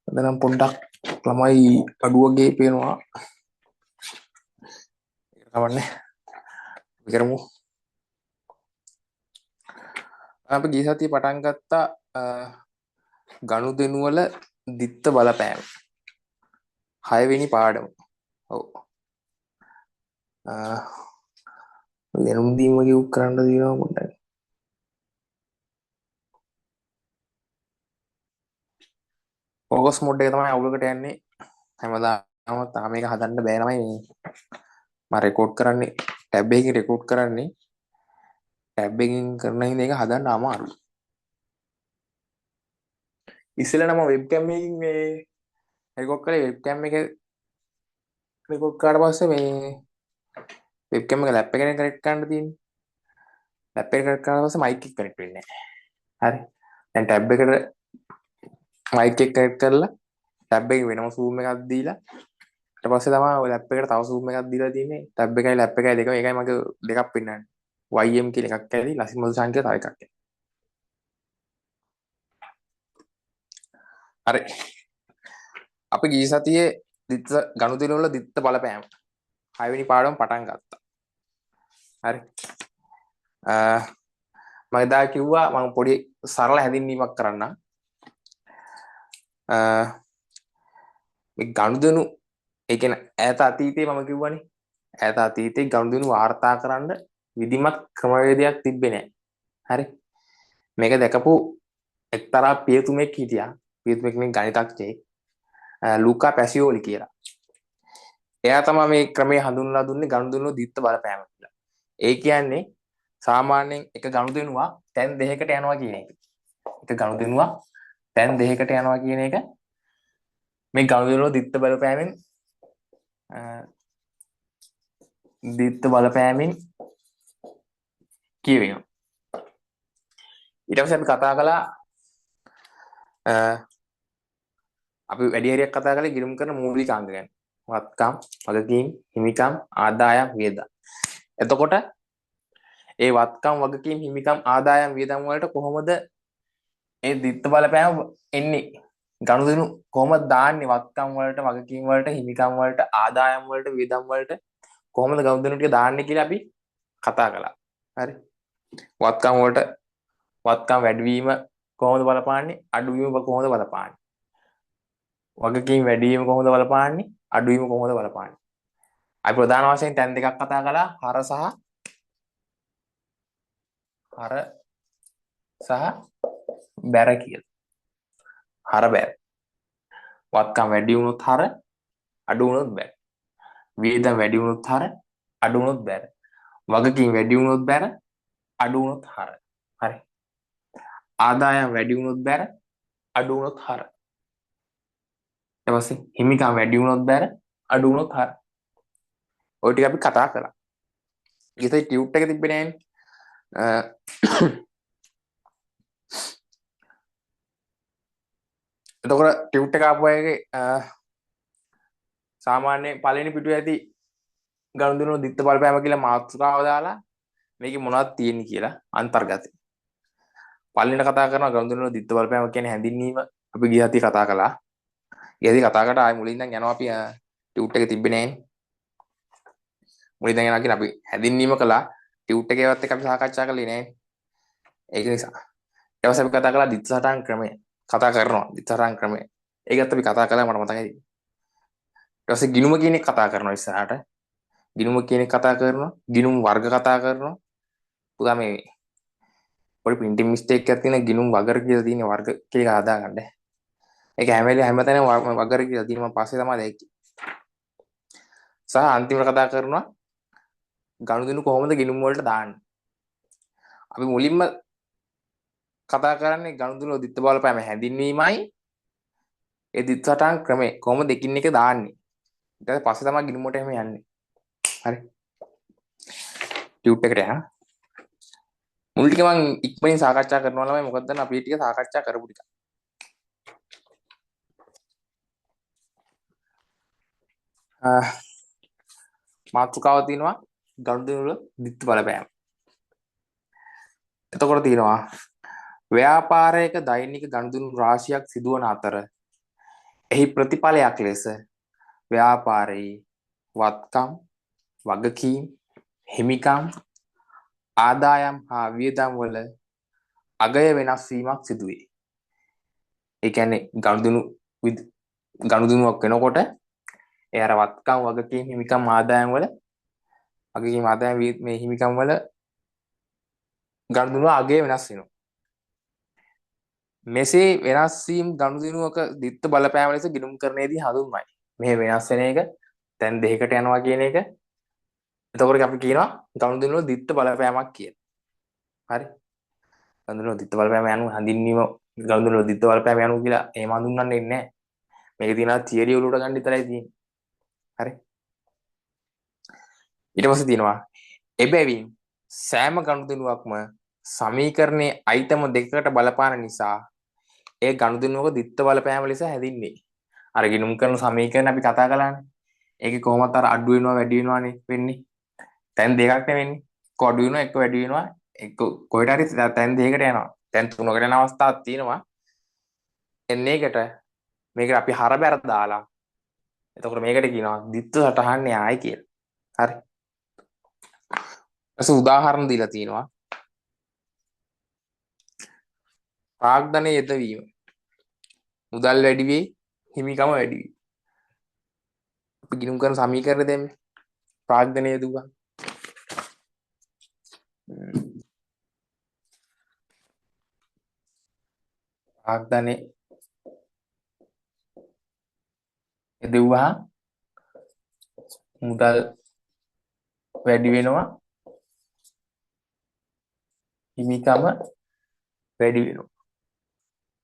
එතනම් පොඩ්ඩක් ළමයි අඩුවගේ පේනවා. ඒක කවන්නේ. අපි කරමු. අපි ගිය සතියේ පටන් ගත්තා ගනුදෙනු වල දිත්ත බලපෑම. 6 වෙනි පාඩම. ඔව්. දෙනුම් දීම කිව් කරන්න දිනවා පොඩ්ඩක්. ෆෝකස් මොඩ් එක තමයි අවුලකට යන්නේ. හැමදාම තාම මේක හදන්න බෑ නමයි මේ. මම රෙකෝඩ් කරන්නේ ටැබ් එකකින් රෙකෝඩ් කරන්නේ. ටැබ් එකකින් කරන හින්දා ඒක හදන්න අමාරුයි. ඉස්සෙල්ලා නම් වෙබ්කෑම් එකකින් මේ රෙකෝඩ් කරේ වෙබ්කෑම් එක රෙකෝඩ් කරාට පස්සේ මේ වෙබ්කෑම් එක ලැප් එකෙන් කනෙක්ට් කරන්න තියෙන්නේ. ලැප් එක කනෙක්ට් කරාට පස්සේ මයික් එක කනෙක්ට් වෙන්නේ නැහැ. හරි. දැන් ටැබ් එකට මයික් එක කනෙක්ට් කරලා ටැබ් එකේ වෙනම zoom එකක් දීලා ඊට පස්සේ තමයි ඔය ලැප් එකට තව zoom එකක් දීලා තියෙන්නේ. ටැබ් එකයි ලැප් එකයි දෙකම ඒකයි මගේ දෙකක් පෙන්නන්නේ. YM කියන එකක් ඇති ලසින් මధు සංඛ්‍යා තව එකක් ඇති. හරි. අපි ගිය සතියේ දිත්ත ගනුදෙනු වල දිත්ත බලපෑම 6 වෙනි පාඩම පටන් ගත්තා. හරි. මම එදා කිව්වා මම පොඩි සරල හැඳින්වීමක් කරන්නම්. මේ ගනුදෙනු ඒ කියන්නේ ඈත අතීතයේ මම කිව්වනේ ඈත අතීතයේ ගනුදෙනු වාර්තා කරන්න විධිමත් ක්‍රමවේදයක් තිබ්බේ නැහැ. හරි. මේක දැකපු එක්තරා පියතුමෙක් හිටියා. පියතුමෙක් මේ ගණිතඥයෙක් ලූකා පැසියෝලි කියලා. එයා තමයි මේ ක්‍රමය හඳුන්වලා දුන්නේ ගනුදෙනු දිත්ත බලපෑම කියලා. ඒ කියන්නේ සාමාන්‍යයෙන් එක ගනුදෙනුවක් තැන් දෙකකට යනවා කියන එක. එක ගනුදෙනුවක් තැන් දෙකකට යනවා කියන එක මේ ගනුදෙනුව දිත්ත බලපෑමෙන් කියවෙනවා. ඊට පස්සේ අපි කතා කළා අපි වැඩි හරියක් කතා කළේ ගිණුම් කරන මූලික අංග ගැන. වත්කම්, වගකීම්, හිමිකම්, ආදායම්, වියදම්. එතකොට ඒ වත්කම්, වගකීම්, හිමිකම්, ආදායම්, වියදම් වලට කොහොමද ඒ දිත්ත බලපෑම එන්නේ? ගනුදෙනු කොහොමද දාන්නේ වත්කම් වලට, වගකීම් වලට, හිමිකම් වලට, ආදායම් වලට, වියදම් වලට කොහොමද ගනුදෙනු ටික දාන්නේ කියලා අපි කතා කළා. හරි. වත්කම් වලට වත්කම් වැඩිවීම කොහොමද බලපාන්නේ? අඩුවීම කොහොමද බලපාන්නේ? වගකීම් වැඩිවීම කොහොමද බලපාන්නේ? අඩුවීම කොහොමද බලපාන්නේ? අපි ප්‍රධාන වශයෙන් තැන් දෙකක් කතා කළා. හර සහ බැර කියලා. හර බැර. වත්කම් වැඩි වුණොත් හර, අඩු වුණොත් බැර. වියදම් වැඩි වුණොත් හර, අඩු වුණොත් බැර. වගකීම් වැඩි වුණොත් බැර, අඩු වුණොත් හර. හරි. ආදායම් වැඩි වුණොත් බැර, අඩු වුණොත් හර. ඊට පස්සේ හිමිකම් වැඩි වුණොත් බැර, අඩු වුණොත් හර. ඔය ටික අපි කතා කරා. ඊට ටියුට් එක තිබ්බේ නෑනේ. එතකොට ටියුට් එක ආපු අයගේ සාමාන්‍ය පළවෙනි පිටුවේ ඇති ගනුදෙනු දිත්ත බලපෑම කියලා මාතෘකාව දාලා මේකේ මොනවද තියෙන්නේ කියලා අන්තර්ගතය. පළවෙනිට කතා කරනවා ගනුදෙනු දිත්ත බලපෑම කියන්නේ හැඳින්වීම. අපි ගිය සතියේ කතා කළා. ඊයේදී කතා කරලා ආයෙ මුලින් ඉඳන් යනවා අපි ටියුට් එක තිබ්බේ නෑනේ. මුලින් ඉඳන් යනවා කියන්නේ අපි හැඳින්වීම කළා. ටියුට් එකේවත් එක අපි සාකච්ඡා කළේ නෑනේ. ඒක නිසා. ඊට පස්සේ අපි කතා කළා දිත්ත සටහන් ක්‍රමය. කතා කරනවා දිත්ත සටහන් ක්‍රමය. ඒකත් අපි කතා කළා මට මතකයි. ඊට පස්සේ ගිණුම කියන එක කතා කරනවා ඉස්සරහට. ගිණුම කියන එක කතා කරනවා. ගිණුම් වර්ග කතා කරනවා. පුතා මේ පොඩි printing mistake එකක් තියෙන ගිණුම් වගර කියලා තියෙන වර්ග කියලා හදාගන්න. ඒක හැමතැනම වගර කියලා තියෙන මම පස්සේ තමයි දැක්කේ. සහ අන්තිමට කතා කරනවා ගනුදෙනු කොහොමද ගිණුම් වලට දාන්නේ. අපි මුලින්ම කතා කරන්නේ ගනුදෙනු දිත්ත බලපෑම හැඳින්වීමයි ඒ දිත්ත සටහන් ක්‍රමය කොහොමද දෙකින් එක දාන්නේ. ඊට පස්සේ තමයි ගිණුම් වලට එහෙම යන්නේ. හරි. ටියුට් එකට යන්න. මුල් ටික මම ඉක්මනින් සාකච්ඡා කරනවා ළමයි මොකද දැන් අපි ටික සාකච්ඡා කරපු ටික. මාතෘකාව තියෙනවා ගනුදෙනු වල දිත්ත බලපෑම. එතකොට තියෙනවා ව්‍යාපාරයක දෛනික ගනුදෙනු රාශියක් සිදුවන අතර එහි ප්‍රතිඵලයක් ලෙස ව්‍යාපාරයේ වත්කම්, වගකීම්, හිමිකම්, ආදායම් හා වියදම් වල අගය වෙනස් වීමක් සිදුවේ. ඒ කියන්නේ ගනුදෙනුවක් වෙනකොට ඒ අර වත්කම්, වගකීම්, හිමිකම්, ආදායම් වල වගකීම්, ආදායම් මේ හිමිකම් වල ගනුදෙනුව අගය වෙනස් වෙනවා. මෙසේ වෙනස් වීම ගනුදෙනුවක දිත්ත බලපෑම ලෙස ගිණුම්කරණයේදී හඳුන්වයි. මේ වෙනස් වෙන එක දැන් දෙකකට යනවා කියන එක. එතකොට අපි කියනවා ගනුදෙනුවල දිත්ත බලපෑමක් කියලා. හරි. ගනුදෙනුවල දිත්ත බලපෑම යනු හඳුන්වීම ගනුදෙනුවල දිත්ත බලපෑම යනු කියලා එහෙම හඳුන්වන්නේ නැහැ. මේක තියෙනවා තියරි වලට ගන්න විතරයි තියෙන්නේ. හරි. ඊට පස්සේ තියෙනවා එබැවින් සෑම ගනුදෙනුවක්ම සමීකරණයේ අයිතම දෙකකට බලපාන නිසා ඒ ගනුදෙනුවක දිත්ත බලපෑම ලෙස හැදින්නේ. අර ගිණුම් කරන සමීකරණ අපි කතා කළානේ. ඒකේ කොහොමත් අර අඩු වෙනවා වැඩි වෙනවානේ වෙන්නේ. තැන් දෙකක් නෙවෙන්නේ. එක්ක අඩු වෙනවා එක්ක වැඩි වෙනවා. එක්ක කොහෙට හරි තැන් දෙකකට යනවා. තැන් තුනකට යන අවස්ථාවක් තියෙනවා. එන්නේ එකට මේකට අපි හරබැර දාලා එතකොට මේකට කියනවා දිත්ත සටහන් න්‍යාය කියලා. හරි. ඊට උදාහරණ දීලා තියෙනවා. ප්‍රාග්ධනයේ යෙදවීම. මුදල් වැඩි වෙයි, හිමිකම වැඩි වෙයි. අපි ගිණුම් කරන සමීකරණ දෙන්නේ. ප්‍රාග්ධනයේ යෙදුවා. ප්‍රාග්ධනයේ යෙදුවා මුදල් වැඩි වෙනවා, හිමිකම වැඩි වෙනවා.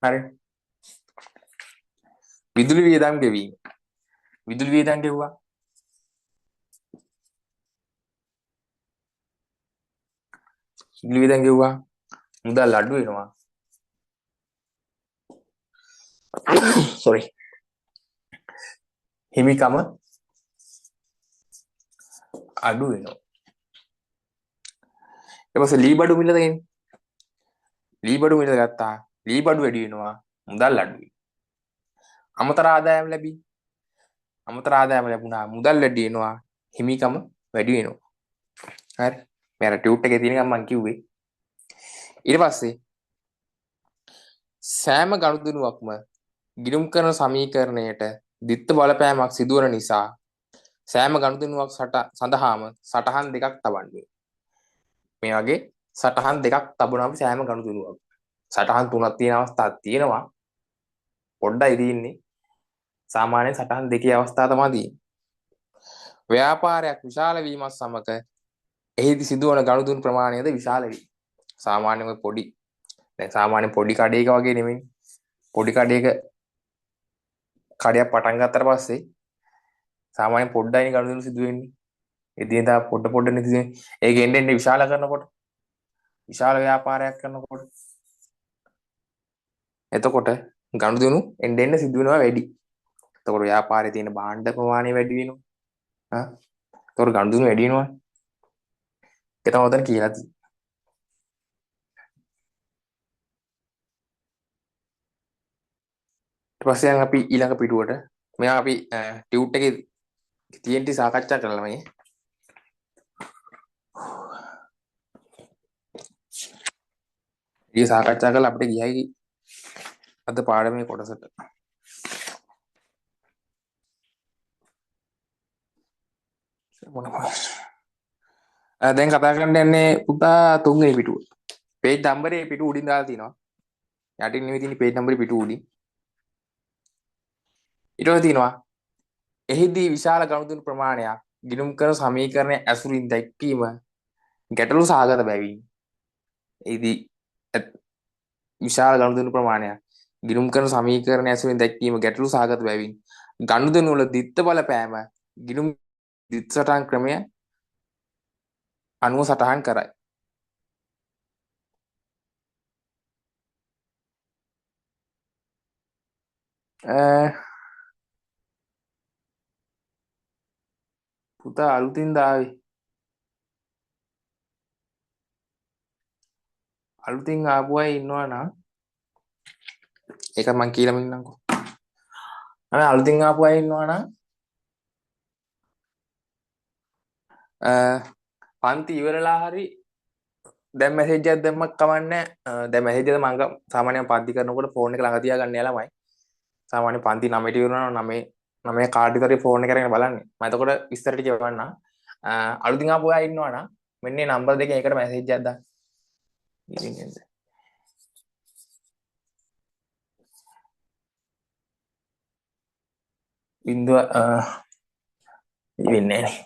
හරි. විදුලි වියදම් ගෙවීම. විදුලි වියදම් ගෙවුවා. විදුලි වියදම් ගෙවුවා. මුදල් අඩු වෙනවා. sorry. හිමිකම අඩු වෙනවා. ඊට පස්සේ ලී බඩු මිල දෙන්නේ. ලී බඩු මිල ගත්තා. ලී බඩු වැඩි වෙනවා. මුදල් අඩු වෙනවා. අමතර ආදායම් ලැබී. අමතර ආදායම් ලැබුණා. මුදල් වැඩි වෙනවා. හිමිකම වැඩි වෙනවා. හරි. මම ටියුට් එකේ තියෙන එක මම කිව්වේ. ඊට පස්සේ සෑම ගනුදෙනුවක්ම ගිණුම් කරන සමීකරණයට දිත්ත බලපෑමක් සිදුවන නිසා සෑම ගනුදෙනුවක් සඳහාම සටහන් දෙකක් තබන්නේ. මේ වගේ සටහන් දෙකක් තබනවා සෑම ගනුදෙනුවක්. සටහන් තුනක් තියෙන අවස්ථාවක් තියෙනවා. පොඩ්ඩයි තියෙන්නේ. සාමාන්‍යයෙන් සටහන් දෙකේ අවස්ථාව තමයි තියෙන්නේ. ව්‍යාපාරයක් විශාල වීමත් සමග එහිදී සිදුවන ගනුදෙනු ප්‍රමාණයද විශාල වේ. සාමාන්‍යයෙන් පොඩි දැන් සාමාන්‍ය පොඩි කඩේක වගේ නෙමෙයි. පොඩි කඩේක කඩයක් පටන් ගත්තට පස්සේ සාමාන්‍යයෙන් පොඩ්ඩයිනේ ගනුදෙනු සිදු වෙන්නේ. එදිනෙදා පොඩ නෙදී ඒක එන්නේ විශාල කරනකොට විශාල ව්‍යාපාරයක් කරනකොට එතකොට ගනුදෙනු එන්න සිදු වෙනවා වැඩි. එතකොට ව්‍යාපාරයේ තියෙන භාණ්ඩ ප්‍රමාණය වැඩි වෙනවා. හා එතකොට ගනුදෙනු වැඩි වෙනවා. ඒක තමයි උතන කියලා තියෙන්නේ. ඊට පස්සේ අපි ඊළඟ පිටුවට මෙයා අපි ටියුට් එකේ TNT සාකච්ඡා කරලා මේ ඊ සාකච්ඡා කරලා අපිට ගියයි අද පාඩමේ කොටසට. දැන් කතා කරන්න යන්නේ පුතා තුන්වෙනි පිටුව. පේජ් නම්බරේ පිටු උඩින් දාලා තිනවා. යටින් නෙමෙයි තියෙන්නේ පේජ් නම්බරේ පිටු උඩින්. ඊට පස්සේ තිනවා එහිදී විශාල ගනුදෙනු ප්‍රමාණයක් ගිණුම් කරන සමීකරණ ඇසුරින් දැක්වීම ගැටලු සහගත බැවින් එහිදී විශාල ගනුදෙනු ප්‍රමාණයක් ගිණුම් කරන සමීකරණ ඇසුරින් දැක්වීම ගැටලු සහගත බැවින් ගනුදෙනු වල දිත්ත බලපෑම ගිණුම් දිත්ත සටහන් ක්‍රමය අනුව සටහන් කරයි. පුතා අලුතින් දාවේ අලුතින් ආපු අය ඉන්නවා නම් ඒක මං කියලාම ඉන්නම්කෝ. අනේ අලුතින් ආපු අය ඉන්නවා නම් පන්ති ඉවරලා හරි දැන් මැසේජ් එකක් දැම්මක් කවන්නේ. දැන් මැසේජ් එක මම සාමාන්‍යයෙන් පන්ති කරනකොට ෆෝන් එක ළඟ තියාගන්න යාළමයි. සාමාන්‍ය පන්ති 9ට ඉවරනවා 9 කාඩ් විතරේ ෆෝන් එක අරගෙන බලන්නේ. මම එතකොට විස්තර ටික කියවන්නම්. අලුතින් ආපු අය ඉන්නවා නම් මෙන්න මේ නම්බර් දෙකෙන් එකට මැසේජ් එකක් දාන්න. ඉතින් එන්න. බින්දුව ඉවෙන්නේ නැහැ.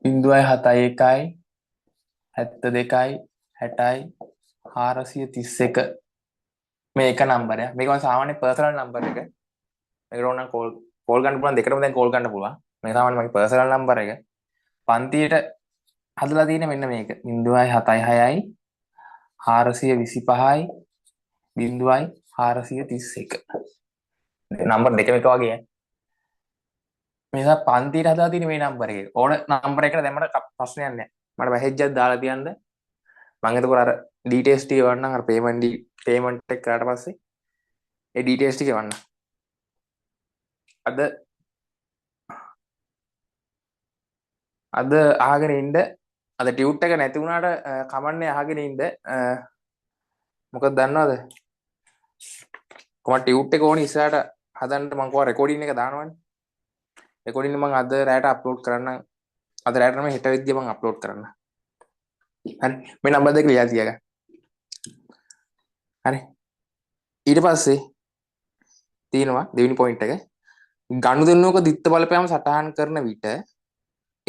0.71 72යි 60යි 431 මේ එක නම්බරයක්. මේක මම සාමාන්‍ය පර්සනල් නම්බර් එක. මේකට ඕන කෝල් ගන්න පුළුවන් දෙකටම දැන් කෝල් ගන්න පුළුවන්. මේ සාමාන්‍ය මගේ පර්සනල් නම්බර් එක. පන්තියට හදලා තියෙන මෙන්න මේක 0.76යි 425යි 0.431. නම්බර් දෙකම එක වගේ. මේක පන්තියට හදලා තියෙන මේ නම්බර් එක. ඕන නම්බර් එකට දැම්මට ප්‍රශ්නයක් නැහැ. මට මැසේජ් එකක් දාලා තියන්න. මම එතකොට අර ඩීටේල්ස් ටික එවන්නම්. අර පේමන්ට් එක කරාට පස්සේ ඒ ඩීටේල්ස් ටික එවන්නම්. අද අහගෙන ඉන්න. අද ටියුට් එක නැති වුණාට කමන්නේ අහගෙන ඉන්න. මොකද දන්නවද? කොහොම ටියුට් එක ඕනේ ඉස්සරහට හදන්න මම කොහොම රෙකෝඩින් එක දානවනේ. රෙකෝඩින් මම අද රැට අප්ලෝඩ් කරන්නම්. අද රැට නම් හෙට විදිය මම අප්ලෝඩ් කරන්න. හරි. මේ නම්බර් දෙක ලියලා තියාගන්න. හරි. ඊට පස්සේ තියෙනවා දෙවෙනි පොයින්ට් එක. ගනුදෙනුවක දිත්ත බලපෑම සටහන් කරන විට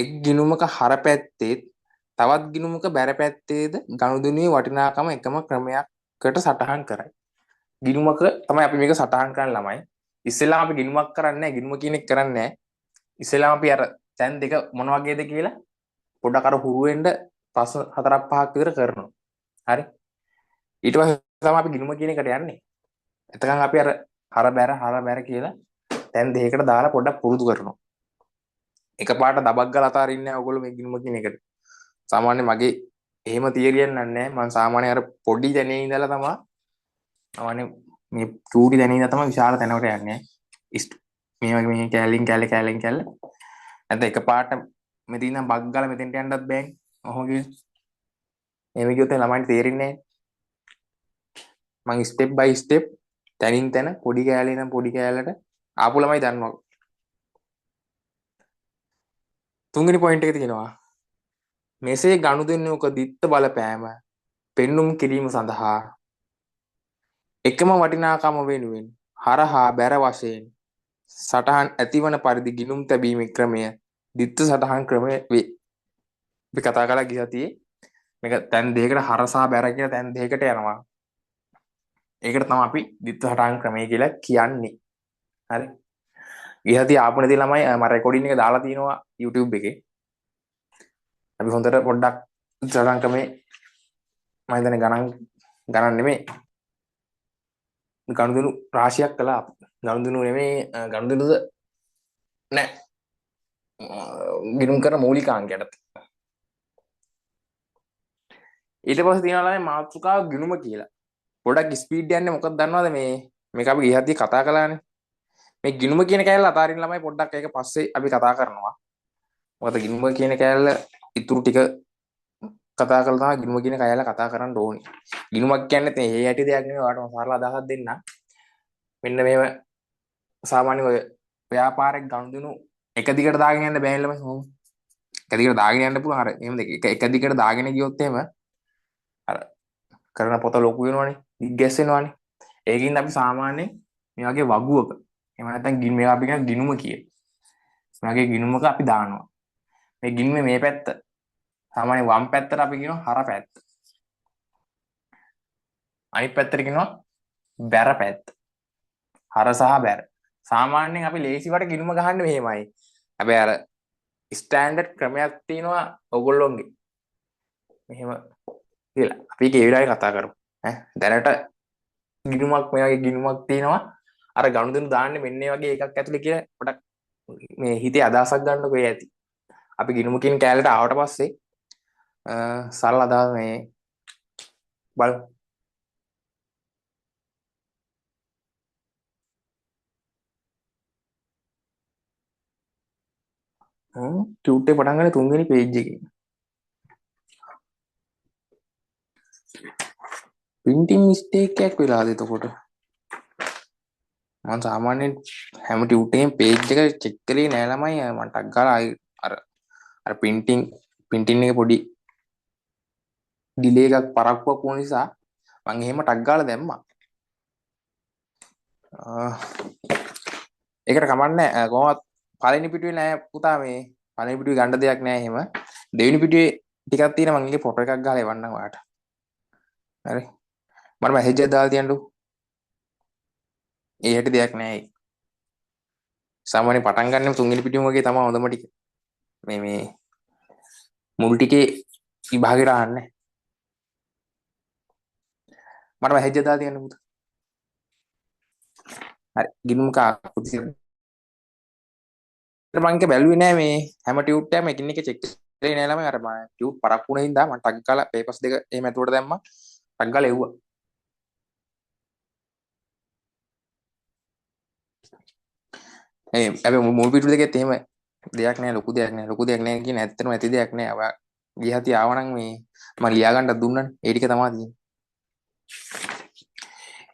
එක් ගිණුමක හර පැත්තේ තවත් ගිණුමක බැර පැත්තේද ගනුදෙනුවේ වටිනාකම එකම ක්‍රමයකට සටහන් කරයි. ගිණුමක තමයි අපි මේක සටහන් කරන්න ළමයි. ඉස්සෙල්ලාම අපි ගිණුමක් කරන්නේ නැහැ. ගිණුම කියන එක කරන්නේ නැහැ. ඉස්සෙල්ලාම අපි අර දැන් දෙක මොන වගේද කියලා පොඩක් අර හුරු වෙන්න ප්‍රශ්න 4-5ක් විතර කරනවා. හරි. ඊට පස්සේ තමයි අපි ගිණුම කියන එකට යන්නේ. එතකන් අපි අර හර බැර කියලා දැන් දෙකකට දාලා පොඩ්ඩක් පුරුදු කරනවා. එකපාරට දබක් ගාලා අතාරින්නේ නැහැ ඔයගොල්ලෝ මේ ගිණුම කියන එකට. සාමාන්‍ය මගේ එහෙම තියරියක් නැහැ. මම සාමාන්‍ය අර පොඩි දැනේ ඉඳලා තමයි සාමාන්‍ය මේ චූටි දැනේ ඉඳලා තමයි විශාල තැනකට යන්නේ. මේ වගේ මේ කැලින් කැල්ල. නැත්නම් එකපාරට මෙතන ඉඳන් බග් ගාලා මෙතෙන්ට යන්නත් බෑනේ. ඔහොම කියන. එහෙම කිව්වොත් ළමයින්ට තේරෙන්නේ නැහැ. මම ස්ටෙප් බයි ස්ටෙප් තැනින් තැන පොඩි කෑල්ලේ ඉඳන් පොඩි කෑල්ලට ආපු ළමයි දන්නවා. තුන්වෙනි පොයින්ට් එක තියෙනවා. මෙසේ ගනුදෙනුවක දිත්ත බලපෑම පෙන්눔 කිරීම සඳහා එකම වටිනාකම වෙනුවෙන් හරහා බැර වශයෙන් සටහන් ඇතිවන පරිදි ගිණුම් තැබීමේ ක්‍රමය දිත්ත සටහන් ක්‍රමය වේ. අපි කතා කරලා ගිය සතියේ මේක තැන් දෙකකට හරසා බැර කියලා තැන් දෙකකට යනවා. ඒකට තමයි අපි දිත්ත සටහන් ක්‍රමය කියලා කියන්නේ. හරි. ගිය සතියේ ආපු නැති ළමයි මම රෙකෝඩින් එක දාලා තිනවා YouTube එකේ. අපි හොඳට පොඩ්ඩක් සටහන් ක්‍රමේ මම හිතන්නේ ගණන් නෙමෙයි ගනුදෙනු රාශියක් කළා. ගනුදෙනු නෙමෙයි ගනුදෙනුද නෑ ගිණුම් කරන මූලිකාංගයට. ඊට පස්සේ තියෙනවා මාතෘකාව ගිණුම කියලා. පොඩක් ස්පීඩ් යන්නේ මොකද දන්නවද මේක අපි ගියහදී කතා කළානේ. මේ ගිණුම කියන කෑල්ල අතාරින්න ළමයි පොඩ්ඩක් ඒක පස්සේ අපි කතා කරනවා. මොකද ගිණුම කියන කෑල්ල ඉතුරු ටික කතා කරලා තමයි ගිණුම කියන කෑල්ල කතා කරන්න ඕනේ. ගිණුමක් කියන්නේ තේ හැටි දෙයක් නෙවෙයි. ඔයාලට මම සරල අදහසක් දෙන්න. මෙන්න මේව සාමාන්‍ය ඔය ව්‍යාපාරයක් ගනුදෙනු එක දිගට දාගෙන යන්න බෑ ළමයි. එක දිගට දාගෙන යන්න පුළුවන්. අර එහෙම එක දිගට දාගෙන ගියොත් එහෙම අර කරන පොත ලොකු වෙනවනේ. දිග්ගැස් වෙනවනේ. ඒකින් අපි සාමාන්‍යයෙන් මේ වගේ වගුවක එහෙම නැත්නම් මේවා අපි කියන ගිණුම කියේ. මේ වගේ ගිණුමක අපි දානවා. මේ ගිණුමේ මේ පැත්ත සාමාන්‍ය වම් පැත්තට අපි කියනවා හර පැත්ත. අනිත් පැත්තට කියනවා බැර පැත්ත. හර සහ බැර. සාමාන්‍යයෙන් අපි ලේසිවට ගිණුම ගහන්නේ මෙහෙමයි. හැබැයි අර ස්ටෑන්ඩඩ් ක්‍රමයක් තියෙනවා ඔයගොල්ලොන්ගේ. මෙහෙම කියලා. අපි ඒක ඒ වෙලාවේ කතා කරමු. දැනට ගිණුමක් මේ වගේ ගිණුමක් තියෙනවා. අර ගනුදෙනු දාන්නේ මෙන්න මේ වගේ එකක් ඇතුලේ කියලා පොඩක් මේ හිතේ අදහසක් ගන්නකො ඒ ඇති. අපි ගිනුම කියන කැලේට ආවට පස්සේ සරල අදහස මේ බල ටියුට් එක පටන් ගන්න තුන්වෙනි පේජ් එකේ. printing mistake එකක් වෙලාද එතකොට? මම සාමාන්‍යයෙන් හැම ටියුට් එකෙම පේජ් එක චෙක් කරේ නෑ ළමයි. මම ටක් ගාලා ආයි අර printing එකේ පොඩි ඩිලේ එකක් පරක්කුවක් වුණ නිසා මම එහෙම ටක් ගාලා දැම්මා. ඒකට කමන්නේ කොහොමවත් පළවෙනි පිටුවේ නෑ පුතා මේ පළවෙනි පිටුවේ ගන්න දෙයක් නෑ එහෙම. දෙවෙනි පිටුවේ ටිකක් තියෙනවා මම ඒකේ ෆොටෝ එකක් ගහලා එවන්නම් ඔයාලට. හරි. මම මැසේජ් එකක් දාලා තියන්නු. ඒ හැටි දෙයක් නෑ. සාමාන්‍ය පටන් ගන්න තුන්වෙනි පිටුවම වගේ තමයි හොඳම ටික. මේ මුල් ටිකේ විභාගෙට ආන්නේ. මට මැසේජ් එකක් දාලා තියන්න පුතා. හරි. ගිණුම් කාකුති මංක බැලුවේ නෑ මේ හැම ටියුට් එකම එකින් එක චෙක් කරේ නෑ ළමයි. අර මම ටියුට් පරක්කු වුණ හින්දා මම ටක් ගාලා පේපර්ස් දෙක එහෙම ඇතුලට දැම්මා. ටක් ගාලා එව්වා. හැබැයි මුල් පිටු දෙකෙත් එහෙම දෙයක් නෑ. ලොකු දෙයක් නෑ. ලොකු දෙයක් නෑ කියන ඇත්තටම ඇති දෙයක් නෑ. ඔයා ගියහති ආවනම් මේ මම ලියා ගන්නත් දුන්නනේ. ඒ ටික තමයි තියෙන්නේ.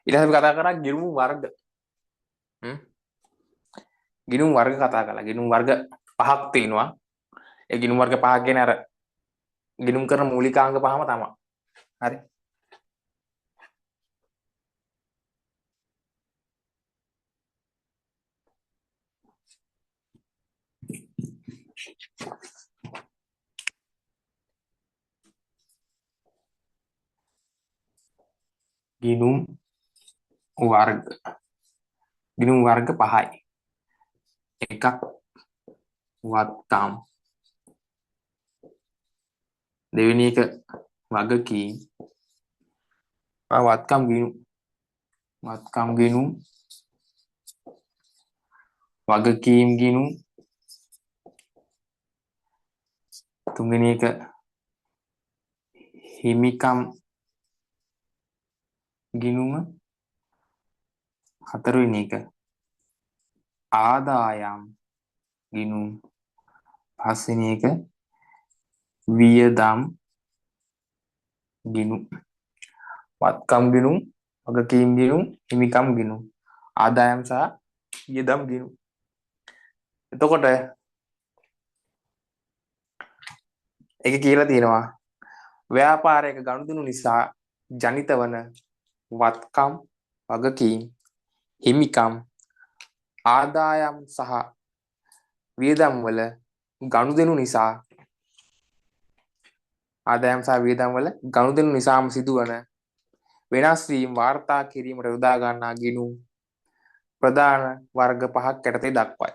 ඊට පස්සේ අපි කතා කරා ගිණුම් වර්ග. ගිණුම් වර්ග කතා කළා. ගිණුම් වර්ග පහක් තියෙනවා. ඒ ගිණුම් වර්ග පහ කියන්නේ අර ගිණුම් කරන මූලිකාංග පහම තමයි. හරි. ගිණුම් වර්ග. ගිණුම් වර්ග පහයි. එකක් වත්කම්. දෙවෙනි එක වගකීම්. වත්කම් ගිණුම්. වත්කම් ගිණුම්. වගකීම් ගිණුම්. තුන්වෙනි එක හිමිකම් ගිණුම. හතරවෙනි එක ආදායම් ගිණුම්. පස්වෙනි එක වියදම් ගිණුම්. වත්කම් ගිණුම්, වගකීම් ගිණුම්, හිමිකම් ගිණුම්, ආදායම් සහ වියදම් ගිණුම්. එතකොට ඒක කියලා තියෙනවා ව්‍යාපාරයක ගනුදෙනු නිසා ජනිත වන වත්කම්, වගකීම්, හිමිකම්, ආදායම් සහ වියදම් වල ගනුදෙනු නිසා ආදායම් සහ වියදම් වල ගනුදෙනු නිසාම සිදුවන වෙනස් වීම වාර්තා කිරීමට යොදා ගන්නා ගිණුම් ප්‍රධාන වර්ග පහක් යටතේ දක්වයි.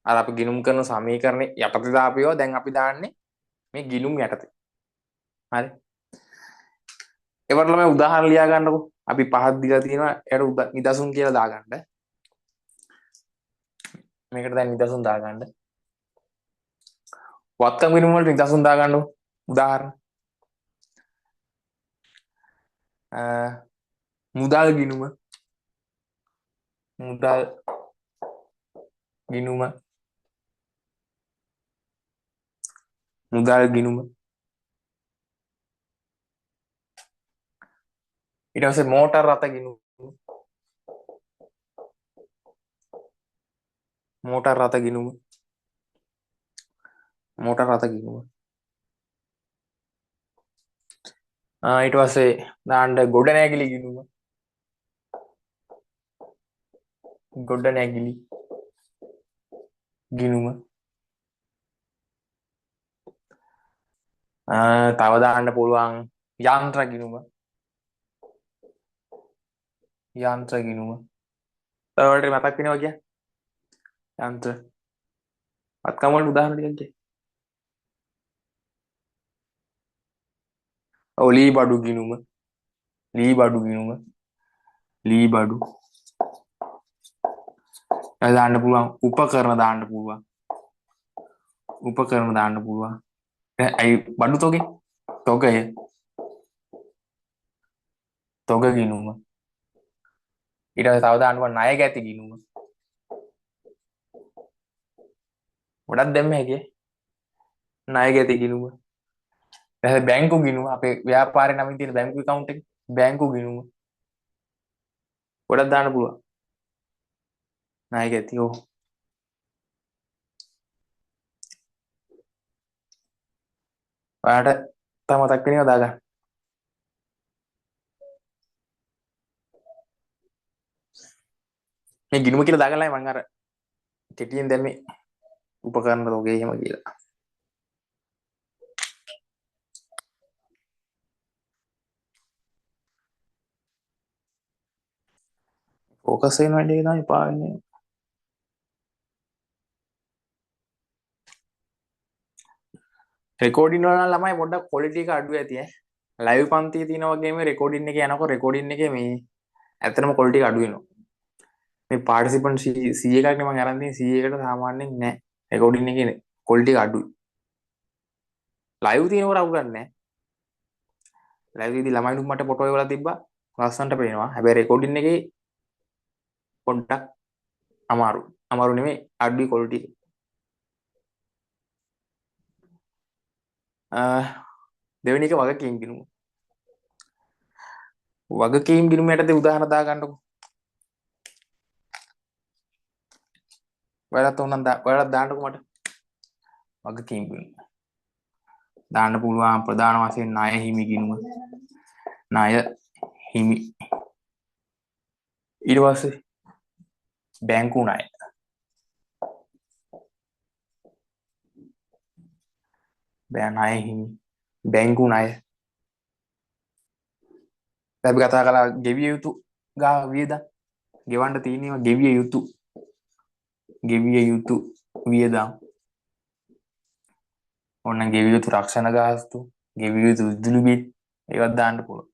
අර අපි ගිණුම් කරන සමීකරණේ යටතේ දාපියව දැන් අපි දාන්නේ මේ ගිණුම් යටතේ. හරි. ඒවට ළමයි උදාහරණ ලියා ගන්නකො. අපි පහක් දීලා තියෙනවා. ඒකට නිදසුන් කියලා දාගන්න. මේකට දැන් නිදසුන් දාගන්න. වත්කම් ගිණුම් වලට නිදසුන් දාගන්නකො. උදාහරණ. මුදල් ගිණුම. මුදල් ගිණුම. මුදල් ගිණුම. ඊට පස්සේ මෝටර් රථ ගිණුම. මෝටර් රථ ගිණුම. මෝටර් රථ ගිණුම. ඊට පස්සේ දාන්න ගොඩනැගිලි ගිණුම. ගොඩනැගිලි ගිණුම. තව දාන්න පුළුවන් යන්ත්‍ර ගිණුම. යන්ත්‍ර ගිණුම. තව වලට මතක් වෙනවා කිය. යන්ත්‍ර. වත්කම් වලට උදාහරණ ටිකක් දෙන්න. ඔව් ලී බඩු ගිණුම. ලී බඩු ගිණුම. ලී බඩු. දාන්න පුළුවන් උපකරණ දාන්න පුළුවන් උපකරණ දාන්න පුළුවන් ඇයි බඩු තොගේ තොගය තොග ගිණුම ඊට පස්සේ තව දාන්න පුළුවන් ණය ගැති ගිණුම ගොඩක් දැම්ම හැකියි ණය ගැති ගිණුම ඊට බැංකු ගිණුම අපේ ව්‍යාපාරේ නමින් තියෙන බැංකු account එක බැංකු ගිණුම ගොඩක් දාන්න පුළුවන් ණය ගැති ඕ ඔයාලට තව මතක් වෙනව දාගන්න මේ ගිණුම කියලා දාගන්නයි මම අර කෙටියෙන් දැම්මේ උපකරණ තොගේ එහෙම කියලා ෆෝකස් වෙන වැඩේ තමයි පාන්නේ රෙකෝඩින් වල නම් ළමයි පොඩ්ඩක් ක්වොලිටි එක අඩු ඇති ඈ ලයිව් පන්තියේ තියෙන වගේම රෙකෝඩින් එකේ යනකොට රෙකෝඩින් එකේ මේ ඇත්තටම ක්වොලිටි එක අඩු වෙනවා මේ පාටිසිපන්ට් 100 එකක් නේ මම අරන් තියෙන්නේ 100 එකට සාමාන්‍යයෙන් නෑ රෙකෝඩින් එකේ ක්වොලිටි එක අඩුයි ලයිව් තියෙනකොට අහු ගන්නෑ ලයිව් එකේදී ළමයිනුත් මට ෆොටෝ එකවල තිබ්බා ලස්සනට පේනවා හැබැයි රෙකෝඩින් එකේ පොඩ්ඩක් අමාරු නෙමෙයි අඩුයි ක්වොලිටි දෙවෙනි එක වගකීම් ගිණුම වගකීම් ගිණුම යටතේ උදාහරණ දාගන්නකො ඔයාලත් දාන්නකො මට වගකීම් ගිණුම දාන්න පුළුවන් ප්‍රධාන වශයෙන් ණය හිමි ගිණුම ණය හිමි ඊට පස්සේ බැංකු ණය ණය හිමි බැංකු ණය අපි කතා කළා ගෙවිය යුතු වියදම් ගෙවන්න තියෙනවා ගෙවිය යුතු වියදම් ඔන්න ගෙවිය යුතු රක්ෂණ ගාස්තු ගෙවිය යුතු විදුලි බිල් ඒවත් දාන්න පුළුවන්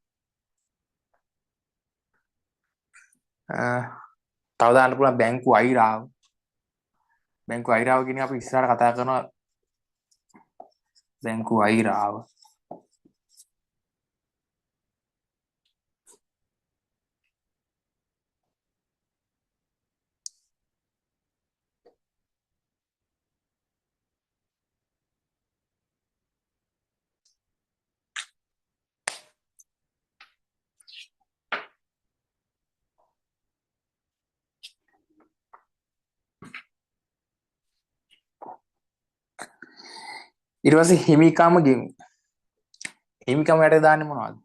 තව දාන්න පුළුවන් බැංකු අයිරාව කියන අපි ඉස්සරහට කතා කරනවා බැංකු අයිරාව ඊට පස්සේ හිමිකම ගෙමු හිමිකම යට දාන්නේ මොනවද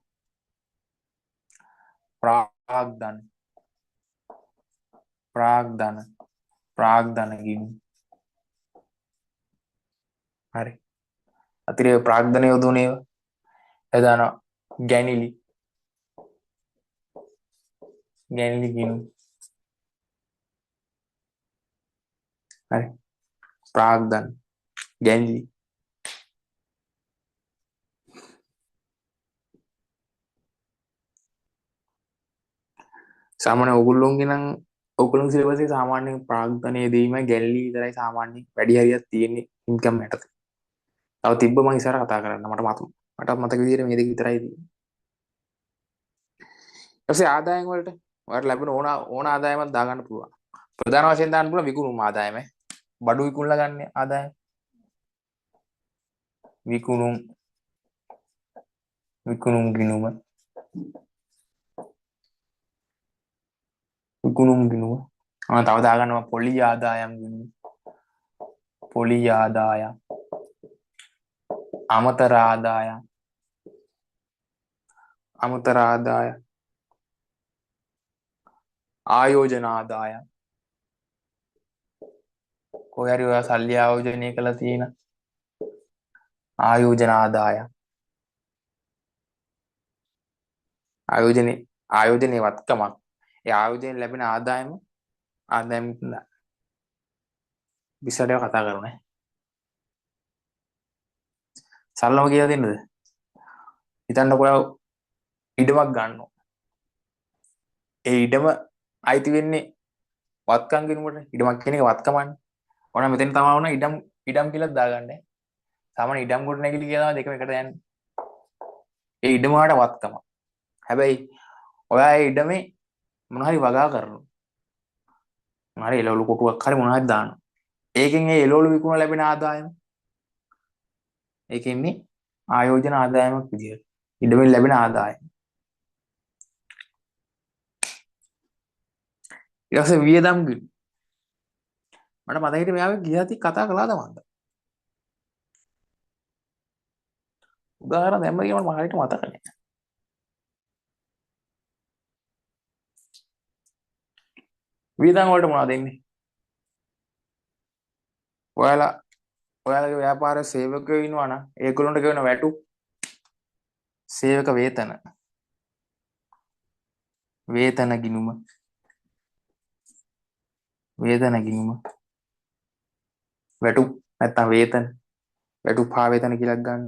ප්‍රාග්ධන ගෙමු හරි අතිරේක ප්‍රාග්ධන යොදවන ඒවා එදාන ගැනිලි ගෙමු හරි ප්‍රාග්ධන ගැනිලි සාමාන්‍ය ඔයගොල්ලෝගේ නම් ඔයගොල්ලෝගේ සිලබස් එකේ සාමාන්‍ය ප්‍රාග්ධනයේ දීමයි ගැල්ලි විතරයි සාමාන්‍ය වැඩි හරියක් තියෙන්නේ ඉන්කම් යටතේ. තව තිබ්බ මම ඉස්සර කතා කරන්න මට මතක විදිහට මේ දෙක විතරයි තියෙන්නේ. ඊපස්සේ ආදායම් වලට ඔයාලට ලැබෙන ඕන ආදායමක් දාගන්න පුළුවන්. ප්‍රධාන වශයෙන් දාන්න පුළුවන් විකුණුම් ආදායම. බඩු විකුණලා ගන්න ආදායම. විකුණුම් ගිණුම විකුණුම් ගිණුම තව දාගන්නවා පොලි ආදායම් ගිණුම පොලි ආදායම් අමතර ආදායම් ආයෝජන ආදායම් කොහේ හරි ඔයා සල්ලි ආයෝජනය කළා තියෙන ආයෝජන ආදායම් ආයෝජනයේ වත්කමක් ඒ ආයෝජනයෙන් ලැබෙන ආදායම විස්තරව කතා කරන්නේ සරලව කියලා දෙන්නද හිතන්නකො ඉඩමක් ගන්නවා ඒ ඉඩම අයිති වෙන්නේ වත්කම් කියනකොට ඉඩමක් කියන එක වත්කමන්නේ. ඕන මෙතෙන් තමයි ඕන ඉඩම් කියලා දාගන්න. සාමාන්‍ය ඉඩම් කොට නැගිලි කියලා දෙකම එකට යන්නේ. ඒ ඉඩම වලට වත්කම. හැබැයි ඔයා ඒ ඉඩමේ මොන හරි වගා කරනවා. මොන හරි එළවලු කොටුවක් හරි මොන හරි දානවා. ඒකෙන් ඒ එළවලු විකුණ ලැබෙන ආදායම. ඒකෙන්නේ ආයෝජන ආදායමක් විදියට. ඉඩමෙන් ලැබෙන ආදායම. ඊට පස්සේ වියදම් ගිණුම. මට මතක හිටියේ මෙයාගේ ගියහති කතා කළාද මන්ද? උදාහරණ දැම්ම කියමු මට හරියට මතක නැහැ. වියදම් වලට මොනවද දෙන්නේ? ඔයාලගේ ව්‍යාපාරයේ සේවකයෝ ඉන්නවා නම් ඒගොල්ලන්ට ගෙවන වැටු සේවක වේතන ගිණුම වැටු නැත්තම් වේතන වැටු පා වේතන කියලා ගන්න.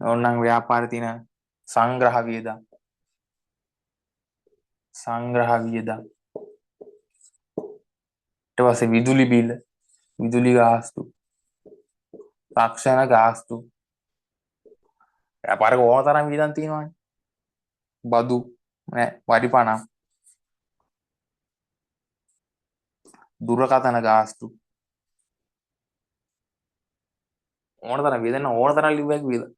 ඕනනම් ව්‍යාපාරේ තියෙන සංග්‍රහ වියදම් ඊට පස්සේ විදුලි බිල විදුලි ගාස්තු තාක්ෂණ ගාස්තු ව්‍යාපාරක ඕන තරම් වියදම් තියෙනවානේ. බදු වරිපණ දුරකථන ගාස්තු ඕන තරම් වියදම් ඕන තරම් ලිව්වක් වියදම්.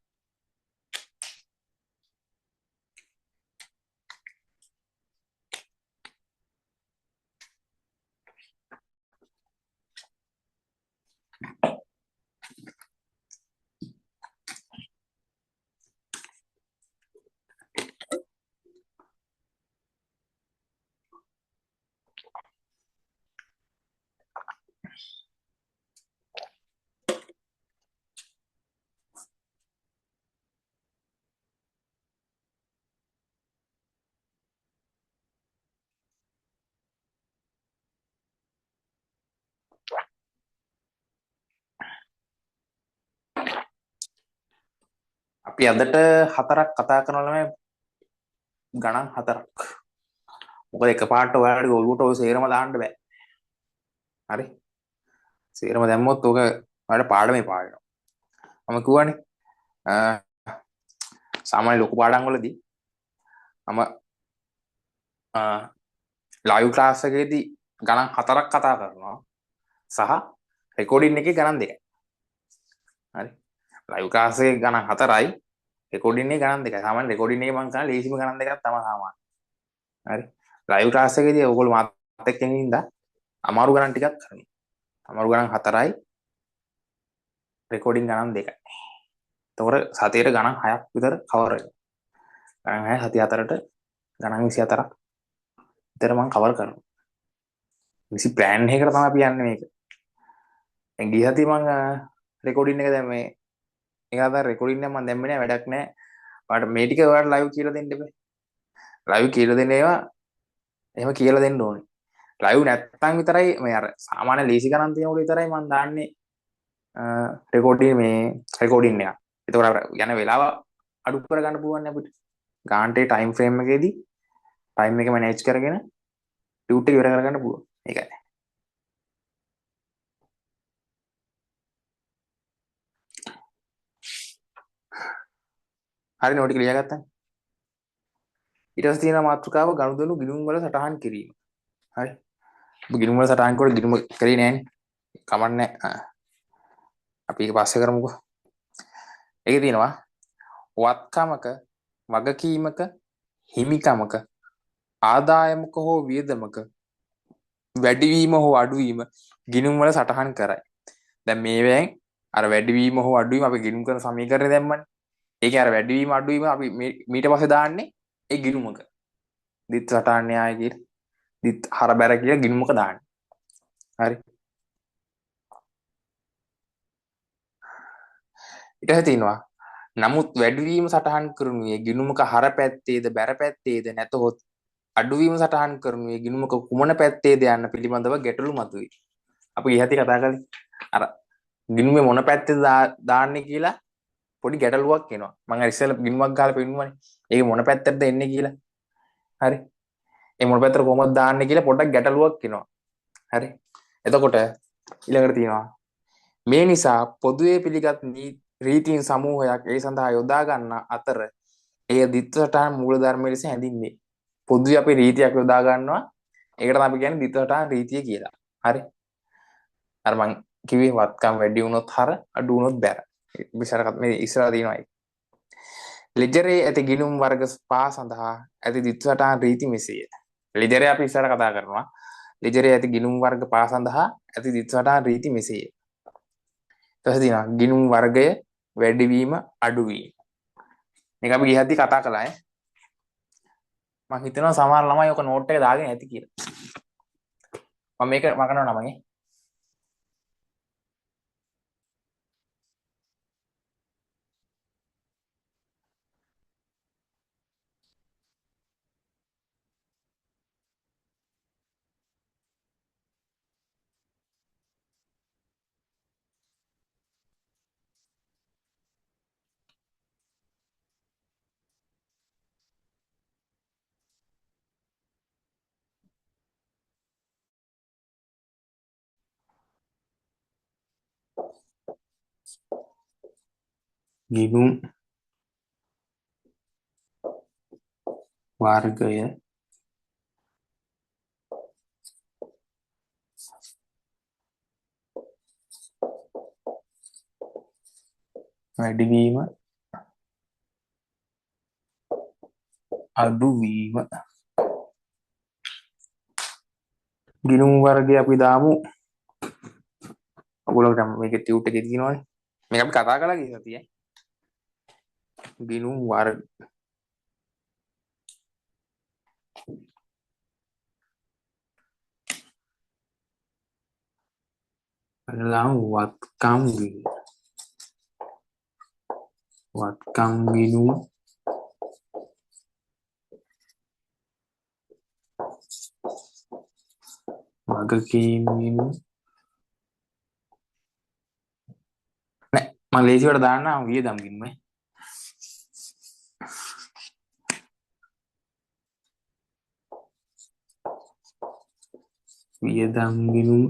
අපි අදට හතරක් කතා කරනවා මේ ගණන් හතරක්. මොකද එකපාරට ඔයාලට ඔළුවට ඔය සේරම දාන්න බෑ. හරි? සේරම දැම්මොත් ඔක ඔයාලට පාඩමේ පාඩනවා. මම කියවනේ සාමාන්‍ය ලොකු පාඩම් වලදී මම ලයිව් ක්ලාස් එකේදී ගණන් හතරක් කතා කරනවා සහ රෙකෝඩින් එකේ ගණන් දෙකයි. හරි? ලයිව් ක්ලාස් එකේ ගණන් හතරයි රෙකෝඩින් එකේ ගණන් දෙකයි. සාමාන්‍ය රෙකෝඩින් එකේ මම කරන ලේසිම ගණන් දෙකක් තමයි සාමාන්‍ය. හරි? ලයිව් ක්ලාස් එකේදී ඔයගොල්ලෝ මාත් එක්ක ඉඳලා අමාරු ගණන් ටිකක් කරනවා. අමාරු ගණන් හතරයි රෙකෝඩින් ගණන් දෙකයි. එතකොට සතියේට ගණන් 6ක් විතර කවර් වෙනවා. ගණන් 6 සතිය 4ට ගණන් 24ක් විතර මම කවර් කරනවා. විසි ප්ලෑන් එකකට තමයි අපි යන්නේ මේක. දැන් ගිය සතිය මම රෙකෝඩින් එක දැන් මේ ඒක අතර රෙකෝඩින් එක මම දැම්මේ නෑ වැඩක් නෑ. ඔයාලට මේ ටික ඔයාලට ලයිව් කියලා දෙන්න බෑ. ලයිව් කියලා දෙන ඒවා එහෙම කියලා දෙන්න ඕනේ. ලයිව් නැත්තම් විතරයි මේ අර සාමාන්‍ය ලීසි ගණන් තියෙනකොට විතරයි මම දාන්නේ රෙකෝඩින් එක. ඒතකොට අර යන වෙලාව අඩු කරගන්න පුළුවන් අපිට. ගාන්ටේ ටයිම් ෆ්‍රේම් එකේදී ටයිම් එක මැනේජ් කරගෙන ටියුට් එක ඉවර කරගන්න පුළුවන්. ඒකයි. හරි නෝටි ක්ලියර් ගත්තා. ඊට පස්සේ තියෙන මාතෘකාව ගනුදෙනු ගිණුම් වල සටහන් කිරීම. හරි. ඔබ ගිණුම් වල සටහන් කරලා ගිණුම කරේ නෑනේ. කමන්නේ. අපි ඒක පස්සේ කරමුකෝ. ඒකේ තියෙනවා වත්කමක වගකීමක හිමිකමක ආදායමක හෝ වියදමක වැඩිවීම හෝ අඩුවීම ගිණුම් වල සටහන් කරයි. දැන් මේවෙන් අර වැඩිවීම හෝ අඩුවීම අපි ගිණුම් කරන සමීකරණය දැම්මනේ. ඒකේ අර වැඩිවීම අඩුවීම අපි මීට පස්සේ දාන්නේ ඒ ගිණුමක. දිත් සටහන් න්‍යාය කියලා දිත් හර බැර කියලා ගිණුමක දාන්නේ. හරි. ඊට පස්සේ තියෙනවා නමුත් වැඩිවීම සටහන් කරනුයේ ගිණුමක හර පැත්තේද බැර පැත්තේද නැතහොත් අඩුවීම සටහන් කරනුයේ ගිණුමක කුමන පැත්තේද යන්න පිළිබඳව ගැටලු මතුවේ. අපි ඊහති කතා කළේ අර ගිණුමේ මොන පැත්තේද දාන්නේ කියලා පොඩි ගැටලුවක් එනවා. මම අර ඉස්සෙල්ලා ගිණුමක් ගහලා පෙන්නුවානේ. ඒක මොන පැත්තටද එන්නේ කියලා. හරි. ඒ මොන පැත්තට කොහොමද දාන්නේ කියලා පොඩ්ඩක් ගැටලුවක් එනවා. හරි. එතකොට ඊළඟට තියෙනවා මේ නිසා පොදුවේ පිළිගත් රීතීන් සමූහයක් ඒ සඳහා යොදා ගන්න අතර එය ද්විත්ව සටහන් මූලධර්ම ලෙස හැඳින්වේ. පොදුවේ අපි රීතියක් යොදා ගන්නවා. ඒකට තමයි අපි කියන්නේ ද්විත්ව සටහන් රීතිය කියලා. හරි. අර මං කිව්වේ වත්කම් වැඩි වුණොත් හර අඩු වුණොත් බැර. විසරකත් මේ ඉස්සරහ තියෙනවා ඒක. ලෙජරේ ඇති ගිණුම් වර්ග පහ සඳහා ඇති ද්විත්ව සටහන් රීති මෙසේය. ලෙජරේ අපි ඉස්සර කතා කරනවා. ලෙජරේ ඇති ගිණුම් වර්ග පහ සඳහා ඇති ද්විත්ව සටහන් රීති මෙසේය. ඊට තියෙනවා ගිණුම් වර්ගය වැඩිවීම අඩුවීම. මේක අපි ගියහදී කතා කළා ඈ. මම හිතනවා සමහර ළමයි ඔක නෝට් එක දාගෙන ඇති කියලා. මම මේක මකනවා නමනේ. ගිණුම් වර්ගය වැඩිවීම අඩුවීම. ගිණුම් වර්ගය අපි දාමු. ඔයගොල්ලෝ මේක ටියුට් එකේ තියෙනවනේ. මේක අපි කතා කරලා ගිහින් තියෙන්නේ. ගිණුම් වර්ග බලලා වත්කම් ගිණුම් වගකීම් ගිණුම් නෑ මම ලේසියට දාන්නම් වියදම් ගිණුම වියදම් ගිණුම්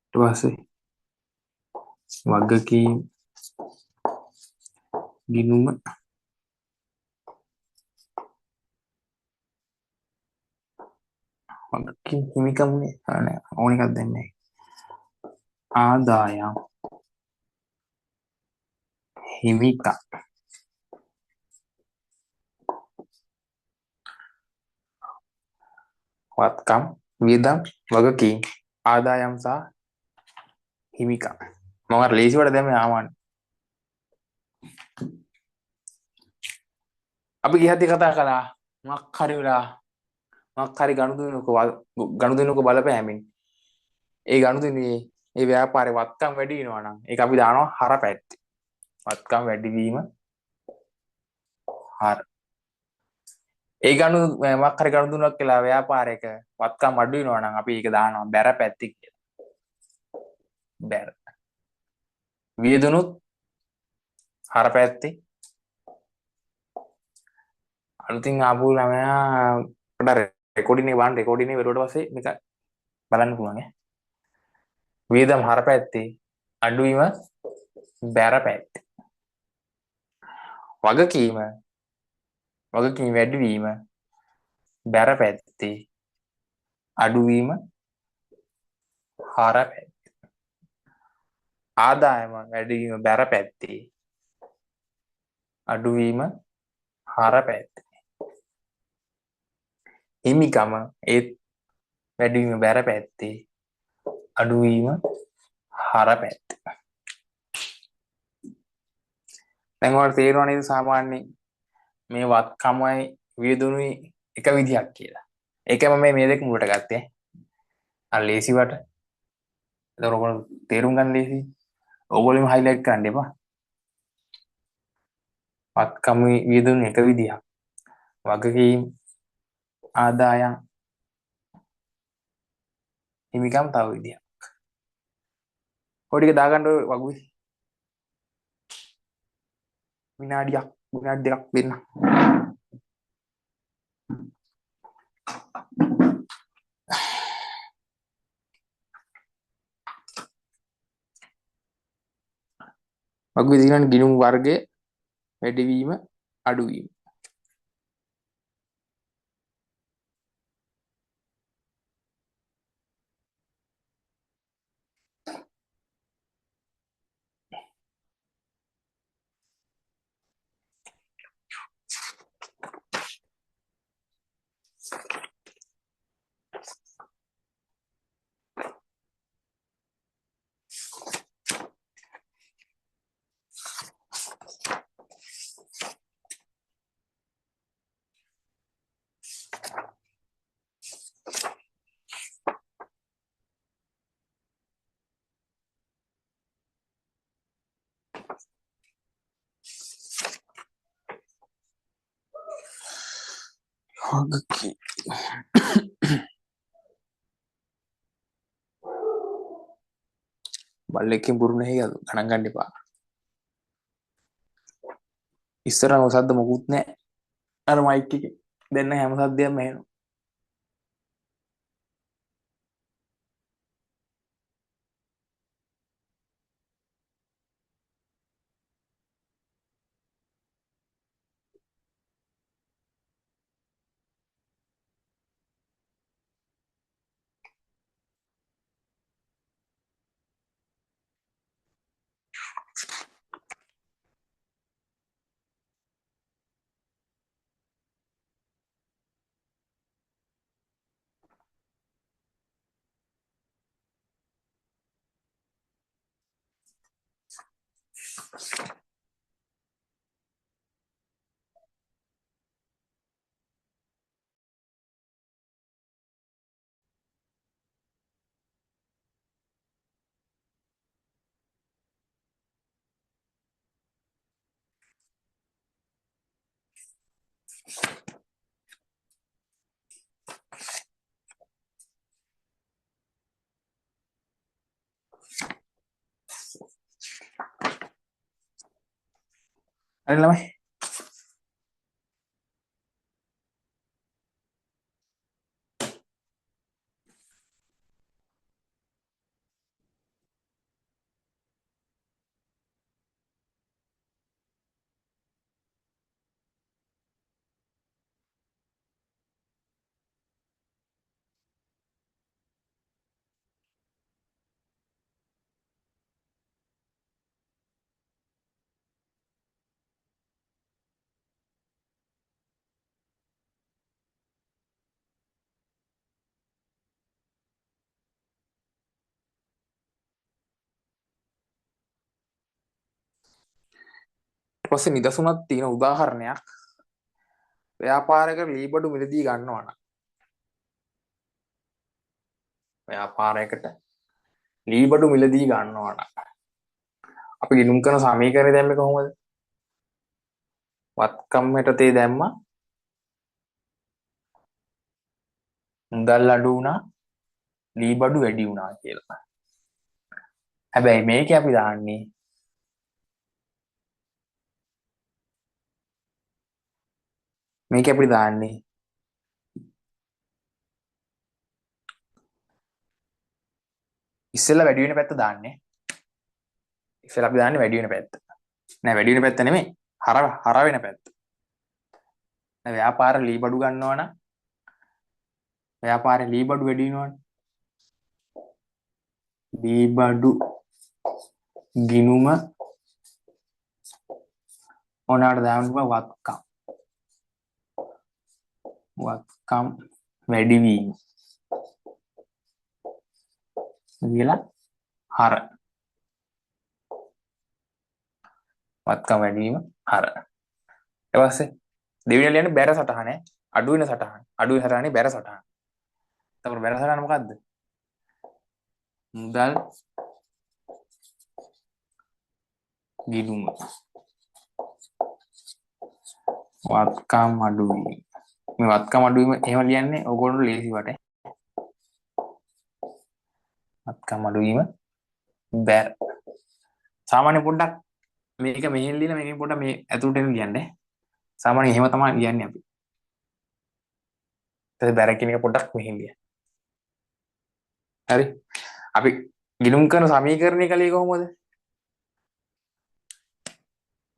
ඊට පස්සේ වගකීම් ගිණුම වගකීම් හිමිකම්නේ නෑ ඕන එකක් දෙන්නේ ආදායම් හිමිකම් වත්කම් වියදම් වගකීම් ආදායම් සහ හිමිකම් මම අර ලේසියට දැම්මේ ආවන්නේ අපි ගියහදී කතා කළා මොකක් හරි වෙලා මොකක් හරි ගනුදෙනුක බලපෑමෙන් ඒ ගනුදෙනුවේ ඒ ව්‍යාපාරේ වත්කම් වැඩි වෙනවා නම් ඒක අපි දානවා හර පැත්තේ වත්කම් වැඩිවීම හර ඒ මොකක් හරි ගනුදෙනුවක් කියලා ව්‍යාපාරයක වත්කම් අඩු වෙනවා නම් අපි ඒක දානවා බැර පැත්තේ කියලා බැර වියදුනුත් හර පැත්තේ අලුතින් ආපු ළමයා පොඩ්ඩක් රෙකෝඩින් එක බලන්න රෙකෝඩින් එක වලට පස්සේ මේක බලන්න පුළුවන් ඈ වියදම් හර පැත්තේ අඩුවීම බැර පැත්තේ වගකීම වැඩිවීම බැර පැත්තේ අඩුවීම හර පැත්තේ ආදායම වැඩිවීම බැර පැත්තේ අඩුවීම හර පැත්තේ හිමිකම ඒත් වැඩිවීම බැර පැත්තේ අඩුවීම හර පැත්තේ දැන් ඔයාලට තේරෙනව නේද සාමාන්‍යයෙන් මේ වත්කමයි වියදුනුයි එක විදිහක් කියලා. ඒකම මේ දෙක මුලට ගත්තේ. අර ලේසිවට. ඒක ඔයගොල්ලෝ තේරුම් ගන්න ලේසි. ඕගොල්ලෝම හයිලයිට් කරන්න එපා. වත්කම වියදුනු එක විදිහක්. වගකීම් ආදායම් හිමිකම් තව විදිහක්. ඔය ටික දාගන්න වගුයි. විනාඩි දෙකක් දෙන්න. මගුවේ තියෙන ගිණුම් වර්ගය වැඩිවීම අඩුවීම. හොගකි. බල්ලෙක්ගෙන් බුරුණ හේගද ගණන් ගන්න එපා. ඉස්සර සද්ද මොකුත් නැහැ. අර මයික් එකේ දැන් හැම සද්දයක්ම ඇහෙනවා. හරි ළමයි. ඊට පස්සේ නිදසුනක් තියෙන උදාහරණයක් ව්‍යාපාරයකට ලීබඩු මිලදී ගන්නවා නම් ව්‍යාපාරයකට ලීබඩු මිලදී ගන්නවා නම් අපි ගිණුම් කරන සමීකරණය දැම්මේ කොහොමද? වත්කම්මට තේ දැම්මා මුදල් අඩු වුණා ලීබඩු වැඩි වුණා කියලා. හැබැයි මේකේ අපි දාන්නේ ඉස්සෙල්ලා වැඩි වෙන පැත්ත දාන්නේ. ඉස්සෙල්ලා අපි දාන්නේ වැඩි වෙන පැත්ත. නෑ වැඩි වෙන පැත්ත නෙමෙයි. හර වෙන පැත්ත. දැන් ව්‍යාපාර ලීබඩු ගන්නවා නම් ව්‍යාපාරේ ලීබඩු වැඩි වෙනවනේ. ලීබඩු ගිණුම මොනවාට දාන්න වත්කම්. වත්කම් වැඩි වීම කියලා හර. වත්කම් වැඩි වීම හර. ඊට පස්සේ දෙවෙනි ලියන්නේ බැර සටහන අඩු වෙන සටහන. අඩු වෙන සටහනේ බැර සටහන. එතකොට බැර සටහන මොකද්ද? මුදල් ගිණුම වත්කම් අඩු වීම. මේ වත්කම් අඩු වීම එහෙම ලියන්නේ ඕගොල්ලෝ ලේසි වට. වත්කම් අඩු වීම බැර. සාමාන්‍ය පොඩ්ඩක් මේක මෙහෙන් ලියලා මේකෙන් පොඩ්ඩක් මේ ඇතුළට එන්න ලියන්නේ. සාමාන්‍යයෙන් එහෙම තමයි ලියන්නේ අපි. ඊට බැර කියන එක පොඩ්ඩක් මෙහෙන් ලියන්න. හරි. අපි ගිණුම් කරන සමීකරණය කලේ කොහොමද?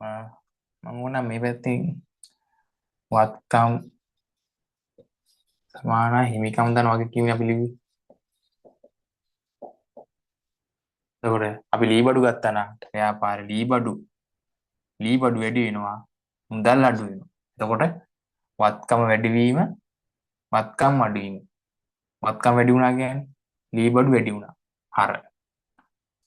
මම ඕන මේ පැත්තෙන් වත්කම් සමාන හිමිකම් දන වගේ කියමු අපි ලිව්වේ. එතකොට අපි ලී බඩු ගත්තා නම් ව්‍යාපාරේ ලී බඩු වැඩි වෙනවා මුදල් අඩු වෙනවා. එතකොට වත්කම වැඩි වීම වත්කම් අඩු වීම. වත්කම් වැඩි වුණා කියන්නේ ලී බඩු වැඩි වුණා. හර.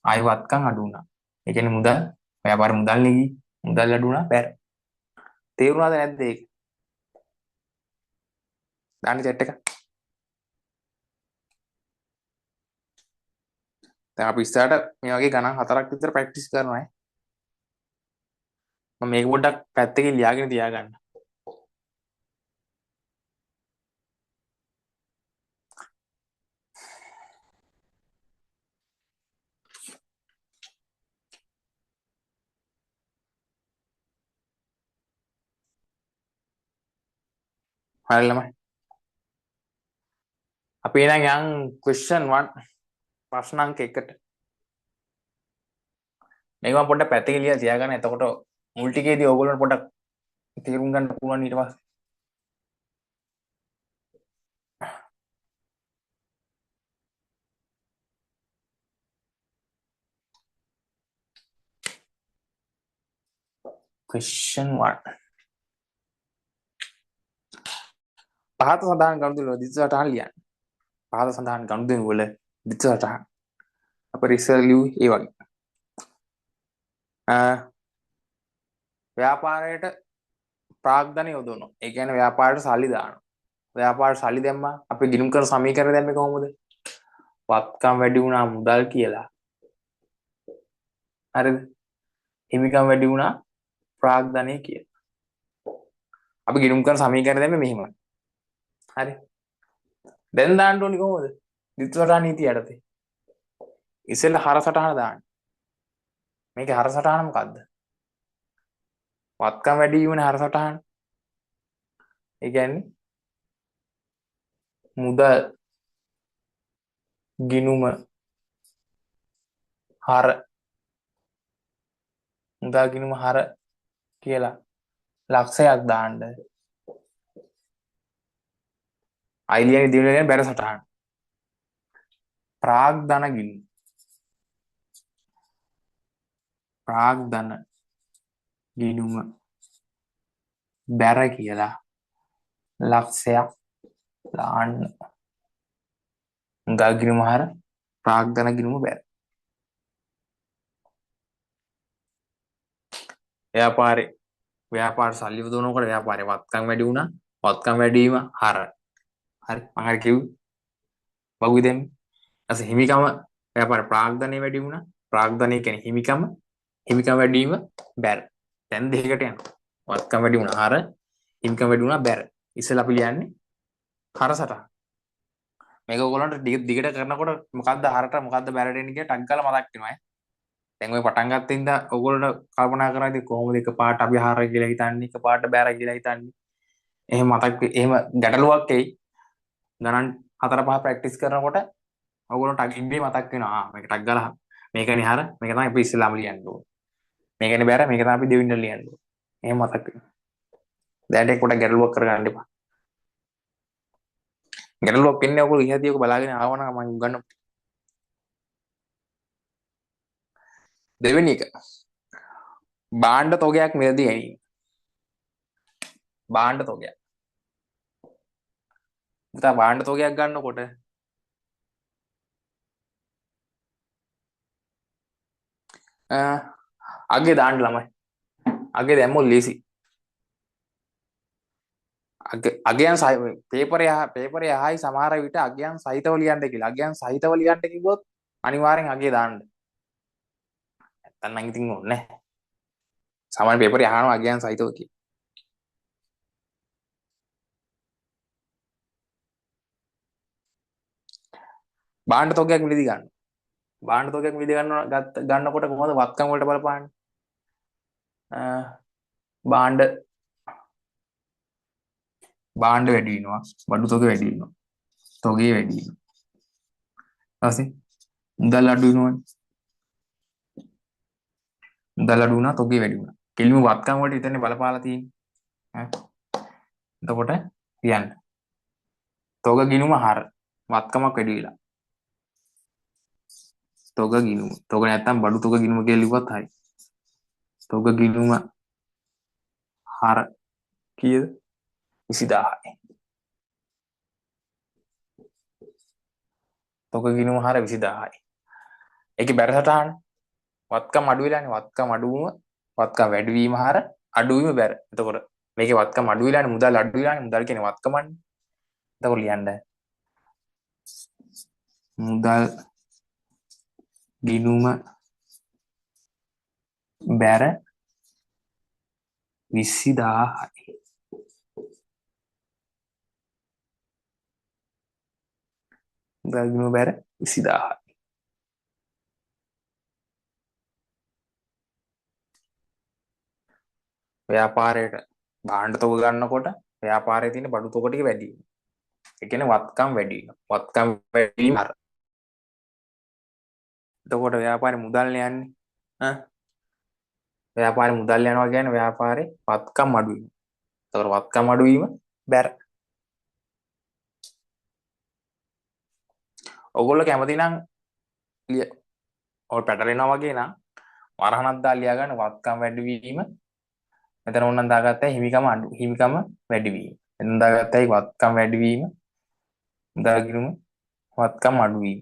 ආයි වත්කම් අඩු වුණා. ඒ කියන්නේ මුදල් ව්‍යාපාරේ මුදල් නෙගි මුදල් අඩු වුණා බැර. තේරුණාද නැද්ද ඒක? දාන්න chat එක. දැන් අපි ඉස්සරහට මේ වගේ ගණන් 4ක් විතර ප්‍රැක්ටිස් කරනවා ඈ. මම මේක පොඩ්ඩක් පැත්තකින් ලියාගෙන තියාගන්න. හරි ළමයි. අපි එහෙනම් යන් question 1 ප්‍රශ්න අංක 1ට. මේක මම පොඩ්ඩක් පැත්තකින් ලියලා තියාගන්න. එතකොට මුල් ටිකේදී ඕගොල්ලන්ට පොඩ්ඩක් තේරුම් ගන්න පුළුවන් ඊට පස්සේ. question 1. පහත සඳහන් ගනුදෙනු වල දිස්ස සටහන් ලියන්න. පහත සඳහන් ගනුදෙනු වල දිස්ස සටහන්. අපේ ඉස්සර ලියුවේ ඒ වගේ. ව්‍යාපාරයට ප්‍රාග්ධන යොදවනවා. ඒ කියන්නේ ව්‍යාපාරයට සල්ලි දානවා. ව්‍යාපාරයට සල්ලි දැම්මා. අපි ගිණුම් කරන සමීකරණ දැම්මේ කොහොමද? වත්කම් වැඩි වුණා මුදල් කියලා. හරිද? හිමිකම් වැඩි වුණා ප්‍රාග්ධනය කියලා. අපි ගිණුම් කරන සමීකරණ දැම්මේ මෙහෙමයි. හරි. දැන් දාන්න ඕනි කොහොමද? ද්විත්ව සටහන් නීතිය යටතේ. ඉස්සෙල්ලා හර සටහන දාන්න. මේකේ හර සටහන මොකද්ද? වත්කම් වැඩි වීමනේ හර සටහන. ඒ කියන්නේ මුදල් ගිණුම හර මුදල් ගිණුම හර කියලා ලක්ෂයක් දාන්න. අයිලියන් දිනවල බැර සටහන. ප්‍රාග්ධන ගිණුම ප්‍රාග්ධන ගිණුම බැර කියලා ලක්ෂයක් දාන්න. මුදල් ගිණුම හර ප්‍රාග්ධන ගිණුම බැර. ව්‍යාපාර සල්ලි යොදවනකොට ව්යාපාරේ වත්කම් වැඩි වුණා. වත්කම් වැඩි වීම හර. හරි මම හරි කිව්වේ. බගුයි දෙන්නේ. ඊට හිමිකම ව්‍යාපාර ප්‍රාග්ධනය වැඩි වුණා. ප්‍රාග්ධනය කියන්නේ හිමිකම වැඩි වීම බැර. දැන් දෙකකට යනවා. වත්කම් වැඩි වුණා හර හිමිකම වැඩි වුණා බැර. ඉස්සෙල්ලා අපි ලියන්නේ හර සටහන. මේක ඔයගොල්ලන්ට දිගට කරනකොට මොකද්ද හරට මොකද්ද බැරට එන්නේ කියලා ටක් ගාලා මතක් වෙනවා ඈ. දැන් ඔය පටන් ගත්ත ඉඳන් ඔයගොල්ලන්ට කල්පනා කරලා ඉතින් කොහොමද එකපාරට අපි හර කියලා හිතන්නේ එකපාරට බැර කියලා හිතන්නේ. එහෙම එහෙම ගැටලුවක් එයි. ගණන් 4-5 ප්‍රැක්ටිස් කරනකොට ඔයගොල්ලන්ට ඉබේ මතක් වෙනවා. මේක ටක් ගාලා මේකනේ හර මේක තමයි අපි ඉස්සෙල්ලාම ලියන්න ඕනේ. මේකනේ බැර මේක තමයි අපි දෙවෙනිට ලියන්න ඕනේ. එහෙම මතක් වෙනවා. දැන් ඒක පොඩ්ඩක් ගැටලුවක් කරගන්න එපා. ගැටලුවක් එන්නේ ඔයගොල්ලෝ ඉහදී ඔක බලාගෙන ආවනම් මම උගන්වන්න. දෙවෙනි එක භාණ්ඩ තොගයක් මිලදී ගැනීම. භාණ්ඩ තොගයක්. පුතා භාණ්ඩ තොගයක් ගන්නකොට අගේ දාන්න ළමයි. අගේ දැම්මොත් ලීසි. අගයන් පේපරේ අහයි සමහර විට අගයන් සහිතව ලියන්න කියලා. අගයන් සහිතව ලියන්න කිව්වොත් අනිවාර්යෙන් අගේ දාන්න. නැත්තම් නම් ඉතින් ඕනේ නැහැ. සාමාන්‍ය පේපරේ අහනවා අගයන් සහිතව කියලා. භාණ්ඩ තොගයක් මිලදී ගන්න. භාණ්ඩ තොගයක් මිලදී ගන්නකොට කොහොමද වත්කම් වලට බලපාන්නේ? භාණ්ඩ වැඩි වෙනවා. බඩු තොග වැඩි වෙනවා. තොගේ වැඩි වෙනවා. ඊපස්සේ මුදල් අඩු වෙනවනේ. මුදල් අඩු වුණා තොගේ වැඩි වුණා. කෙලිම වත්කම් වලට විතරනේ බලපාලා තියෙන්නේ. ඈ. එතකොට කියන්න. තොග ගිණුම හර වත්කමක් වැඩි වෙලා. තොග ගිණුම. තොග නැත්තම් බඩු තොග ගිණුම කියලා ලිව්වත් හරි. තොග ගිණුම හර කීයද? 20000යි. තොග ගිණුම හර 20000යි. ඒකේ බැර සටහන වත්කම් අඩු වෙලානේ. වත්කම් අඩුවම වත්කම් වැඩි වීම හර අඩු වීම බැර. එතකොට මේකේ වත්කම් අඩු වෙලානේ, මුදල් අඩු වෙලානේ. මුදල් කියන්නේ වත්කමන්නේ. එතකොට ලියන්න මුදල් ගිණුම බැර 20000යි. මුදල් ගිණුම බැර 20000යි. ව්‍යාපාරයට භාණ්ඩ තොග ගන්නකොට ව්‍යාපාරයේ තියෙන බඩු තොග ටික වැඩි වෙනවා. ඒ කියන්නේ වත්කම් වැඩි වෙනවා. වත්කම් වැඩි වීම හර. එතකොට ව්‍යාපාරේ මුදල් යන්නේ ඈ ව්‍යාපාරේ මුදල් යනවා කියන්නේ ව්යාපාරේ වත්කම් අඩු වීම. එතකොට වත්කම් අඩු වීම බැර. ඔයගොල්ලෝ කැමති නම් ඔය පැටලෙනවා වගේ නම් වරහණක් දාලා ලියා ගන්න වත්කම් වැඩි වීම. මෙතන ඕනනම් දාගත්තා හිමිකම වැඩි වීම. එතන දාගත්තයි වත්කම් වැඩි වීම. දාගිනුම වත්කම් අඩු වීම.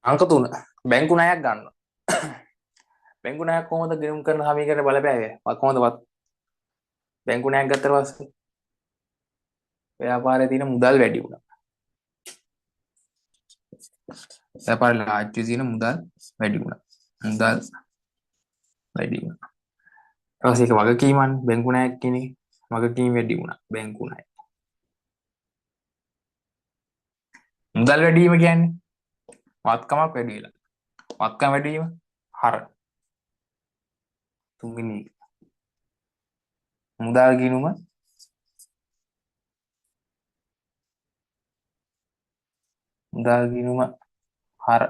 අංක 3 බැංකු ණයක් ගන්න. බැංකු ණයක් කොහොමද ගෙනුම් කරන සමීකරණ බලපෑවේ? කොහොමද බැංකු ණයක් ගත්තට පස්සේ ව්‍යාපාරයේ තියෙන මුදල් වැඩි වුණා. ව්‍යාපාරයේ ලාජ්‍ය තියෙන මුදල් වැඩි වුණා. මුදල් වැඩි වුණා. ඊට පස්සේ ඒක වගකීමන්නේ බැංකු ණයක් කියන්නේ වගකීම් වැඩි වුණා බැංකු ණය. මුදල් වැඩි වීම කියන්නේ වත්කමක් වැඩි වෙලා. වත්කම් වැඩි වීම හර. තුන්වෙනි මුදල් ගිණුම හර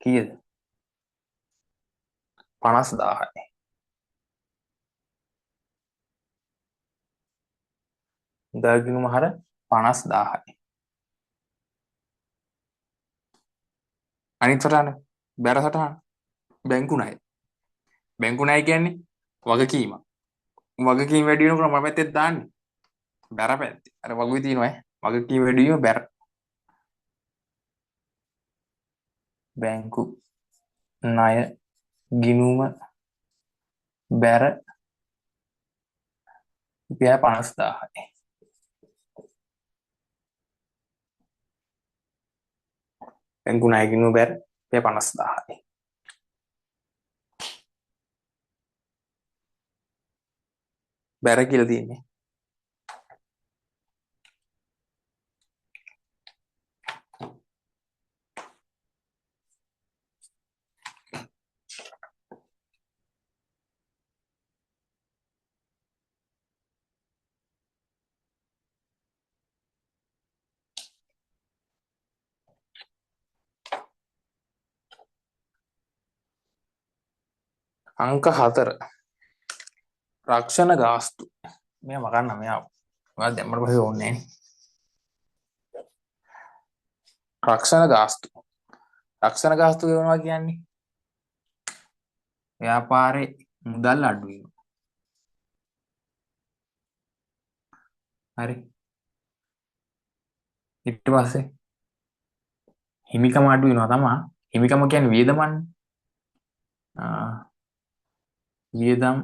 කීයද? 50000යි. මුදල් ගිණුම හර 50000යි. අනිත් සටහන බැර සටහන බැංකු ණය. බැංකු ණය කියන්නේ වගකීම. වගකීම වැඩි වෙනකොට මම පැත්තෙන් දාන්නේ බැර පැත්තේ. අර වගුවේ තියෙනවා වගකීම වැඩි වීම බැර. බැංකු ණය ගිණුම බැර රුපියල් 50000යි. බැංකු ණය ගිණුම බැර රුපියල් 50000යි. බැර කියලා තියෙන්නේ. අංක 4 රක්ෂණ ගාස්තු. මෙයා මගන්න මෙයා ඔයාලා දැම්මට පස්සේ ඕනේ නැහැ. රක්ෂණ ගාස්තු. රක්ෂණ ගාස්තු කියනවා කියන්නේ ව්‍යාපාරේ මුදල් අඩු වීම. හරි. ඊට පස්සේ හිමිකම අඩු වෙනවා තමයි. හිමිකම කියන්නේ වියදමන්නේ. වියදම්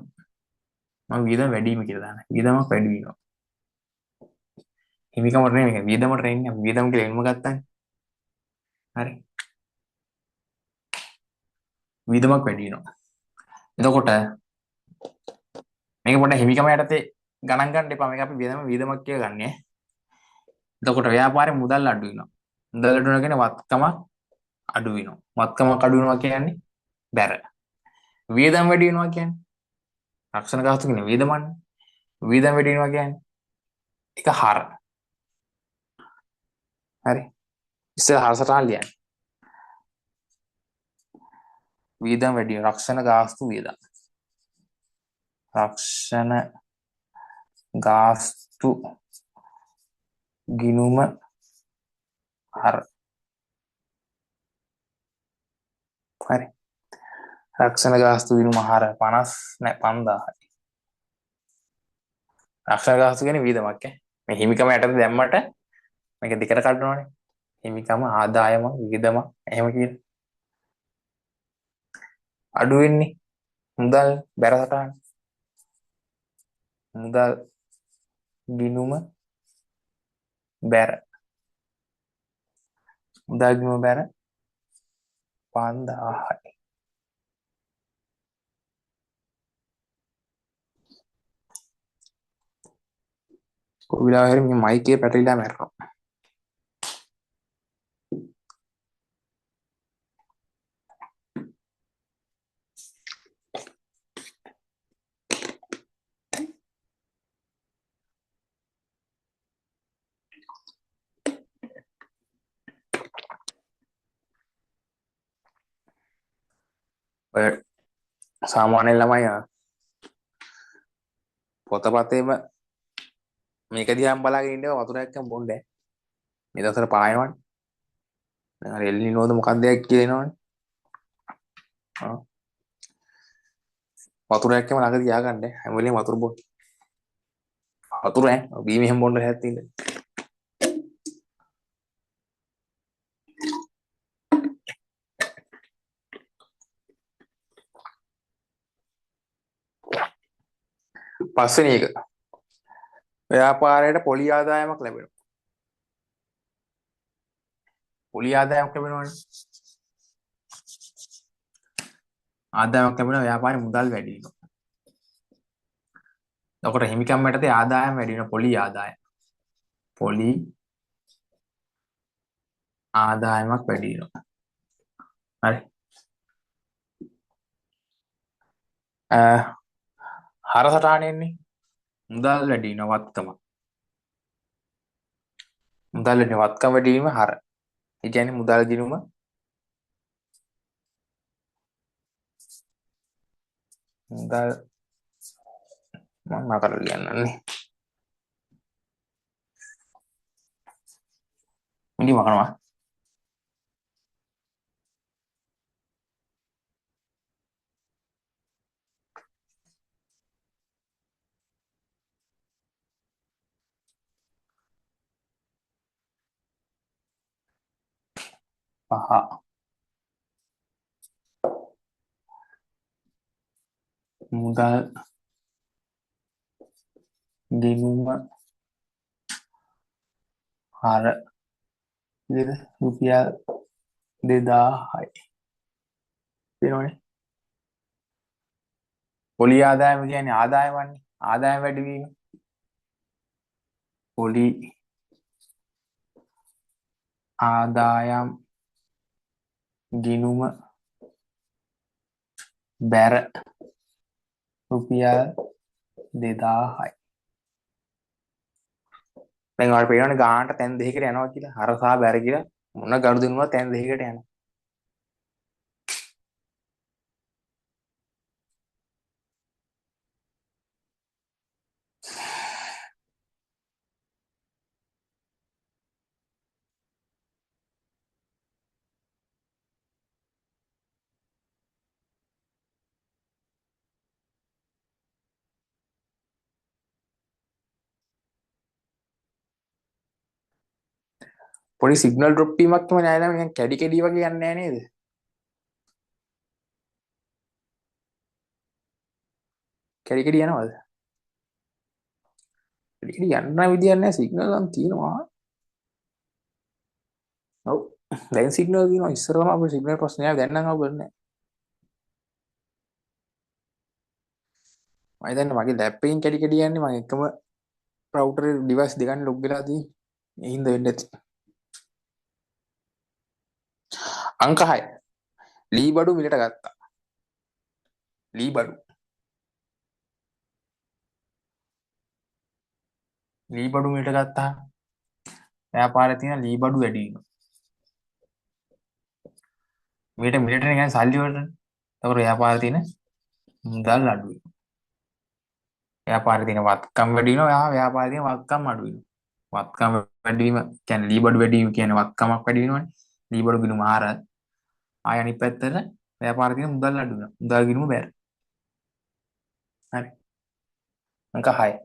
මම වියදම් වැඩි වීම කියලා දානවා. වියදමක් වැඩි වෙනවා. හිමිකමට නෙමෙයි වියදමට නෙන්නේ. වියදම් කියලා එන්නම ගත්තානේ. හරි. වියදමක් වැඩි වෙනවා. එතකොට මේක පොඩ්ඩක් හිමිකම යටතේ ගණන් ගන්න එපා. මේක අපි වියදමක් කියලා ගන්නෑ. එතකොට ව්‍යාපාරේ මුදල් අඩු වෙනවා. මුදල් අඩු වෙනවා කියන්නේ වත්කම අඩු වෙනවා. වත්කමක් අඩු වෙනවා කියන්නේ බැර. වියදම් වැඩි වෙනවා කියන්නේ රක්ෂණ ගාස්තු කියන්නේ වියදමන්නේ. වියදම් වැඩි වෙනවා කියන්නේ ඒක හර. හරි. ඉස්සෙල්ලා හර සටහන් ලියන්න. වියදම් වැඩි වෙනවා. රක්ෂණ ගාස්තු වියදම්. රක්ෂණ ගාස්තු ගිණුම හර. හරි. රක්ෂණ ගාස්තු ගිණුම හර 50 නෑ 5000යි. රක්ෂණ ගාස්තු කියන්නේ වියදමක් ඈ. මේ හිමිකම යටතේ දැම්මට මේක දෙකට කඩනවනේ. හිමිකම ආදායම වියදම එහෙම කියලා. අඩු වෙන්නේ මුදල් බැර සටහන. මුදල් ගිණුම බැර. මුදල් ගිණුම බැර 5000යි. කොවිලා හරි මේ මයිකේ පැටලිලා මැරෙනවා. ඔය සාමාන්‍ය ළමයි පොතපතේම මේක දිහාම බලාගෙන ඉන්නවා වතුරක් ගන්න බොන්නේ. මේ දවස්වල පායනවනේ. දැන් අර එල්නිනෝද මොකක්ද කියනවනේ. වතුරක් ගන්න ළඟ තියාගන්න හැම වෙලේම වතුර බොන්න. වතුර බීම එහෙම බොන්න හැත්තින්ද. පස්වෙනි එක ව්‍යාපාරයට පොලි ආදායමක් ලැබෙනවා. පොලි ආදායමක් ලැබෙනවනේ. ආදායමක් ලැබෙනවා ව්‍යාපාරේ මුදල් වැඩි වෙනවා. එතකොට හිමිකම් යටතේ ආදායම වැඩි වෙනවා පොලි ආදායම. පොලි ආදායමක් වැඩි වෙනවා. හරි. හර සටහනෙන්නේ මුදල් වැඩි වෙනවා වත්කම. මුදල් වැඩි වත්කම වැඩි වීම හර. ඒ කියන්නේ මුදල් ගිණුම මුදල් මම නතර ලියන්නන්නේ. මිනි මකනවා. පහ මුදල් ගිණුම හර රුපියල් 2000යි. තේරෙනවනේ. පොලි ආදායම කියන්නේ ආදායමන්නේ. ආදායම වැඩි වීම. පොලි ආදායම් ගිණුම බැර රුපියල් 2000යි. දැන් ඔයාලට පේනවනේ ගානට තැන් දෙකකට යනවා කියලා. හර සහ බැර කියලා මොන ගනුදෙනුවක් තැන් දෙකකට යනවා. පොඩි සිග්නල් ඩ්‍රොප් වීමක් තමයි නෑ නේද? නිකන් කැඩි කැඩි වගේ යන්නේ නෑ නේද? කැඩි කැඩි යනවද? කැඩි කැඩි යන්න විදියක් නෑ සිග්නල් නම් තියෙනවා. ඔව්. දැන් සිග්නල් තියෙනවා. ඉස්සර තමයි අපේ සිග්නල් ප්‍රශ්නයක් දැන් නම් අවුලක් නෑ. මම හිතන්නේ මගේ ලැප් එකෙන් කැඩි කැඩි යන්නේ මම එකම රවුටරේ ඩිවයිස් දෙකක් ලොග් වෙලා තියෙන්නේ. ඒ හින්දා වෙන්නේ නැති. අංක 6. ලී බඩු මිලට ගත්තා. ලී බඩු. ලී බඩු මිලට ගත්තා. ව්‍යාපාරේ තියෙන ලී බඩු වැඩි වෙනවා. මිලටනේ කියන්නේ සල්ලි වලට. ඒතකොට ව්‍යාපාරේ තියෙන මුදල් අඩු වෙනවා. ව්‍යාපාරේ තියෙන වත්කම් වැඩි වෙනවා. ව්‍යාපාරේ තියෙන වත්කම් අඩු වෙනවා. වත්කම් වැඩි වීම කියන්නේ ලී බඩු වැඩි වීම කියන්නේ වත්කමක් වැඩි වෙනවනේ. ලී බඩු ගිණුම ආර ආය අනිත් පැත්තට ව්‍යාපාරේ තියෙන මුදල් අඩු වෙනවා. මුදල් ගිණුම බැර. හරි. අංක 6.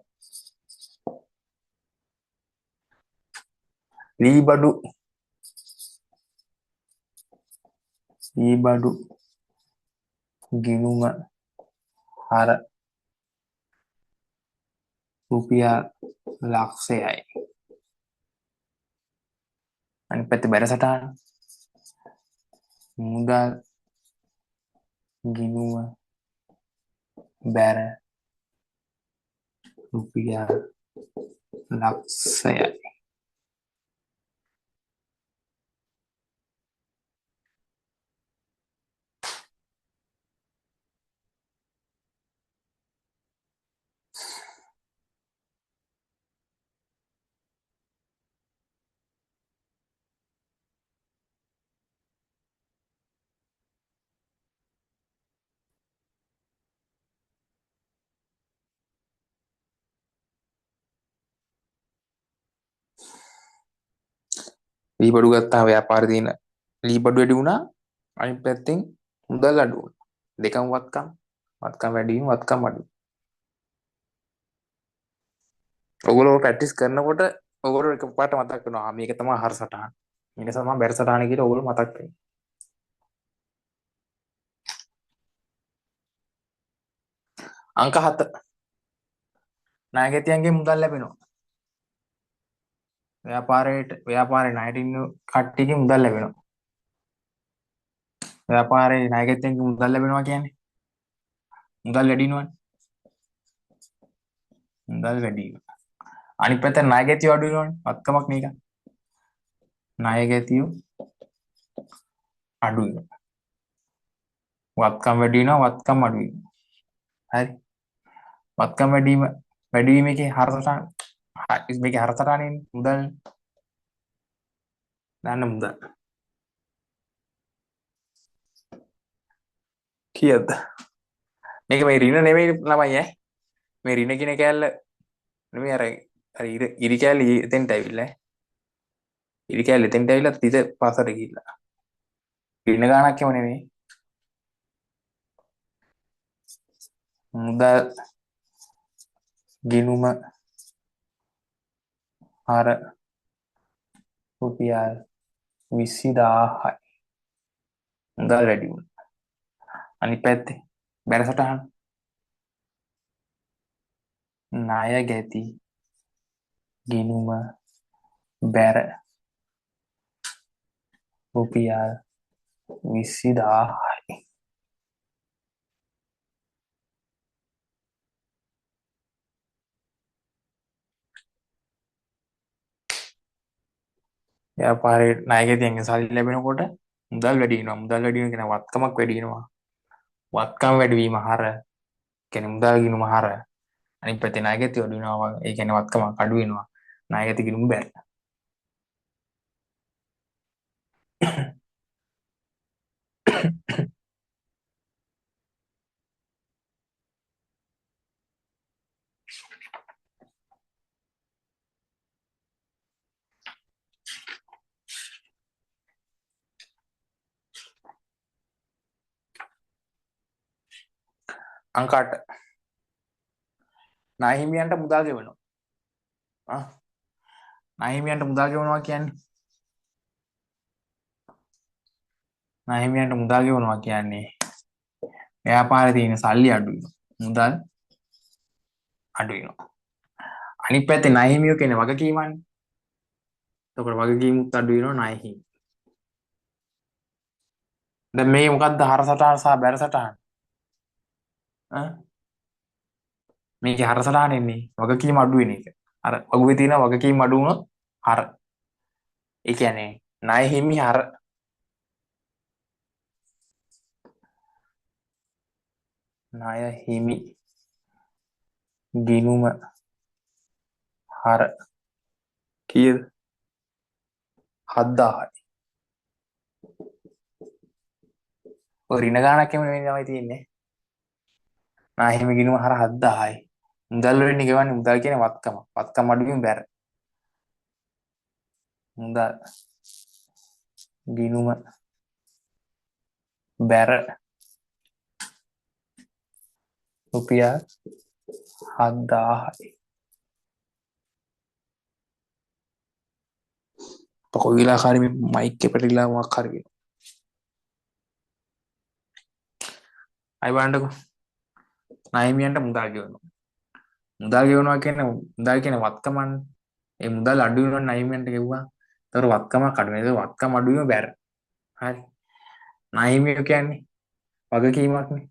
ලී බඩු ගිණුම ආර රුපියල් ලක්ෂයයි. අනිත් පැත්තේ බැර සටහන මුදල් ගිණුම බැර රුපියල් ලක්ෂයයි. ලී බඩු ගත්තාම ව්‍යාපාරේ තියෙන ලී බඩු වැඩි වුණා. අනිත් පැත්තෙන් මුදල් අඩු වුණා. දෙකම වත්කම් වැඩි වීම වත්කම් අඩු. ඔයගොල්ලෝ ප්‍රැක්ටිස් කරනකොට ඔයගොල්ලෝ එකපාරට මතක් වෙනවා මේක තමයි හර සටහන. මේක තමයි බැර සටහන කියලා ඔයගොල්ලෝ මතක් වෙනවා. අංක 7. ණයගැතියන්ගේ මුදල් ලැබෙනවා. ව්‍යාපාරේ ණයට ඉන්න කට්ටියගේ මුදල් ලැබෙනවා. ව්‍යාපාරේ ණයගැතියන්ගේ මුදල් ලැබෙනවා කියන්නේ මුදල් වැඩි වෙනවනේ. මුදල් වැඩි වෙනවා. අනිත් පැත්තෙන් ණයගැතිය අඩු වෙනවනේ. වත්කමක් නේක. ණයගැතිය අඩු වෙනවා. වත්කම් වැඩි වෙනවා වත්කම් අඩු වෙනවා. හරි. වත්කම් වැඩි වීමේ හරසටහන මේකේ හරසටහනේ මුදල් දාන්න මුදල් කීයද? මේක මේ ඍණ නෙමෙයි ළමයි ඈ. මේ ඍණ කියන කෑල්ල නෙමෙයි අර ඉරි කෑල්ල එතෙන්ට ඇවිල්ලා ඈ. ඉරි කෑල්ල එතෙන්ට ඇවිල්ලා තිත පස්සට ගිහිල්ලා. ඍණ ගානක් එම නෙමෙයි. මුදල් ගිණුම හර රුපියල් 20000යි. මුදල් වැඩි වුණා. අනිත් පැත්තේ බැර සටහන ණයගැති ගිණුම බැර රුපියල් 20000යි. ව්‍යාපාරේ ණයගැතියන්ගෙන් සල්ලි ලැබෙනකොට මුදල් වැඩි වෙනවා. මුදල් වැඩි වෙන කියන වත්කමක් වැඩි වෙනවා. වත්කම් වැඩි වීම හර කියන්නේ මුදල් ගිණුම හර අනිත් පැත්තේ ණයගැතිය අඩු වෙනවා. ඒ කියන්නේ වත්කමක් අඩු වෙනවා. ණයගැති ගිණුම බැර. අංක 8. ණය හිමියන්ට මුදල් ගෙවනවා. ණය හිමියන්ට මුදල් ගෙවනවා කියන්නේ ව්‍යාපාරේ තියෙන සල්ලි අඩු වෙනවා. මුදල් අඩු වෙනවා. අනිත් පැත්තේ ණය හිමියෝ කියන්නේ වගකීමන්නේ. එතකොට වගකීමුත් අඩු වෙනවා ණය හිමි. දැන් මේ මොකද්ද හර සටහන සහ බැර සටහන? මේකේ හර සටහන එන්නේ වගකීම අඩු වෙන එක. අර වගුවේ තියෙන වගකීම් අඩු වුණොත් හර. ඒ කියන්නේ ණය හිමි හර ණය හිමි ගිණුම හර කීයද? 7000යි. ඔය ඍණ ගාණක් එමු නෙවෙයි තමයි තියෙන්නේ. ණය හිමි ගිණුම හර 7000යි. මුදල් වලින් ගෙවන්නේ මුදල් කියන්නේ වත්කම. වත්කම අඩුවීම බැර. මුදල් ගිණුම බැර රුපියල් 7000යි. කොයි වෙලාවකරි මේ මයික් එක පැටලිලා මොකක් හරි වෙනවා. අය බලන්නකෝ. ණය හිමියන්ට මුදල් ගෙවනවා. මුදල් ගෙවනවා කියන්නේ මුදල් කියන්නේ වත්කමන්නේ. ඒ මුදල් අඩු වෙනවා ණය හිමියන්ට ගෙවුවා. ඒතර වත්කමක් අඩු වෙනවා. ඒක වත්කම අඩු වීම බැර. හරි. ණය හිමියෝ කියන්නේ වගකීමක්නේ.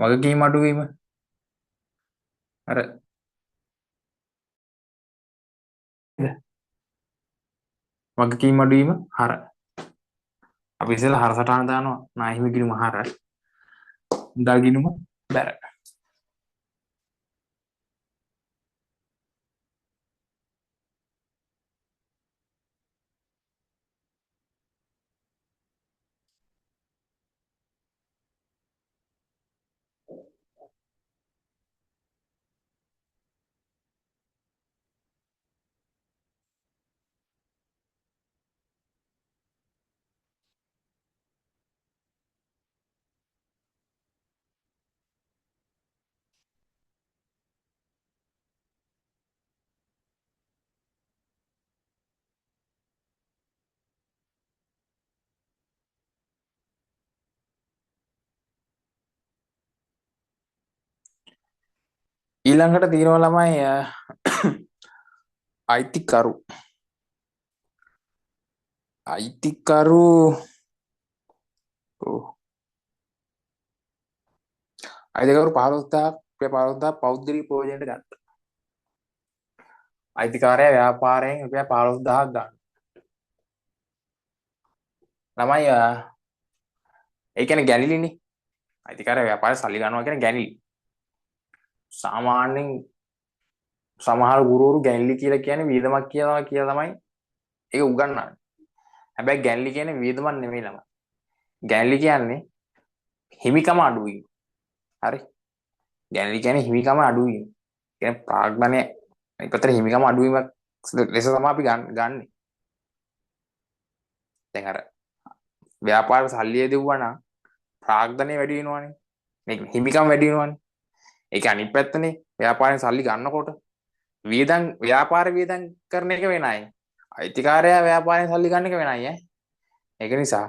වගකීම අඩු වීම අර වගකීම අඩු වීම හර. අපි ඉස්සෙල්ලා හර සටහන දානවා. ණය හිමි ගිණුම හර. මුදල් ගිණුම බැර. ඊළඟට තියෙනවා ළමයි අයිතිකරු. අයිතිකරු අයිතිකරු 15000 පෞද්ගලික ප්‍රයෝජනයට ගත්තා. අයිතිකාරයා ව්‍යාපාරයෙන් රුපියල් 15000ක් ගන්න. ළමයි ඒ කියන්නේ ගැනිලිනේ. අයිතිකාරයා ව්‍යාපාරේ සල්ලි ගන්නවා කියන්නේ ගැනිලි. සාමාන්‍යයෙන් සමහර ගුරුවරු ගැනිලි කියලා කියන්නේ වියදමක් කියලා තමයි ඒක උගන්වන්නේ. හැබැයි ගැනිලි කියන්නේ වියදමක් නෙමෙයි ළමයි. ගැනිලි කියන්නේ හිමිකම අඩු වීම. හරි. ගැනිලි කියන්නේ හිමිකම අඩු වීම. කියන්නේ ප්‍රාග්ධනය ඉපතර හිමිකම අඩු වීමක් ලෙස තමයි අපි ගන්නෙ. දැන් අර ව්‍යාපාර සල්ලිය දෙවුවා නම් ප්‍රාග්ධනය වැඩි වෙනවනේ. මේක හිමිකම වැඩි වෙනවනේ. ඒක අනිත් පැත්තනේ. ව්‍යාපාරයෙන් සල්ලි ගන්නකොට වියදම් ව්‍යාපාර වියදම් කරන එක වෙනයි. අයිතිකාරයා ව්‍යාපාරයෙන් සල්ලි ගන්න එක වෙනයි ඈ. ඒක නිසා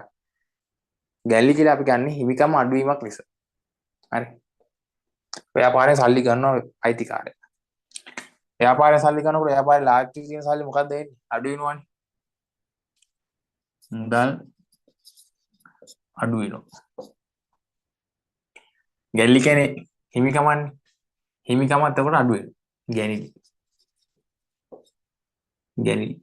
ගැල්ලි කියලා අපි ගන්න හිමිකම අඩුවීමක් ලෙස. හරි. ව්‍යාපාරයෙන් සල්ලි ගන්නවා අයිතිකාරයා. ව්‍යාපාරයෙන් සල්ලි ගන්නකොට ව්‍යාපාරේ ලාභ තියෙන සල්ලි මොකක්ද වෙන්නේ? අඩු වෙනවනේ. මුදල් අඩු වෙනවා. ගැල්ලි කියන්නේ හිමිකමන්නේ. හිමිකමත් එතකොට අඩු වෙනවා. ගැනිලි. ගැනිලි.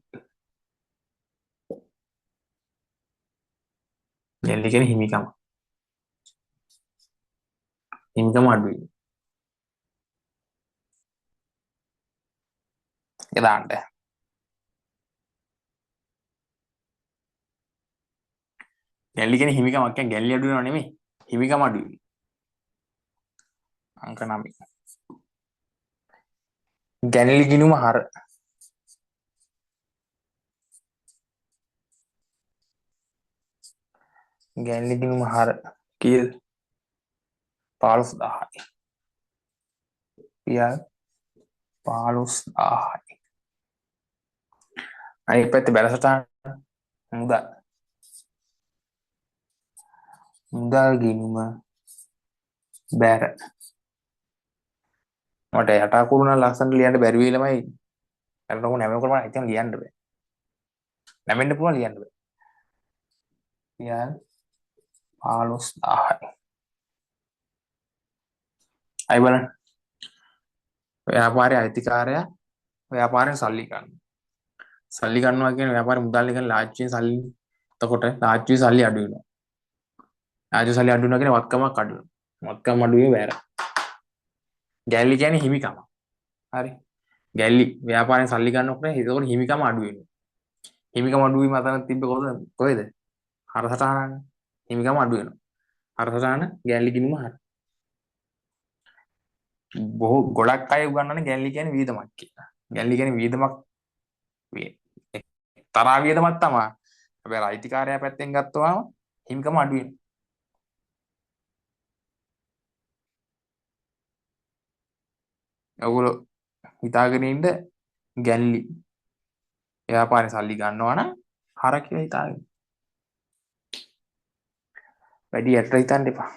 ගැල්ලි කියන්නේ හිමිකම. හිමිකම අඩු වෙනවා. ඒක දාන්න. ගැල්ලි කියන්නේ හිමිකමක් කියන්නේ ගැල්ලි අඩු වෙනව නෙමෙයි. හිමිකම අඩු වෙනවා. අංක 9. ගැනිලි ගිණුම හර. ගැනිලි ගිණුම හර කීයද? 15000යි. රුපියල් 15000යි. අනිත් පැත්තේ බැලසටහන මුදල්. මුදල් ගිණුම බැර. මට යට අකුරු නම් ලස්සනට ලියන්න බැරි වෙයි ළමයි. අර නෝ නැවෙනකොට මම හිතන් ලියන්න බෑ. නැවෙන්න පුළුවන් ලියන්න බෑ. රුපියල් 15000යි. අය බලන්න. ව්‍යාපාරයේ අයිතිකාරයා ව්‍යාපාරයෙන් සල්ලි ගන්නවා. සල්ලි ගන්නවා කියන්නේ ව්‍යාපාරේ මුදල් එක ලාච්චුවෙන් සල්ලි. එතකොට ලාච්චුවේ සල්ලි අඩු වෙනවා. ලාච්චුවේ සල්ලි අඩු වෙනවා කියන්නේ වත්කමක් අඩු වෙනවා. වත්කම් අඩුවීම බැර. ගැල්ලි කියන්නේ හිමිකම. හරි. ගැල්ලි ව්‍යාපාරයෙන් සල්ලි ගන්නකොට ඒකෝට හිමිකම අඩු වෙනවා. හිමිකම අඩු වීම අතන තිබ්බ කොහෙද? හරසටහන. හිමිකම අඩු වෙනවා. හරසටහන ගැල්ලි ගිණුම හර. බොහෝ ගොඩක් අය උගන්වන්නේ ගැල්ලි කියන්නේ වියදමක් කියලා. ගැල්ලි කියන්නේ වියදමක් තරහා වියදමක් තමයි. හැබැයි අයිතිකාරයා පැත්තෙන් ගත්තාම හිමිකම අඩු වෙනවා. ඔයගොල්ලෝ හිතාගෙන ඉන්න ගැල්ලි ව්‍යාපාරේ සල්ලි ගන්නවා නම් හර කියලා හිතාගෙන. වැඩි යට හිතන්න එපා.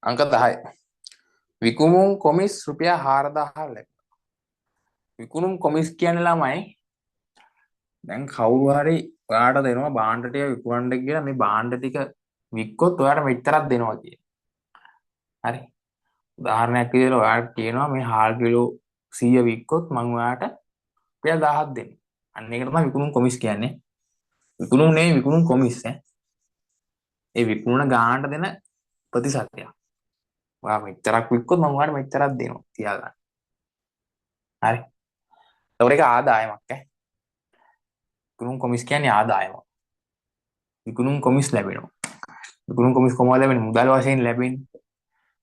අංක 10. විකුණුම් කොමිස් රුපියල් 4000 ලැබෙනවා. විකුණුම් කොමිස් කියන්නේ ළමයි දැන් කවුරු හරි ඔයාට දෙනවා භාණ්ඩ ටික විකුණන්න කියලා මේ භාණ්ඩ ටික වික්කොත් ඔයාට මෙච්චරක් දෙනවා කියන. හරි. උදාහරණයක් විදිහට ඔයාට කියනවා මේ හාල් කිලෝ 100 වික්කොත් මම ඔයාට රුපියල් 1000ක් දෙන්න. අන්න ඒක තමයි විකුණුම් කොමිස් කියන්නේ. විකුණුම් නෙවෙයි විකුණුම් කොමිස් ඈ. ඒ විකුණන ගානට දෙන ප්‍රතිශතයක්. ඔයා මෙච්චරක් වික්කොත් මම ඔයාට මෙච්චරක් දෙනවා තියාගන්න. හරි. ඒතකොට ඒක ආදායමක් ඈ. විකුණුම් කොමිස් කියන්නේ ආදායම. විකුණුම් කොමිස් ලැබෙනවා. විකුණුම් කොමිස් කොහොමද ලැබෙන්නේ? මුදල් වශයෙන් ලැබෙන්නේ.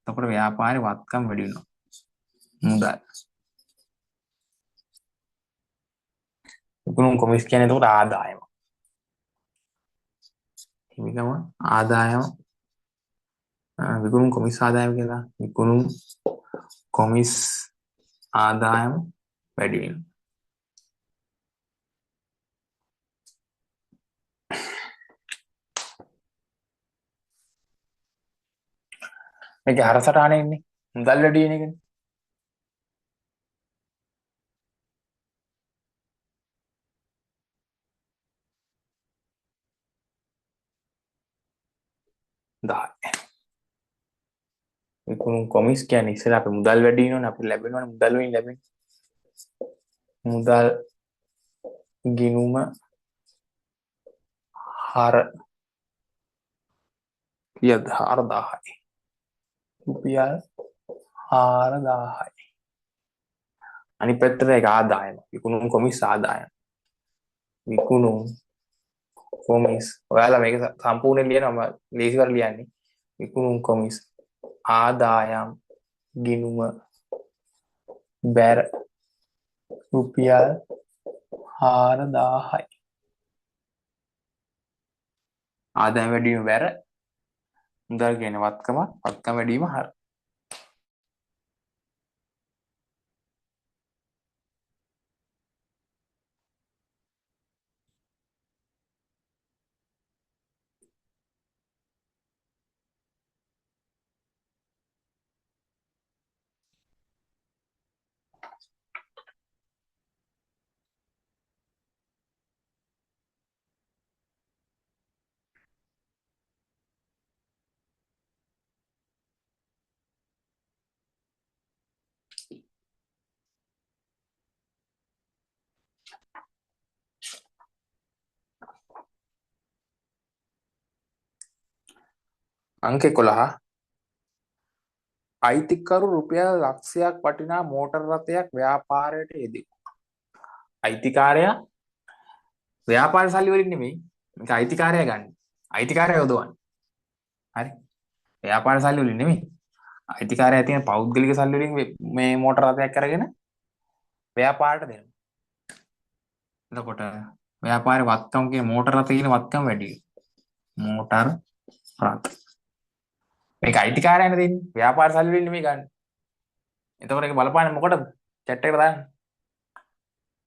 එතකොට ව්‍යාපාරේ වත්කම් වැඩි වෙනවා. මුදල්. විකුණුම් කොමිස් කියන්නේ එතකොට ආදායම. හිමිකම ආදායම විකුණුම් කොමිස් ආදායම කියලා. විකුණුම් කොමිස් ආදායම වැඩි වෙනවා. මේක හරසටහනේ ඉන්නේ. මුදල් වැඩි වෙන එකනේ. විකුණුම් කොමිස් කියන්නේ ඉස්සෙල්ලා අපි මුදල් වැඩි වෙනවනේ අපිට ලැබෙනවනේ මුදල් වලින් ලැබෙන මුදල් ගිණුම හර රුපියල් 4000යි. රුපියල් 4000යි. අනිත් පැත්තට ඒක ආදායම. විකුණුම් කොමිස් ආදායම. විකුණුම් කොමිස් ඔයාලා මේක සම්පූර්ණයෙන් ලියනවා මම ලේසි කර ලියන්නේ. විකුණුම් කොමිස් ආදායම් ගිණුම බැර රුපියල් 4000යි. ආදායම වැඩි වීම බැර මුදල් කියන වත්කම වැඩි වීම හර. අංක 11 අයිතිකරු රුපියල් ලක්ෂයක් වටිනා මෝටර් රථයක් ව්‍යාපාරයට යෙදුවා. අයිතිකාරයා ව්‍යාපාර සල්ලි වලින් නෙමෙයි මේක අයිතිකාරයා ගන්න. අයිතිකාරයා යොදවන්නේ. හරි. ව්‍යාපාර සල්ලි වලින් නෙමෙයි. අයිතිකාරයා තියෙන පෞද්ගලික සල්ලි වලින් මේ මෝටර් රථයක් අරගෙන ව්‍යාපාරයට දෙනවා. එතකොට ව්‍යාපාරේ වත්කම් කියන මෝටර් රථ කියන වත්කම් වැඩි වෙනවා. මෝටර් රථ. මේක අයිතිකාරයනේ දෙන්නේ. ව්‍යාපාර සල්ලි වලින් නෙමෙයි ගන්න. එතකොට ඒක බලපාන්නේ මොකටද? චැට් එකට දාන්න.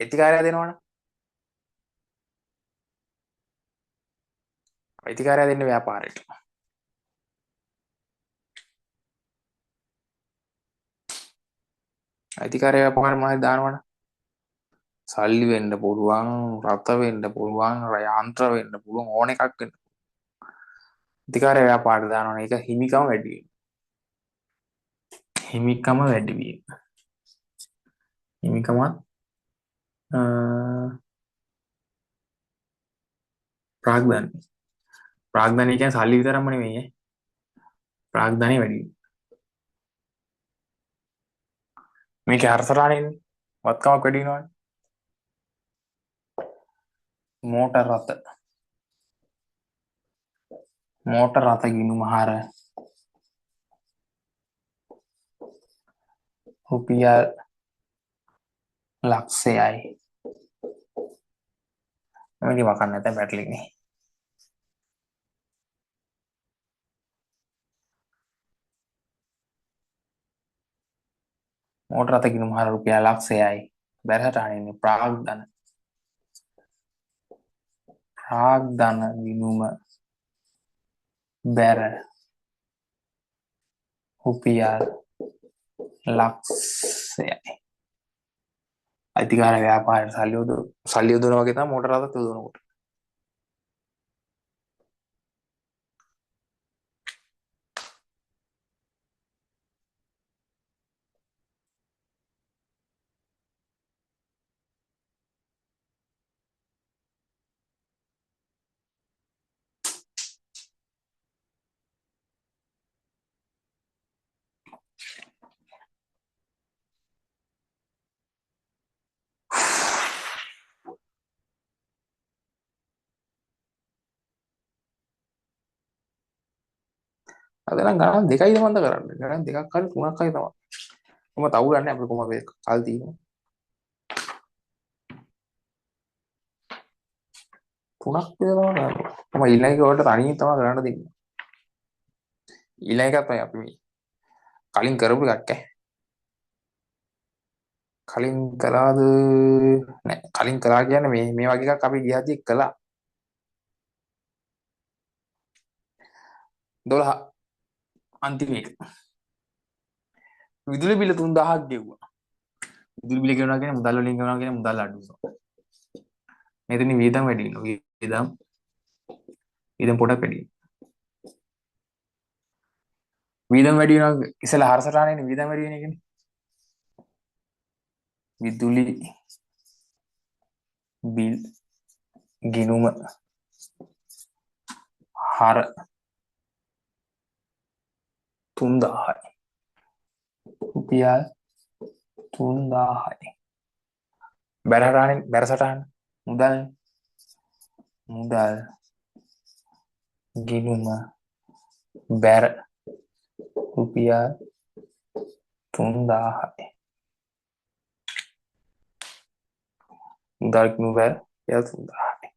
අයිතිකාරයා දෙනවනේ. අයිතිකාරයා දෙන්නේ ව්‍යාපාරයට. අයිතිකාරය ව්‍යාපාර මොනවද දානවනේ? සල්ලි වෙන්න පුළුවන්, රත වෙන්න පුළුවන්, යන්ත්‍ර වෙන්න පුළුවන්, ඕන එකක් වෙන්න. අයිතිකාරය ව්‍යාපාර දානවනේ ඒක හිමිකම වැඩි වෙනවා. හිමිකම වැඩි වීම. හිමිකමත් ප්‍රාග්ධනය. ප්‍රාග්ධනය කියන්නේ සල්ලි විතරක්ම නෙමෙයි ඈ. ප්‍රාග්ධනය වැඩි වීම. මේකේ හරසරාණෙන්නේ වත්කමක් වැඩි වෙනවනේ. මෝටර් රථ. මෝටර් රථ ගිණුම හර රුපියල් ලක්ෂයයි. මේක වකන්න නැත බැටලිනේ. මෝටර් රථ ගිණුම හර රුපියල් ලක්ෂයයි. බැරහටාණෙන්නේ ප්‍රාග්ධන. ප්‍රාග්ධන ගිණුම බැර රුපියල් ලක්ෂයයි. අයිතිකාර ව්‍යාපාරයට සල්ලි යොදවනවා වගේ තමයි මෝටර් රථත් යොදවනකොට. අද නම් ගණන් දෙකයිද මන්ද කරන්නේ. ගණන් දෙකක් හරි තුනක් හරි තමයි. කොහොම තවුලන්නේ අපිට කොහොම මේ කල් තියෙනවා. තුනක් විතර තමයි කරන්නේ. මම ඊළඟ වලට තනියෙන් තමයි කරන්න දෙන්නේ. ඊළඟ එකත් තමයි අපි මේ කලින් කරපු එකක් ඈ. කලින් කළාද නෑ කලින් කළා කියන්නේ මේ වගේ එකක් අපි ගියහදී කළා. 12 අන්තිම එක. විදුලි බිල 3000ක් ගෙවුවා. විදුලි බිල ගෙවනවා කියන්නේ මුදල් වලින් ගෙවනවා කියන්නේ මුදල් අඩු වෙනවා. මෙතන වියදම් වැඩි වෙනවා. වියදම් පොඩක් වැඩි වෙනවා. වියදම් වැඩි වෙනවා ඉතල හරසටානේ වියදම් වැඩි වෙන එකනේ. විදුලි බිල් ගිණුම හර 3000යි. රුපියල් 3000යි. බැරසටහන මුදල් ගිණුම බැර රුපියල් 3000යි. මුදල් ගිණුම බැර රුපියල් 3000යි.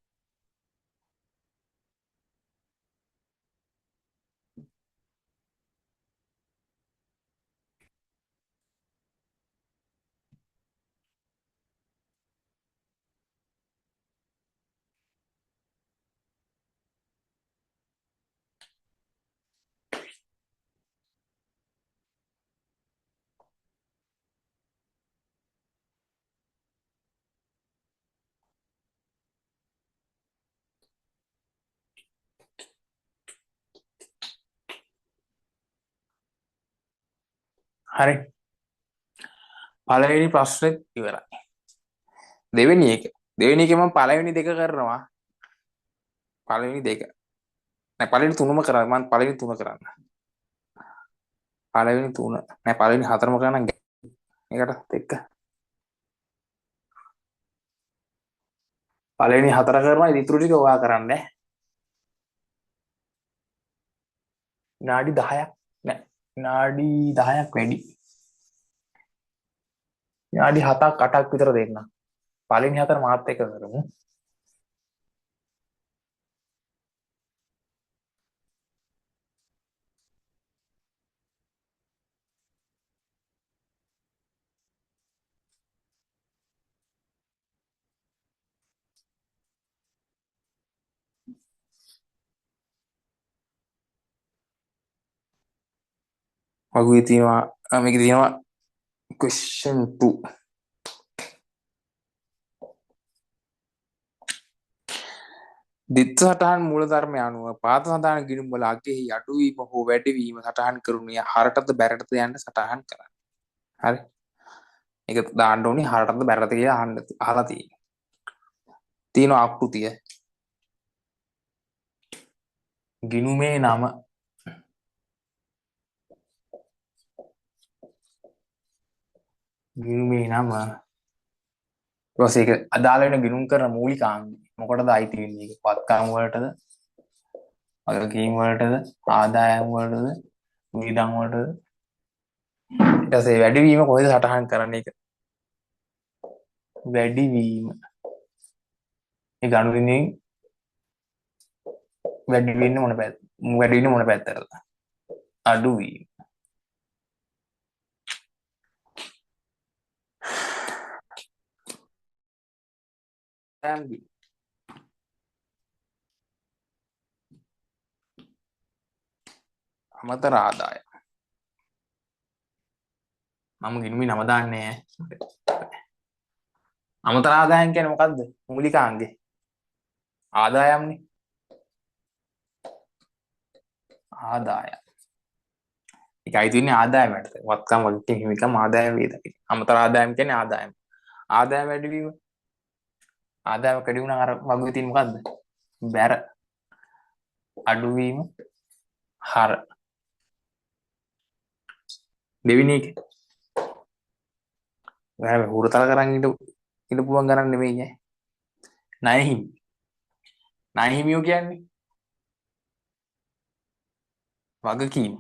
හරි. පළවෙනි ප්‍රශ්නෙත් ඉවරයි. දෙවෙනි එකේ මම පළවෙනි දෙක කරනවා. පළවෙනි දෙක. නෑ පළවෙනි තුනම කරා මම පළවෙනි තුන කරන්න. පළවෙනි තුන. නෑ පළවෙනි හතරම කරන්න ඒකට එක්ක. පළවෙනි හතර කරනවා ඉතුරු ටික ඔයා කරන්න ඈ. විනාඩි 10ක් නෑ. විනාඩි 10ක් වැඩි. විනාඩි 7ක් 8ක් විතර දෙන්න. පළවෙනි හතර මාත් එක්ක කරමු. වගුවේ තියෙනවා මේකේ තියෙනවා Question 2. දිත්ත සටහන් මූලධර්මය අනුව පාත සඳහන් ගිණුම් වල අගෙහි අඩුවීම හෝ වැඩිවීම සටහන් කරුණේ හරටද බැරටද යන්න සටහන් කරන්න. හරි. ඒක දාන්න ඕනේ හරටද බැරටද කියලා අහලා තියෙනවා. තියෙන ආකෘතිය ගිණුමේ නම ඊට ඒක අදාළ වෙන ගිණුම් කරන මූලිකාංග මොකටද අයිති වෙන්නේ? ඒක පත්කම් වලටද, වගකීම් වලටද, ආදායම් වලටද, වියදම් වලටද? ඊට පස්සේ වැඩිවීම කොහෙද සටහන් කරන්නේ? ඒක වැඩිවීම ඒ ගනුදෙනුවේ වැඩි වෙන්නේ මොන පැත්ත? වැඩි වෙන්නේ මොන පැත්තටද? අඩුවීම. අමතර ආදාය. මම ගිණුමේ නම දාන්නේ නැහැ. අමතර ආදායම් කියන්නේ මොකද්ද? මූලිකාංගේ. ආදායම්නේ. ආදායම්. ඒක අයිති වෙන්නේ ආදායමට. වත්කම් වගකීම් හිමිකම් ආදායම වේද. අමතර ආදායම් කියන්නේ ආදායම. ආදායම වැඩිවීම. ආදායම කැඩි වුණා අර වගුවේ තියෙන මොකද්ද? බැර. අඩුවීම. හර. දෙවෙනි එක. ඔයාලා හුරතල කරන් ඉන්න පුළුවන් ගණන් නෙමෙයි ඈ. ණය හිමි. ණය හිමියෝ කියන්නේ වගකීම.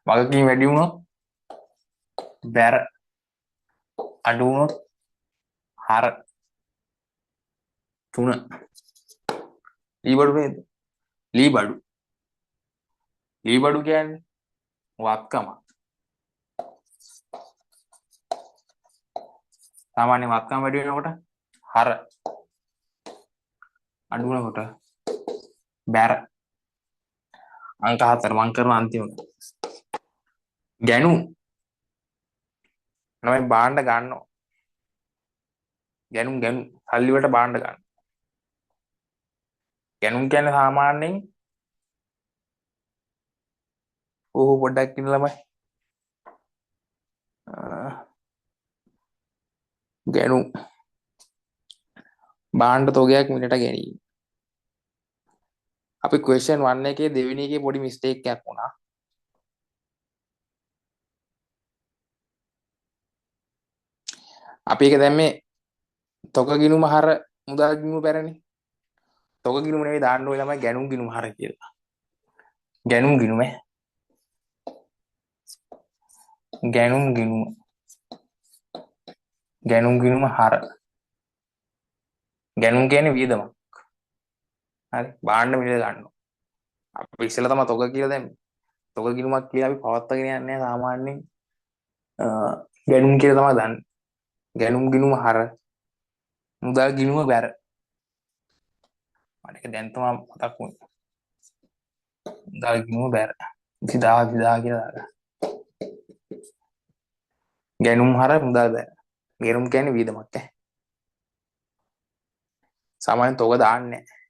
වගකීම් වැඩි වුණොත් බැර අඩු වුණොත් හර. 3 ලී බඩු නේද? ලී බඩු කියන්නේ වත්කම. සාමාන්‍ය වත්කම වැඩි වෙනකොට හර අඩු වෙනකොට බැර. අංක 4 මං කරන අන්තිම ගැණුම් නම බාණ්ඩ ගන්නවා. ගැණුම් සල්ලි වලට බාණ්ඩ ගන්න. ගැණුම් කියන්නේ සාමාන්‍යයෙන් පොඩ්ඩක් ඉන්න ළමයි. ගැණුම් බාණ්ඩ තොගයක් මිලට ගැනීම. අපි question 1 එකේ දෙවෙනි එකේ පොඩි mistake එකක් වුණා. අපි ඒක දැන් මේ තොග ගිණුම හර මුදල් ගිණුම පැරණි. තොග ගිණුම නෙවෙයි දාන්න ඕනේ ළමයි ගැණුම් ගිණුම හර කියලා. ගැණුම් ගිණුම හර. ගැණුම් කියන්නේ වියදමක්. හරි බාණ්ඩ මිල ගන්නවා. අපි ඉස්සෙල්ලා තමයි තොග කියලා දැම්මේ. තොග ගිණුමක් කියලා අපි පවත්වාගෙන යන්නේ සාමාන්‍යයෙන් ගැණුම් කියලා තමයි දන්නේ. ගැණුම් ගිණුම හර මුදල් ගිණුම බැර. මට ඒක දැන් තමයි මතක් වුනේ. මුදල් ගිණුම බැර. 20000 කියලා දාගන්න. ගැණුම් හර මුදල් බැර. ගැණුම් කියන්නේ වියදමක් ඈ. සාමාන්‍යයෙන් තොග දාන්නේ නැහැ.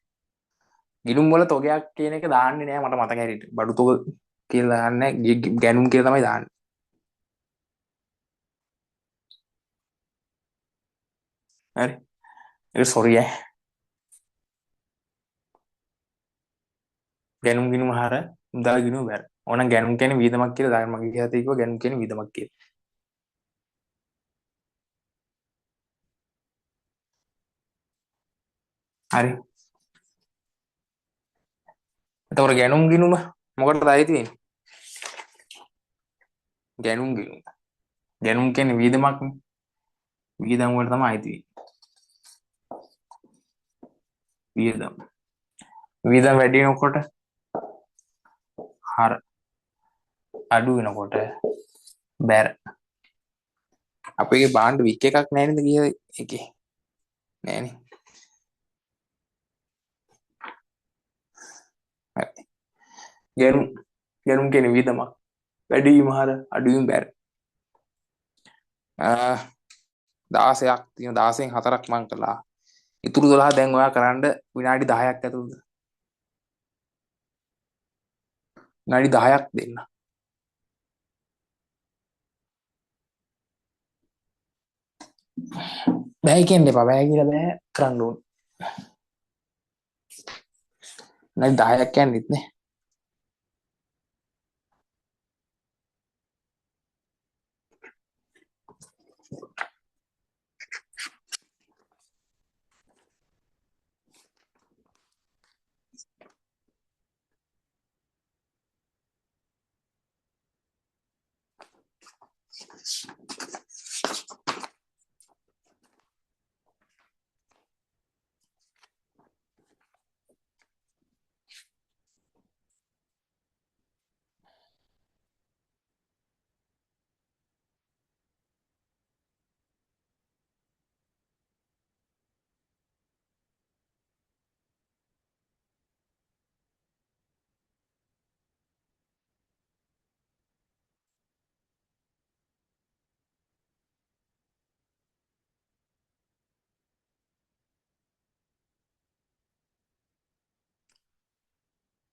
ගිණුම් වල තොගයක් කියන එක දාන්නේ නැහැ මට මතක හැටියට. බඩු තොග කියලා දාන්නේ නැහැ. ගැණුම් කියලා තමයි දාන්නේ. හරි. ඒක සෝරි ඈ. ගැණුම් ගිණුම හර මුදල් ගිණුම බැර. ඕනම් ගැණුම් කියන්නේ වියදමක් කියලා දාන්න මගේ හිතේ කිව්වා ගැණුම් කියන්නේ වියදමක් කියලා. හරි. එතකොට ගැණුම් ගිණුම මොකටද අයිති වෙන්නේ? ගැණුම් ගිණුම. ගැණුම් කියන්නේ වියදමක් නේ. වියදම් වලට තමයි අයිති වෙන්නේ. වියදම් වැඩි වෙනකොට හර අඩු වෙනකොට බැර. අපේ බාණ්ඩ වික් එකක් නැහැ නේද ගිය එකේ? නෑනේ. හරි. ගැනුම් ගැනුම් කියන වියදමක් වැඩි වීම හර අඩු වීම බැර 16ක් තියෙන 16න් 4ක් මං කළා. ඉතුරු 12 දැන් ඔයා කරන්න විනාඩි 10ක් ඇතුළත. විනාඩි 10ක් දෙන්න. බෑ කියන්න එපා. බෑ කියලා බෑ කරන්න ඕන. විනාඩි 10ක් යන්නෙත් නේ.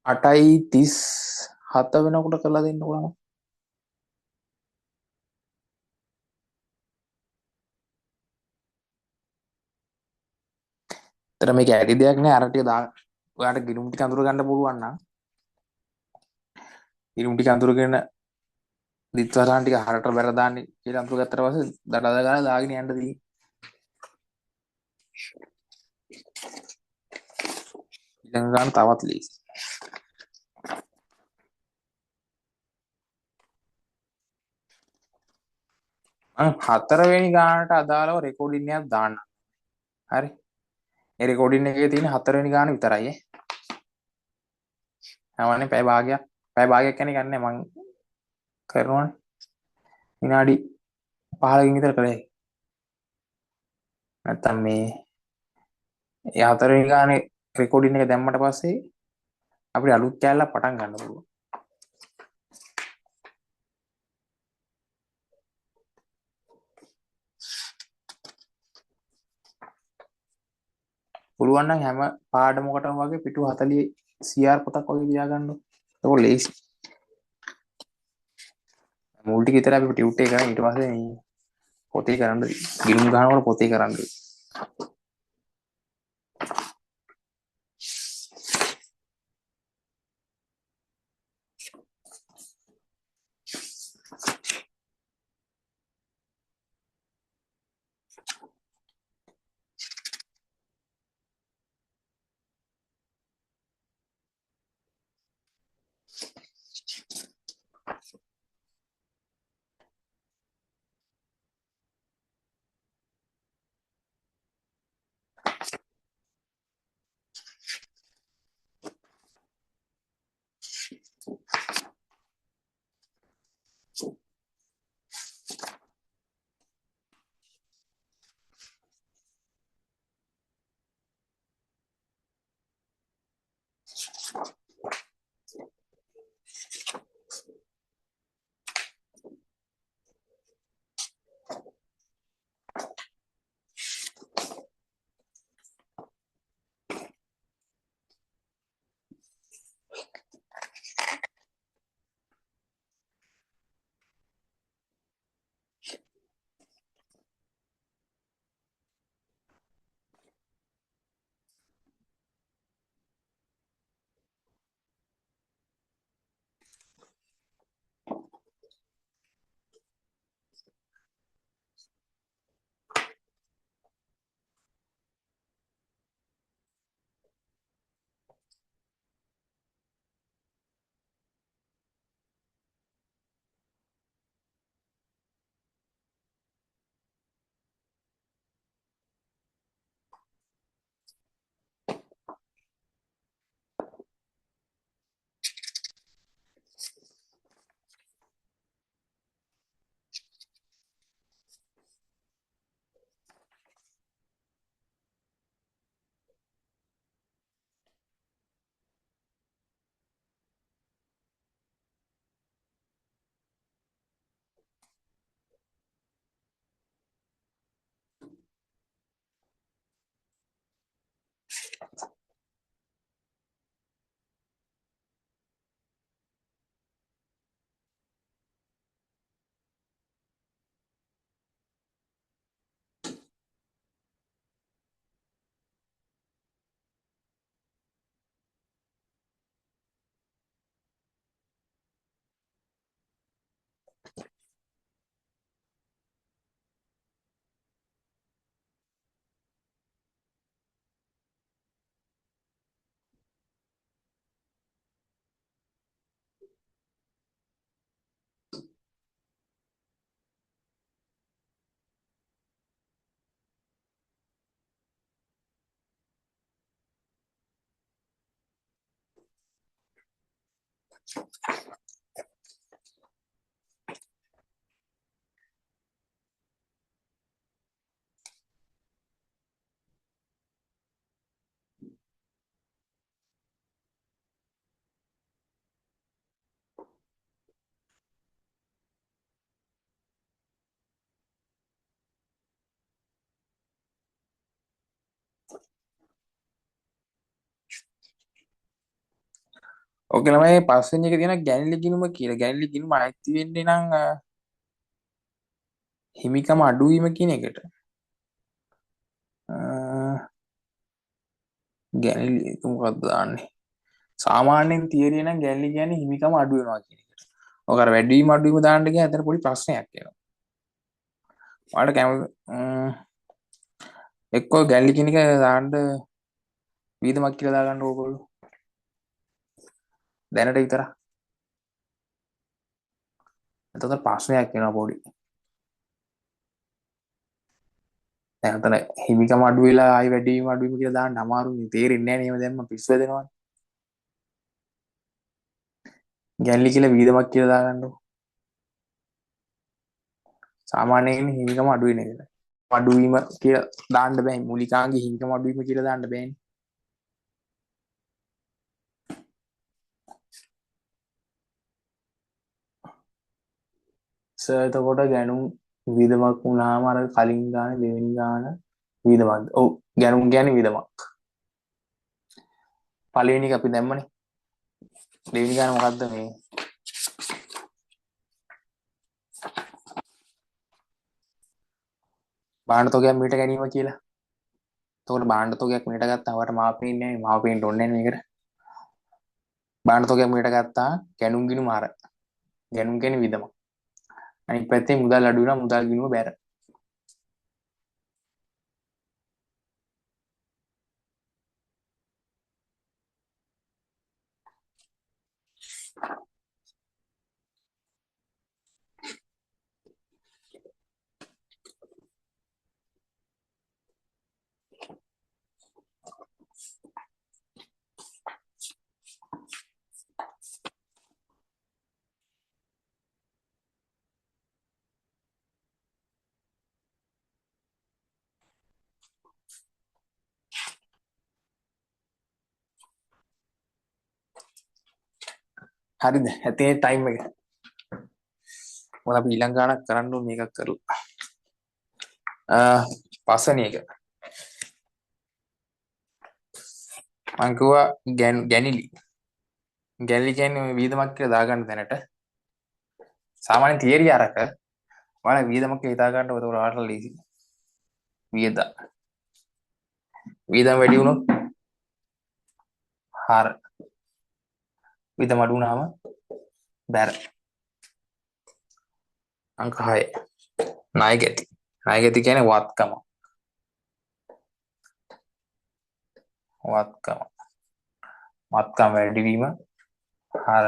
අටයි 37 වෙනකොට කරලා දෙන්න ඕන. ඒතර මේක ඇති දෙයක් නෑ අර ටික දාන්න. ඔයාලට ගිණුම් ටික අඳුර ගන්න පුළුවන් නම් ගිණුම් ටික අඳුරගෙන දිත්වරාන් ටික හරට බැර දාන්නේ කියලා අඳුර ගත්තට පස්සේ දඩ ගාලා දාගෙන යන්න දී. ඊළඟ ගන්න තවත් ලීසි. මම හතරවෙනි ගානට අදාළව රෙකෝඩින් එකක් දාන්න. හරි. ඒ රෙකෝඩින් එකේ තියෙන හතරවෙනි ගාන විතරයි ඈ. හැමෝනේ පැය භාගයක්. පැය භාගයක් කියන්නේ ගන්නෑ මං කරනවනේ. විනාඩි 15කින් විතර කරේ. නැත්තම් මේ ඒ හතරවෙනි ගානේ රෙකෝඩින් එක දැම්මට පස්සේ අපිට අලුත් කැලලක් පටන් ගන්න පුළුවන්. පුළුවන් නම් හැම පාඩමකටම වගේ පිටු 40 CR පොතක් වගේ තියාගන්න. ඒක ලේසි. මූල් ටික විතර අපි ටියුට් එක කරා ඊට පස්සේ මේ පොතේ කරන්න ගිණුම් ගන්නකොට පොතේ කරන්න. ඕක ළමයි පස්වෙනි එක තියෙන ගැණිලි ගිණුම කියලා. ගැණිලි ගිණුම අයිති වෙන්නේ නම් හිමිකම අඩුවීම කියන එකට. ගැණිලි එක මොකක්ද දාන්නේ? සාමාන්‍යයෙන් තියරිය නම් ගැණිලි කියන්නේ හිමිකම අඩු වෙනවා කියන එකට. ඔක අර වැඩිවීම අඩුවීම දාන්න ගියා එතන පොඩි ප්‍රශ්නයක් එනවා. ඔයාලට කැමති එක්කෝ ගැණිලි කියන එක දාන්න වීදමක් කියලා දාගන්න ඕගොල්ලෝ. දැනට විතරක්. එතකොට ප්‍රශ්නයක් වෙනවා පොඩි. දැන් අතන හිමිකම අඩු වෙලා ආයි වැඩිවීම අඩුවීම කියලා දාන්න අමාරුයි. තේරෙන්නේ නැහැ නේද දැම්ම පිස්සු වෙදෙනවා. ගැණිලි කියලා වීදමක් කියලා දාගන්නකො. සාමාන්‍යයෙන් හිමිකම අඩු වෙන එක. අඩුවීම කියලා දාන්න බෑ. මූලිකාංගයේ හිමිකම අඩුවීම කියලා දාන්න බෑනේ. එතකොට ගැනුම් වියදමක් වුණාම අර කලින් ගාන දෙවෙනි ගාන වියදමක්ද? ඔව් ගැනුම් කියන්නේ වියදමක්. පළවෙනි එක අපි දැම්මනේ. දෙවෙනි ගාන මොකද්ද මේ? භාණ්ඩ තොගයක් මීට ගැනීම කියලා. එතකොට භාණ්ඩ තොගයක් මීට ගත්තාම වට මාව පේන්නේ නැහැ. මාව පේන්න ඕනේ නැහැ මේකට. භාණ්ඩ තොගයක් මීට ගත්තා ගැනුම් ගිණුම අර. ගැනුම් කියන්නේ වියදමක්. අනිත් පැත්තේ මුදල් අඩු වෙනවා මුදල් ගිණුම බැර. හරිද? ඇතේ ටයිම් එක. මොකද අපි ඊළඟ ගානක් කරන්න ඕනේ මේකක් කරලා. පස්වෙනි එක. මං කිව්වා ගැනිලි. ගැනිලි කියන්නේ මේ වියදමක් කියලා දාගන්න තැනට සාමාන්‍ය තියරි අරක ඔයාලා වියදමක් හිතා ගන්න උදේ ඔයාලට ලීසි. වියදම් වැඩි වුණොත් හාර. වියදම් අඩු වුණාම බැර. අංක 6. ණය ගැති. ණය ගැති කියන්නේ වත්කම. වත්කම. වත්කම වැඩි වීම හාර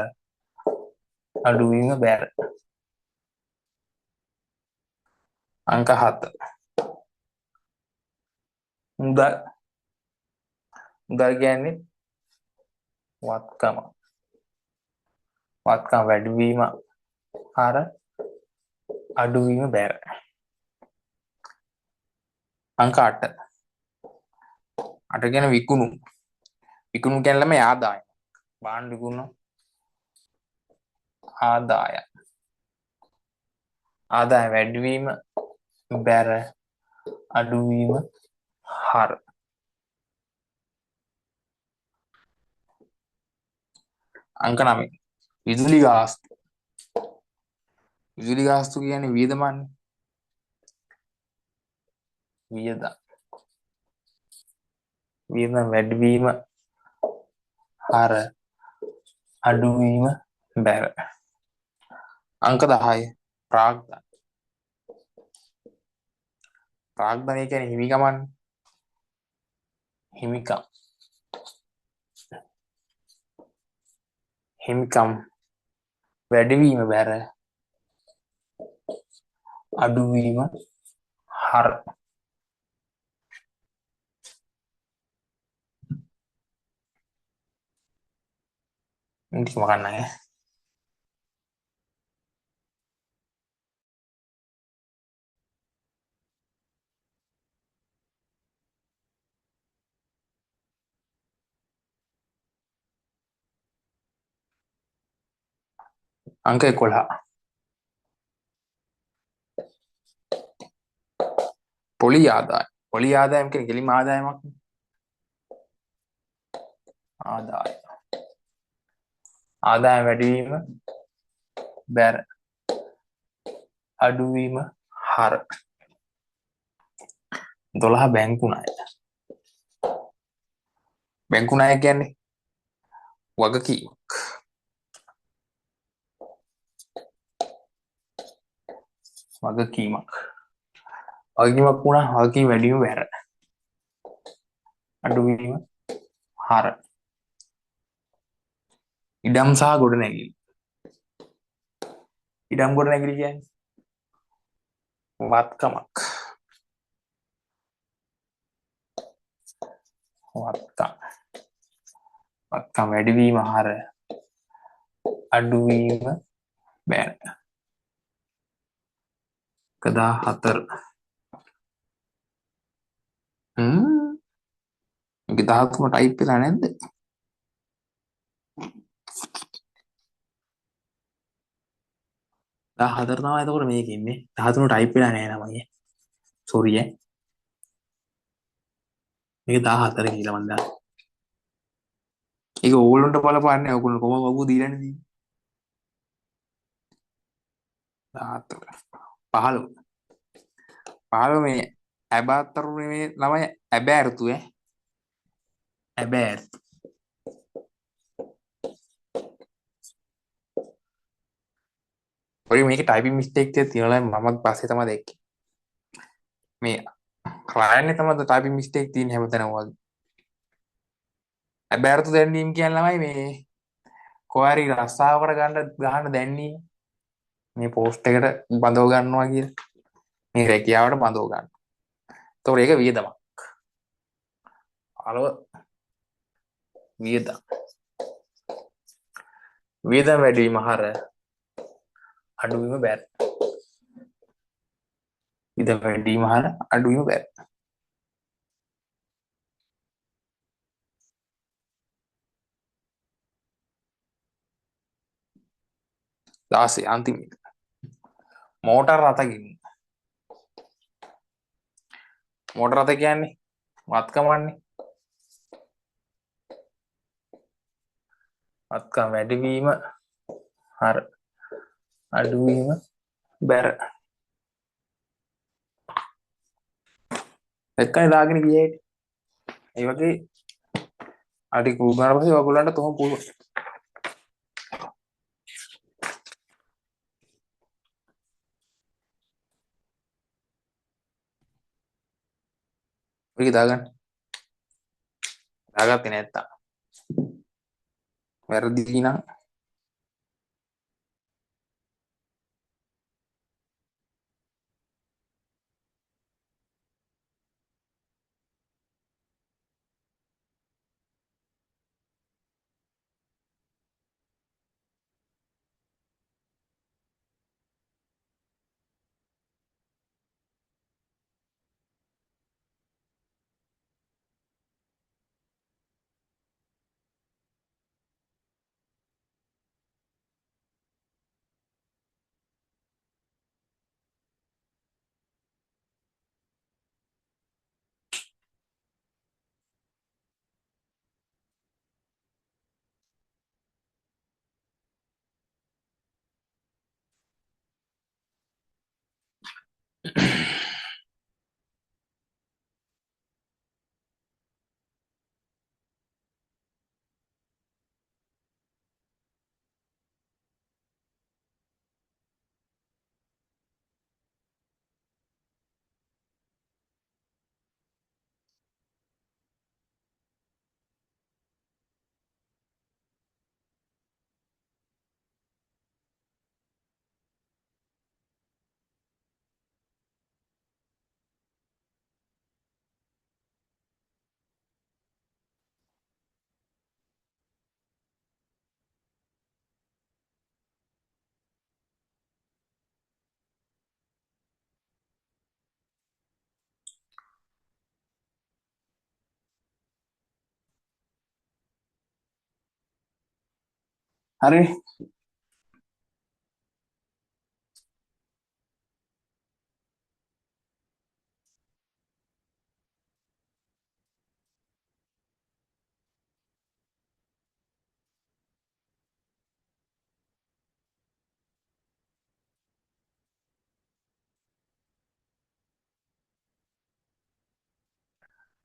අඩු වීම බැර. අංක 7. මුදල්. මුදල් කියන්නේ වත්කම. වත්කම වැඩි වීම හාර අඩු වීම බැර. අංක 8. 8 කියන්නේ විකුණු. විකුණු කියන්නේ ළමයි ආදායම. බාණ්ඩ විකුණන ආදාය. ආදාය වැඩි වීම බැර අඩු වීම හාර. අංක 9. විදුලි ගාස්තු. විදුලි ගාස්තු කියන්නේ වියදමන්නේ. වියදම්. වියදම් වැඩි වීම හාර අඩු වීම බැර. අංක 10. ප්‍රාග්ධන. ප්‍රාග්ධනය කියන්නේ හිමිකමන්නේ. හිමිකම්. හිමිකම් වැඩි වීම බැර අඩු වීම හාර. ඉතින් මොකක්ද නැහැ. අංක 11. පොලි ආදායම්. පොලි ආදායම් කියන්නේ කෙලිම ආදායමක් නේ. ආදායම. ආදායම වැඩිවීම බැර අඩුවීම හර 12 බැංකු ණය. බැංකු ණය කියන්නේ වගකීමක්. වගකීමක්. වගකීමක් වුණා වගකීම වැඩිවීම බැර අඩුවීම හර ඉඩම් සහ ගොඩනැගිලි. ඉඩම් ගොඩනැගිලි කියන්නේ වත්කමක්. වත්කම්. වත්කම් වැඩිවීම හර අඩුවීම බැර 14. මේක 13 ටයිප් වෙලා නැද්ද? 14 තමයි එතකොට මේක ඉන්නේ. 13 ටයිප් වෙලා නැහැ නම අයියේ. සෝරි ඈ. මේක 14 කියලා මන් දාන්නේ. ඒක ඕගොල්ලන්ට බලපාන්නේ නැහැ. ඕගොල්ලෝ කොහොම වගු දීලානේ තියෙන්නේ. 14. 15. 15 මේ ඇබාතරු මේ ළමයි ඇබෑර්තු ඈ. ඇබෑර්තු. ඔය මේක ටයිපින් මිස්ටේක් එකක් තියෙනවා මමත් පස්සේ තමයි දැක්කේ. මේ රයන්නේ තමයි ටයිපින් මිස්ටේක් තියෙන හැමතැනම වගේ. ඇබෑර්තු දැන්වීම කියන ළමයි මේ කොහරි රස්සාවකට ගහන්න දැන්නේ මේ පෝස්ට් එකට බඳව ගන්නවා කියලා. මේ රැකියාවට බඳව ගන්න. ඒතකොට ඒක වියදමක්. අලව වියදම්. වියදම් වැඩි වීම හර අඩුවීම බැර. වියදම් වැඩි වීම හර අඩුවීම බැර. 16 අන්තිම එක. මෝටර් රථ ගිණුම. මෝටර් රථ කියන්නේ වත්කමන්නේ. වත්කම වැඩිවීම හර අඩුවීම බැර. එක්කනේ දාගෙන ගියේ. ඒ වගේ අඩි කුගාන පස්සේ ඔයගොල්ලන්ට තොම පුළුවන්. ඔය දාගන්න. දාගත්තේ නැත්තම්. වැරදි නම් හරි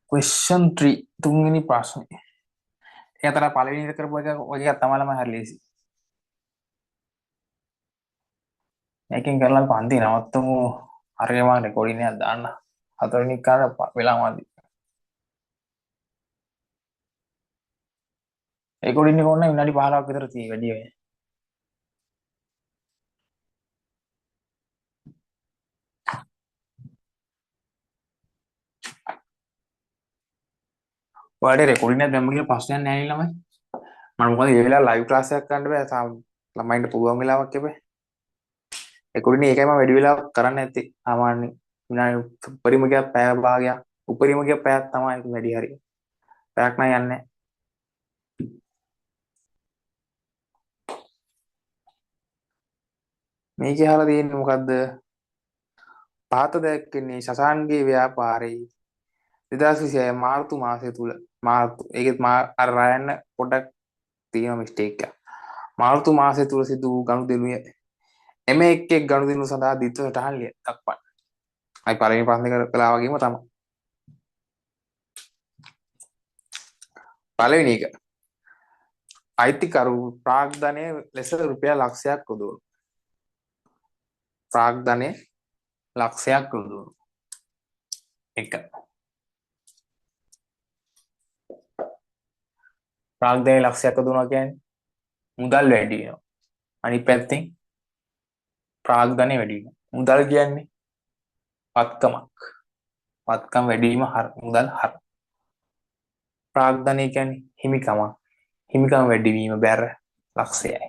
question 3 තුන්වෙනි ප්‍රශ්නේ. ඒ අතර පළවෙනි එක කරපු එක වගේ තමයි ළමයි හරි ලේසි. මේකෙන් කරලා පන්ති නවත්තමු. හරියම රෙකෝඩින් එකක් දාන්න. හතරවෙනි කාර වෙලාමදි. රෙකෝඩින් එක ඕන විනාඩි 15ක් විතර තියෙයි වැඩි වෙයි. ඔයාලට රෙකෝඩින් එක දැම්ම කියලා ප්‍රශ්නයක් නැහැ නේ ළමයි. මම මොකද මේ වෙලාව ලයිව් ක්ලාස් එකක් ගන්න බෑ. තාම ළමයින්ට පුළුවන් වෙලාවක් එපේ. රෙකෝඩින් එකයි මම වැඩි වෙලාවක් කරන්න නැත්තේ. සාමාන්‍යයෙන් විනාඩි උපරිම ගියා පැය භාගයක්. උපරිම ගියා පැයක් තමයි වැඩි හරිය. පැයක් නම් යන්නේ නැහැ. මේකේ අහලා තියෙන්නේ මොකද්ද? පහත දැක්කේ ශශාන්ගේ ව්‍යාපාරේ 2026 මාර්තු මාසය තුල මාර්තු ඒකෙත් අර රයන්න පොඩක් තියෙන මිස්ටේක් එකක්. මාර්තු මාසය තුල සිදු වූ ගනුදෙනුය එම එක් ගනුදෙනු සඳහා දිත්ව සටහන් දක්වන්න. අයි පළවෙනි ප්‍රශ්නේ කළා වගේම තමයි. පළවෙනි එක අයිතිකරු ප්‍රාග්ධනය ලෙස රුපියල් ලක්ෂයක් යොදවනු. ප්‍රාග්ධනය ලක්ෂයක් යොදවනු. එක ප්‍රාග්ධනය ලක්ෂයක් යොදවනවා කියන්නේ මුදල් වැඩි වෙනවා. අනිත් පැත්තෙන් ප්‍රාග්ධනය වැඩි වෙනවා. මුදල් කියන්නේ වත්කමක්. වත්කම් වැඩි වීම මුදල් හර. ප්‍රාග්ධනය කියන්නේ හිමිකමක්. හිමිකම් වැඩි වීම බැර ලක්ෂයයි.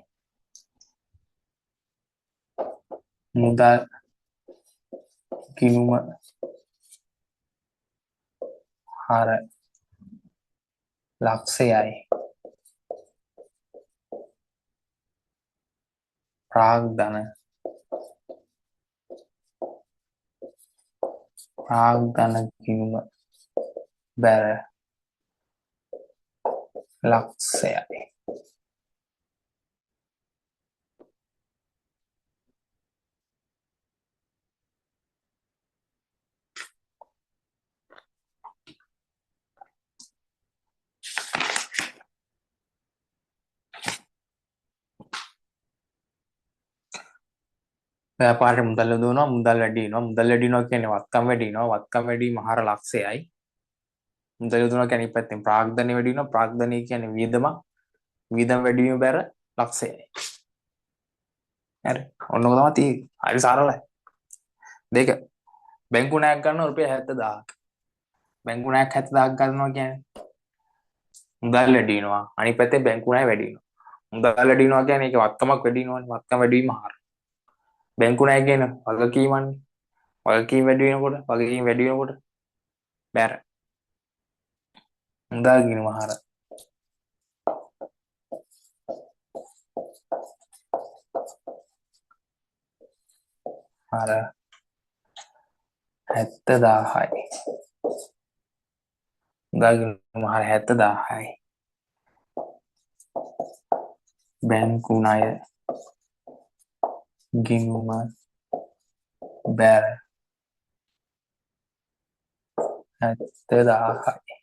මුදල් ගිණුම හර ලක්ෂයයි. ප්‍රාග්ධන ගිණුම බැර ලක්ෂයයි. ව්‍යාපාරේ මුදල් යොදවනවා මුදල් වැඩි වෙනවා මුදල් වැඩි වෙනවා කියන්නේ වත්කම් වැඩි වෙනවා වත්කම් වැඩි වීම හර ලක්ෂයයි. මුදල් යොදවනවා කියන්නේ අනිත් පැත්තෙන් ප්‍රාග්ධනය වැඩි වෙනවා ප්‍රාග්ධනය කියන්නේ වියදමක් වියදම් වැඩි වීම බැර ලක්ෂයයි. හරි ඔන්න ඔක තමයි තියෙන්නේ. හරි සරලයි. දෙක බැංකු ණයක් ගන්නවා රුපියල් 70000ක්. බැංකු ණයක් 70000ක් ගන්නවා කියන්නේ මුදල් වැඩි වෙනවා අනිත් පැත්තේ බැංකු ණය වැඩි වෙනවා. මුදල් වැඩි වෙනවා කියන්නේ ඒක වත්කමක් වැඩි වෙනවනේ වත්කම් වැඩි වීම හර. බැංකු ණය කියන වගකීමන්නේ. වගකීම් වැඩි වෙනකොට බැර මුදල් ගිණුම හර හර 70000යි. මුදල් ගිණුම හර 70000යි. බැංකු ණය ගිණුම බැර 70000යි.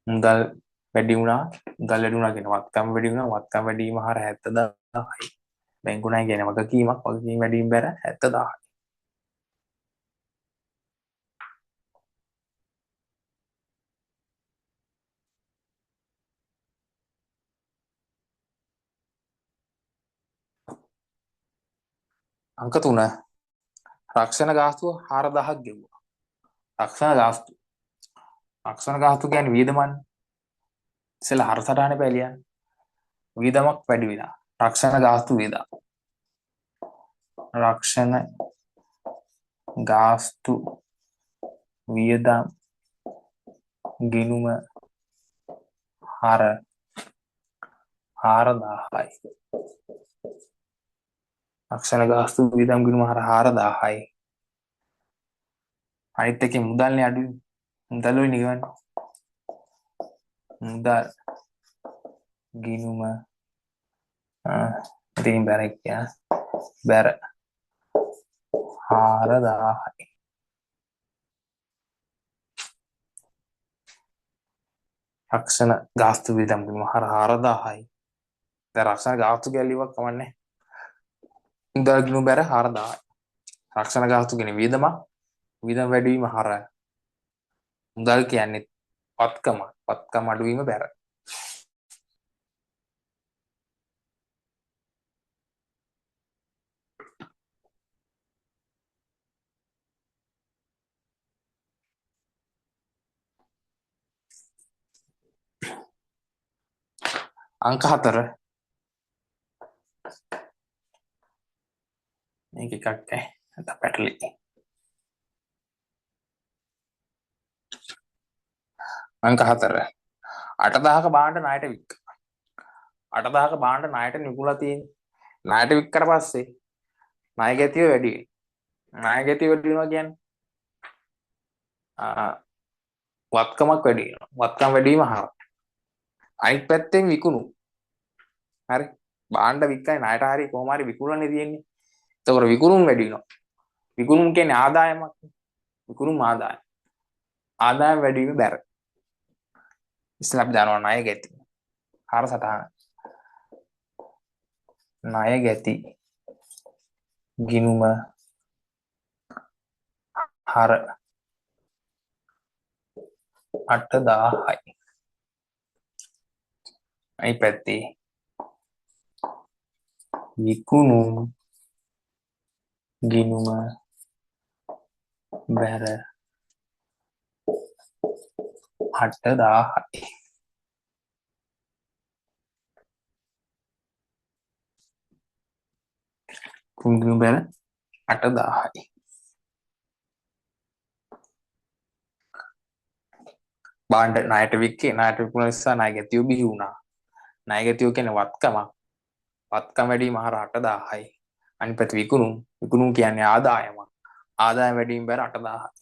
මුදල් වැඩි වුණා කියන වත්කම් වැඩි වුණා වත්කම් වැඩි වීම හර 70000යි. බැංකු ණය කියන වගකීමක් වගකීම් වැඩි වීම බැර 70000යි. අංක 3 රක්ෂණ ගාස්තුව 4000ක් ගෙවුවා. රක්ෂණ ගාස්තුව කියන්නේ වියදමන්නේ. ඉතල හර සටහනේ පැලියන්නේ. වියදමක් වැඩි වෙලා. රක්ෂණ ගාස්තු වියදම්. රක්ෂණ ගාස්තු වියදම් ගිණුම හර 4000යි. රක්ෂණ ගාස්තු වියදම් ගිණුම හර 4000යි. අනිත් එකේ මුදල්නේ අඩුයි. මුදල් වලින් නිගමන මුදල් ගිණුම ඉතින් බැර 4000යි. රක්ෂණ ගාස්තු වියදම් ගිණුම 4000යි. දැන් රක්ෂණ ගාස්තු ගැලීමක් කමන්නේ. මුදල් ගිණුම බැර 4000යි. රක්ෂණ ගාස්තු කියන්නේ වියදම වැඩි වීම හරය. මුදල් කියන්නේ පත්කම අඩු වීම බැර. අංක 4 මේක එකක් ඈ. නැත්නම් පැටලි. අංක 4 8000ක බාණ්ඩ ණයට වික්ක. 8000ක බාණ්ඩ ණයට නිකුලා තියෙන්නේ. ණයට වික්කට පස්සේ ණය ගැතිය වැඩි වෙනවා. ණය ගැතිය වැඩි වෙනවා කියන්නේ වත්කමක් වැඩි වෙනවා. වත්කම් වැඩි වීම හරහා. අනිත් පැත්තෙන් විකුණු. හරි. බාණ්ඩ වික්කයි ණයට හරි කොහොම හරි විකුණන්නේ තියෙන්නේ. එතකොට විකුණුම් වැඩි වෙනවා. විකුණුම් කියන්නේ ආදායමක්. විකුණුම් ආදායම. ආදායම වැඩි වීම බැර. ඉස්සෙල්ලා අපි දානවා ණය ගැති. හර සටහන. ණය ගැති ගිණුම හර 8000යි. අනිත් පැත්තේ විකුණුම් ගිණුම බැර 8000යි. ගිණුම බැර 8000යි. බාණ්ඩ ණයට වික්කේ ණයට විකුණන නිසා ණය ගැතිය බිහි වුණා. ණය ගැතිය කියන්නේ වත්කමක්. වත්කම වැඩි වීම හර 8000යි. අනිත් පැත්ත විකුණුම් කියන්නේ ආදායමක්. ආදායම වැඩි වීම බැර 8000යි.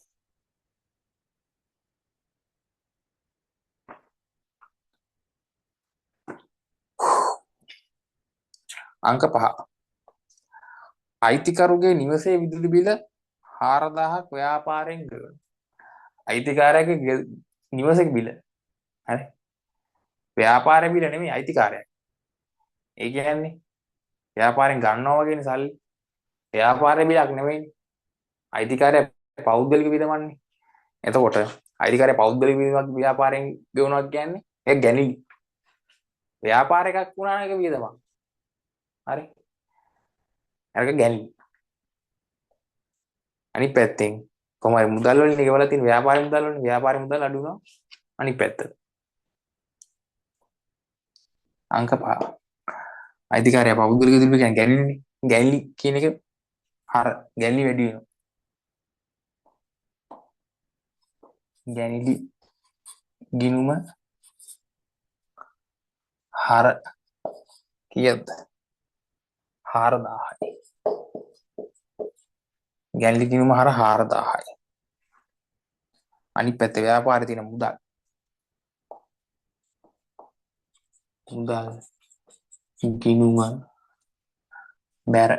අංක 5 අයිතිකරුගේ නිවසේ විදුලි බිල 4000ක් ව්‍යාපාරයෙන් ගෙවන. අයිතිකාරයාගේ නිවසේ බිල. හරි. ව්‍යාපාරයේ බිල නෙමෙයි අයිතිකාරයා. ඒ කියන්නේ ව්‍යාපාරයෙන් ගන්නවා වගේනේ සල්ලි. ව්‍යාපාරයේ බිලක් නෙමෙයිනේ. අයිතිකාරයා පෞද්ගලික වියදමන්නේ. එතකොට අයිතිකාරයා පෞද්ගලික ව්‍යාපාරයෙන් ගෙවනවා කියන්නේ ඒක ගැනීම. ව්‍යාපාර එකක් වුණා නම් ඒක වියදමක්. හරි. ඒක ගැනීම. අනිත් පැත්තෙන් කොහමයි මුදල් වලින් ගෙවලා තියෙන ව්‍යාපාරේ මුදල් වලින් ව්‍යාපාරේ මුදල් අඩු වෙනවා. අනිත් පැත්තට. අංක 5. අයිතිකාරයා පෞද්ගලික වියදම කියන්නේ ගැනීමනේ. ගැනීම කියන එක හර ගැනීම වැඩි වෙනවා. ගැනිලි ගිණුම හර කීයද 4000යි. ගැනිලි ගිණුම හර 4000යි. අනිත් පැත්තේ ව්‍යාපාරේ තියෙන මුදල් ගිණුම බැර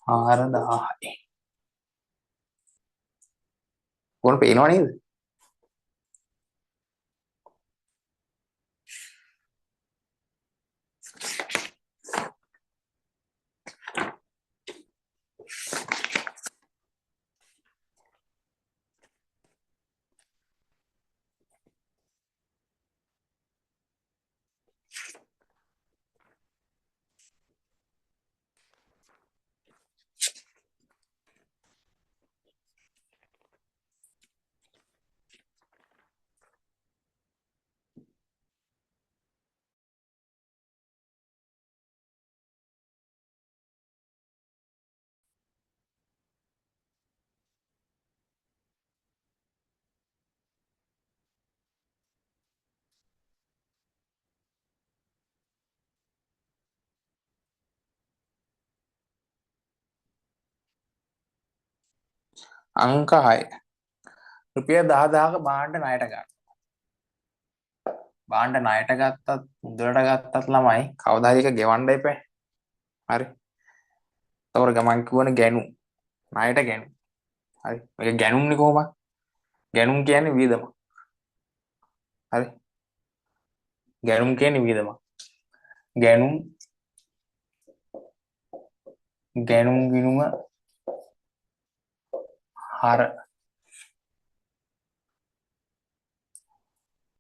4000යි. කොහොම පේනව නේද? අංක 6 රුපියල් 10000ක භාණ්ඩ ණයට ගන්න. භාණ්ඩ ණයට ගත්තත් මුදලට ගත්තත් ළමයි කවදා හරි එක ගෙවන්න එපා. හරි. තවර ගමන් කියවන ගැනු ණයට ගැනු. හරි. මේක ගැනුම්නේ කොහොමද? ගැනුම් කියන්නේ වියදම. හරි. ගැනුම් කියන්නේ වියදම. ගැනුම් ගැනුම් ගිණුම හර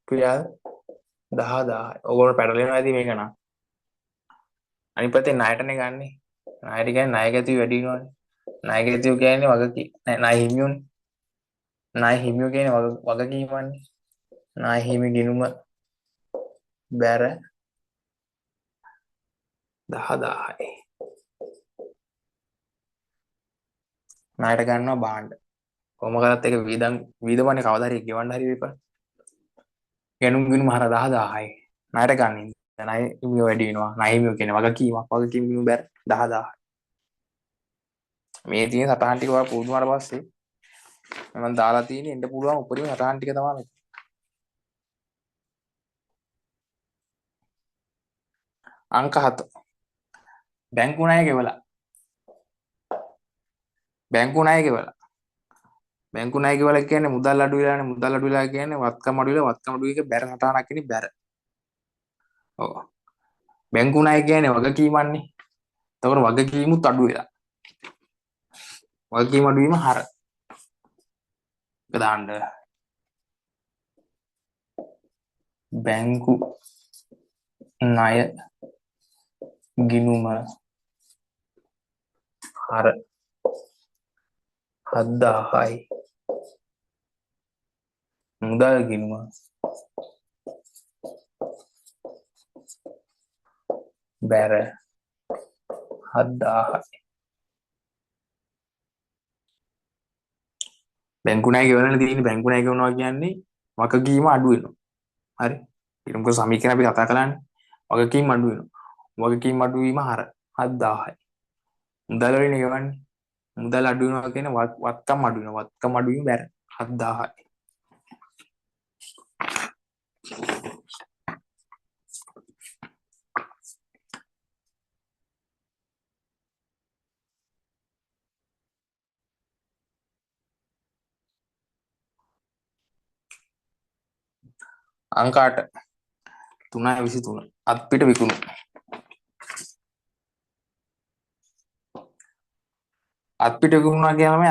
ක්‍රියාව 10000යි. ඕගොල්ලෝ පැටලෙනවා ඇති මේක නම්. අනිත් පැත්තේ ණයටනේ ගන්නෙ. ණයට කියන්නේ ණය ගැතිය වැඩි වෙනවනේ. ණය ගැතිය කියන්නේ ණය හිමියෝනේ. ණය හිමියෝ කියන්නේ වගකීමන්නේ. ණය හිමි ගිණුම බැර 10000යි. ණයට ගන්නවා බාණ්ඩ. කොහොම කරත් ඒක වියදමනේ කවදා හරි ගෙවන්න හරි වෙපා. ගැනුම් ගිණුම හර 10000යි. ණයට ගන්න ඉන්න. ණය හිමියෝ වැඩි වෙනවා. ණය හිමියෝ කියන්නේ වගකීමක්. වගකීම් ගිණුම බැර 10000යි. මේ තියෙන සටහන් ටික ඔයාලා පුරුදු වුණාට පස්සේ මම දාලා තියෙන්නේ එන්න පුළුවන් උපරිම සටහන් ටික තමයි මේ. අංක 7. බැංකු ණය ගෙවලා. බැංකු ණය ගෙවලා. බැංකු ණය ගෙවලා කියන්නේ මුදල් අඩු වෙලානේ. මුදල් අඩු වෙලා කියන්නේ වත්කම් අඩු වෙලා වත්කම් අඩු එක බැර සටහනක් කියන්නේ බැර. ඔව්. බැංකු ණය කියන්නේ වගකීමන්නේ. එතකොට වගකීමුත් අඩු වෙලා. වගකීම අඩු වීම හර. ඒක දාන්න. බැංකු ණය ගිණුම හර 7000යි. මුදල් ගිණුම බැර 7000යි. බැංකු ණය ගෙවන්න තියෙන්නේ බැංකු ණය ගෙවනවා කියන්නේ වගකීම අඩු වෙනවා. හරි. ඊට මොකද සමීකරණ අපි කතා කළානේ. වගකීම් අඩු වෙනවා. වගකීම් අඩු වීම හර 7000යි. මුදල් වලින් ගෙවන්නේ. මුදල් අඩු වෙනවා කියන්නේ වත්කම් අඩු වෙනවා. වත්කම් අඩු වීම බැර 7000යි. අංක 8 3.23 අත්පිට විකුණු. අත්පිට විකුණුනා කියනම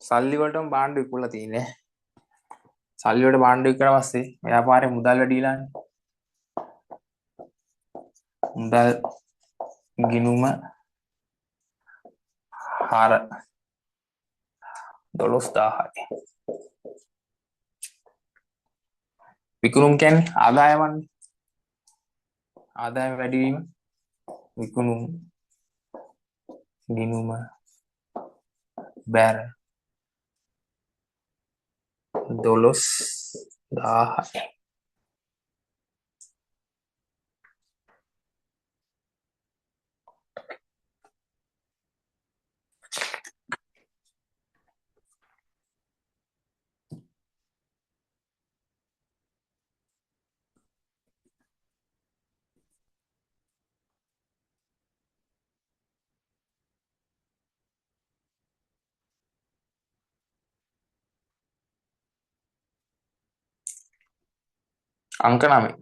සල්ලි වලටම භාණ්ඩ විකුණලා තියෙන්නේ. සල්ලි වලට භාණ්ඩ විකුණා පස්සේ ව්‍යාපාරේ මුදල් වැඩිලානේ. මුදල් ගිණුම හර 12000යි. විකුණුම් කියන්නේ ආදායමන්නේ. ආදායම වැඩි වීම විකුණුම් ගිණුම බැර 12000යි. අංක 9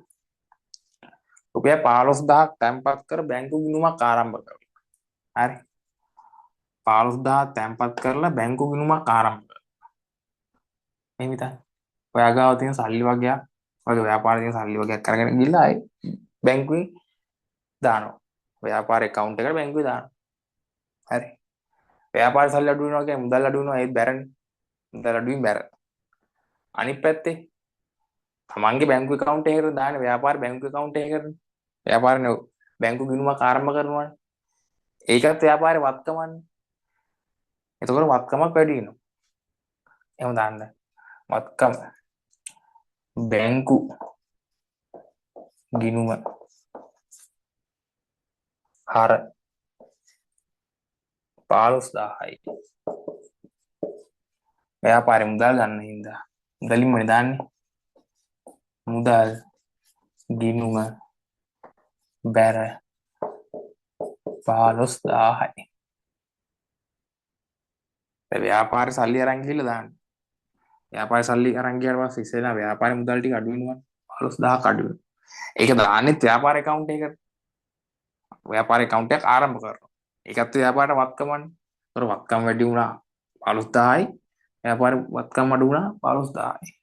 රුපියල් 15000ක් තැන්පත් කර බැංකු ගිණුමක් ආරම්භ කරනවා. හරි. 15000ක් තැන්පත් කරලා බැංකු ගිණුමක් ආරම්භ කරනවා. එහෙම හිතන්න. ඔයා ගාව තියෙන සල්ලි වගේක් වගේ ව්‍යාපාරේ තියෙන සල්ලි වගේක් අරගෙන ගිහලා ආයේ බැංකුවේ දානවා. ව්‍යාපාරේ account එකට බැංකුවේ දානවා. හරි. ව්‍යාපාර සල්ලි අඩු වෙනවා කියන්නේ මුදල් අඩු වෙනවා ඒත් බැරනේ. මුදල් අඩු වීම බැර. අනිත් පැත්තේ තමන්ගේ බැංකු account එකකට දාන්නේ ව්‍යාපාර බැංකු account එකකට. ව්‍යාපාරනේ බැංකු ගිණුමක් ආරම්භ කරනවානේ. ඒකත් ව්‍යාපාරේ වත්කමන්නේ. එතකොට වත්කමක් වැඩි වෙනවා. එහෙම දාන්න. වත්කම බැංකු ගිණුම හර 15000යි. ව්‍යාපාරේ මුදල් ගන්න හින්දා මුදලින්මනේ දාන්නේ. මුදල් ගිණුම බැර 15000යි. ව්‍යාපාර සල්ලි අරන් ගිහලා දාන්න. ව්‍යාපාර සල්ලි අරන් ගියාට පස්සේ ඉස්සෙල්ලා ව්‍යාපාර මුදල් ටික අඩු වෙනවා. 15000ක් අඩු වෙනවා. ඒක දාන්නෙත් ව්‍යාපාර account එකකට. ව්‍යාපාර account එකක් ආරම්භ කරනවා. ඒකත් ව්‍යාපාරට වත්කමන්නේ. ඒතර වත්කම වැඩි වුණා 15000යි. ව්‍යාපාර වත්කම අඩු වුණා 15000යි.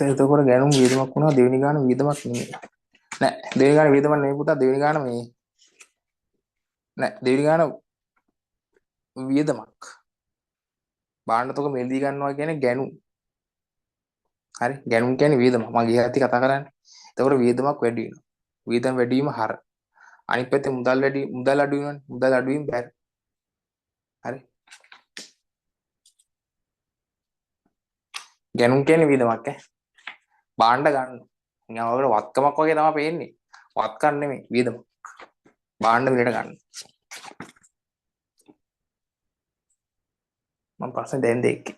එතකොට ගැනුම් වියදමක් වුණා දෙවෙනි ගාන වියදමක් නෙමෙයි. නෑ දෙවෙනි ගාන වියදමක් නෙමෙයි පුතා දෙවෙනි ගාන මේ නෑ දෙවෙනි ගාන වියදමක්. බාණ්ඩතක මෙල්දී ගන්නවා කියන්නේ ගැනුම්. හරි ගැනුම් කියන්නේ වියදම. මම ගිය හැටි කතා කරන්නේ. එතකොට වියදමක් වැඩි වෙනවා. වියදම් වැඩි වීම හර. අනිත් පැත්තේ මුදල් අඩු වෙනවනේ. මුදල් අඩු වීම බැරි. හරි. ගැනුම් කියන්නේ වියදමක් ඈ. බාණ්ඩ ගන්න. නිකන් ඔයගොල්ලෝ වත්කමක් වගේ තමයි පේන්නේ. වත්කම් නෙමෙයි වියදම. බාණ්ඩ මිලට ගන්න. මම ප්‍රශ්නේ දැන් දෙන්නේ.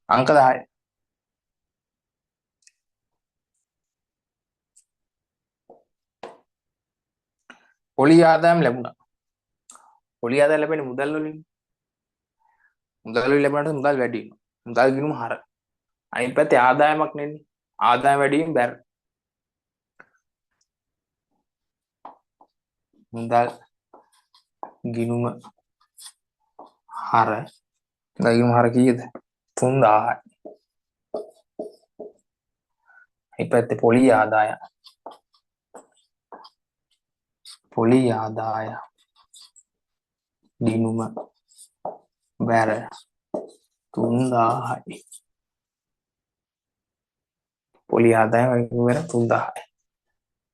අංක 10. පොලි ආදායම් ලැබුණා. පොලි ආදායම් ලැබෙන්නේ මුදල් වලින්. මුදල් වලින් ලැබුණාට මුදල් වැඩි වෙනවා. මුදල් ගිණුම හර. අනිත් පැත්තේ ආදායමක් නෙන්නේ. ආදායම වැඩි වීම බැර. මුදල් ගිණුම හර. ගිණුම හර කීයද? 3000යි. අනිත් පැත්තේ පොලි ආදායම. පොලි ආදායම ගිණුම බැර 3000යි. පොලි ආදායම ගිණුම බැර 3000යි.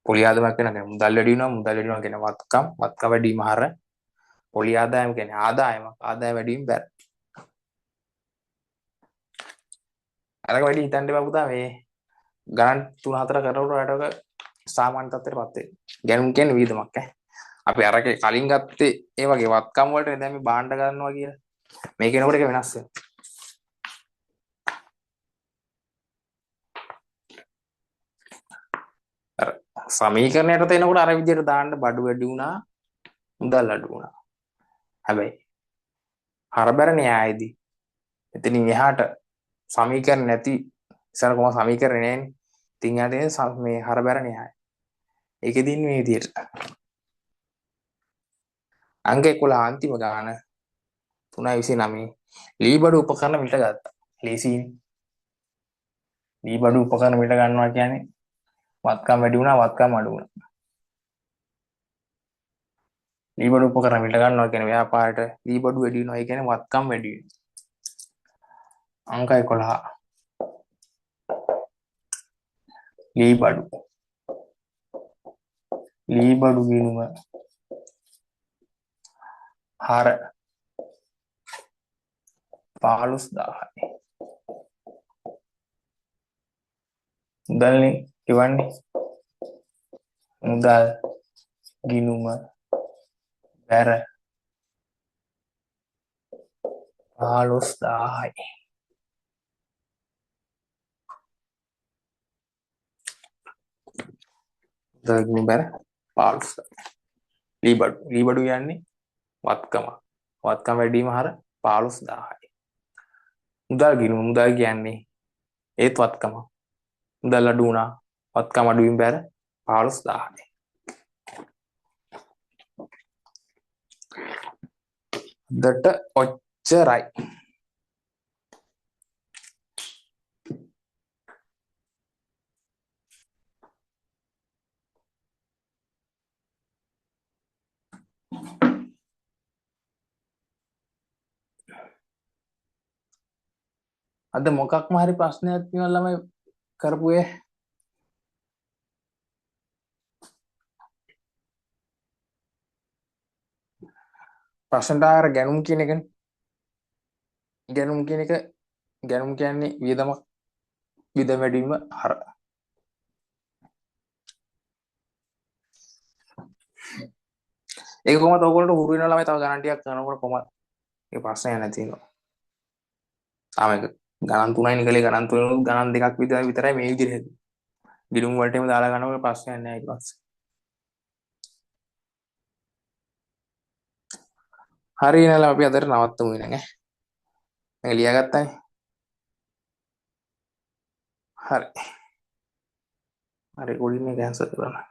පොලි ආදායමක් කියන්නේ මුදල් වැඩි වෙනවා කියන්නේ වත්කම් වැඩි වීම හර. පොලි ආදායම කියන්නේ ආදායම වැඩි වීම බැර. අරක වැඩි හිතන්න එපා පුතා මේ ගණන් 3-4 කරනකොට ඔයාලට සාමාන්‍ය තත්ත්වයටපත් වෙයි. ගැනුම් කියන්නේ වියදමක් ඈ. අපි අරක කලින් ගත්තේ ඒ වගේ වත්කම් වලට දැන් මේ බාණ්ඩ ගන්නවා කියලා. මේක එනකොට ඒක වෙනස් වෙනවා. අර සමීකරණයට එනකොට අර විදිහට දාන්න බඩු වැඩි වුණා, මුදල් අඩු වුණා. හැබැයි හරබර න්‍යායදී එතනින් එහාට සමීකරණ නැති ඉස්සර කොහොම සමීකරණ නැන්නේ. ඉතින් යාට මේ හරබර න්‍යාය. ඒකෙදී මේ විදිහට අංක 11 අන්තිම ගාන 3.29 ලීබඩු උපකරණ මිට ගත්තා. ලේසියින්. ලීබඩු උපකරණ මිට ගන්නවා කියන්නේ වත්කම් වැඩි වුණා වත්කම් අඩු වුණා. ලීබඩු උපකරණ මිට ගන්නවා කියන්නේ ව්‍යාපාරයට ලීබඩු වැඩි වෙනවා. ඒ කියන්නේ වත්කම් වැඩි වෙනවා. අංක 11 ලීබඩු ගිණුම හර 15000යි. මුදල්නේ එවන්නේ මුදල් ගිණුම බැර 15000යි. මුදල් ගිණුම බැර 15000යි. ලීබඩු කියන්නේ වත්කම වැඩි වීම හර 15000යි. මුදල් ගිණුම මුදල් කියන්නේ ඒත් වත්කම. මුදල් අඩු වුණා. වත්කම අඩු වීම බැර 15000යි. දට ඔච්චරයි. අද මොකක්ම හරි ප්‍රශ්නයක් තියෙනවා ළමයි කරපු ඒ ප්‍රශ්නට ආර ගැනුම් කියන එකනේ. ගැනුම් කියන එක ගැනුම් කියන්නේ වියදමක් වියදම් වැඩි වීම හර. ඒක කොහොමද ඔයගොල්ලෝ හුරු වෙනවා ළමයි තව ගණන් ටිකක් කරනකොට කොහොමද ඒ ප්‍රශ්නය නැතිනවා. තාම එක ගණන් තුනයි නිකලේ ගණන් තුනයි ගණන් දෙකක් විතරයි මේ විදිහට. ගිණුම් වලට එහෙම දාලා ගන්නකොට ප්‍රශ්නයක් නැහැ ඊට පස්සේ. හරි නේද අපි අදට නවත්තමු ඊළඟ ඈ. මේක ලියාගත්තානේ. හරි. හරි කොඩින් එක කැන්සල් කරන්න.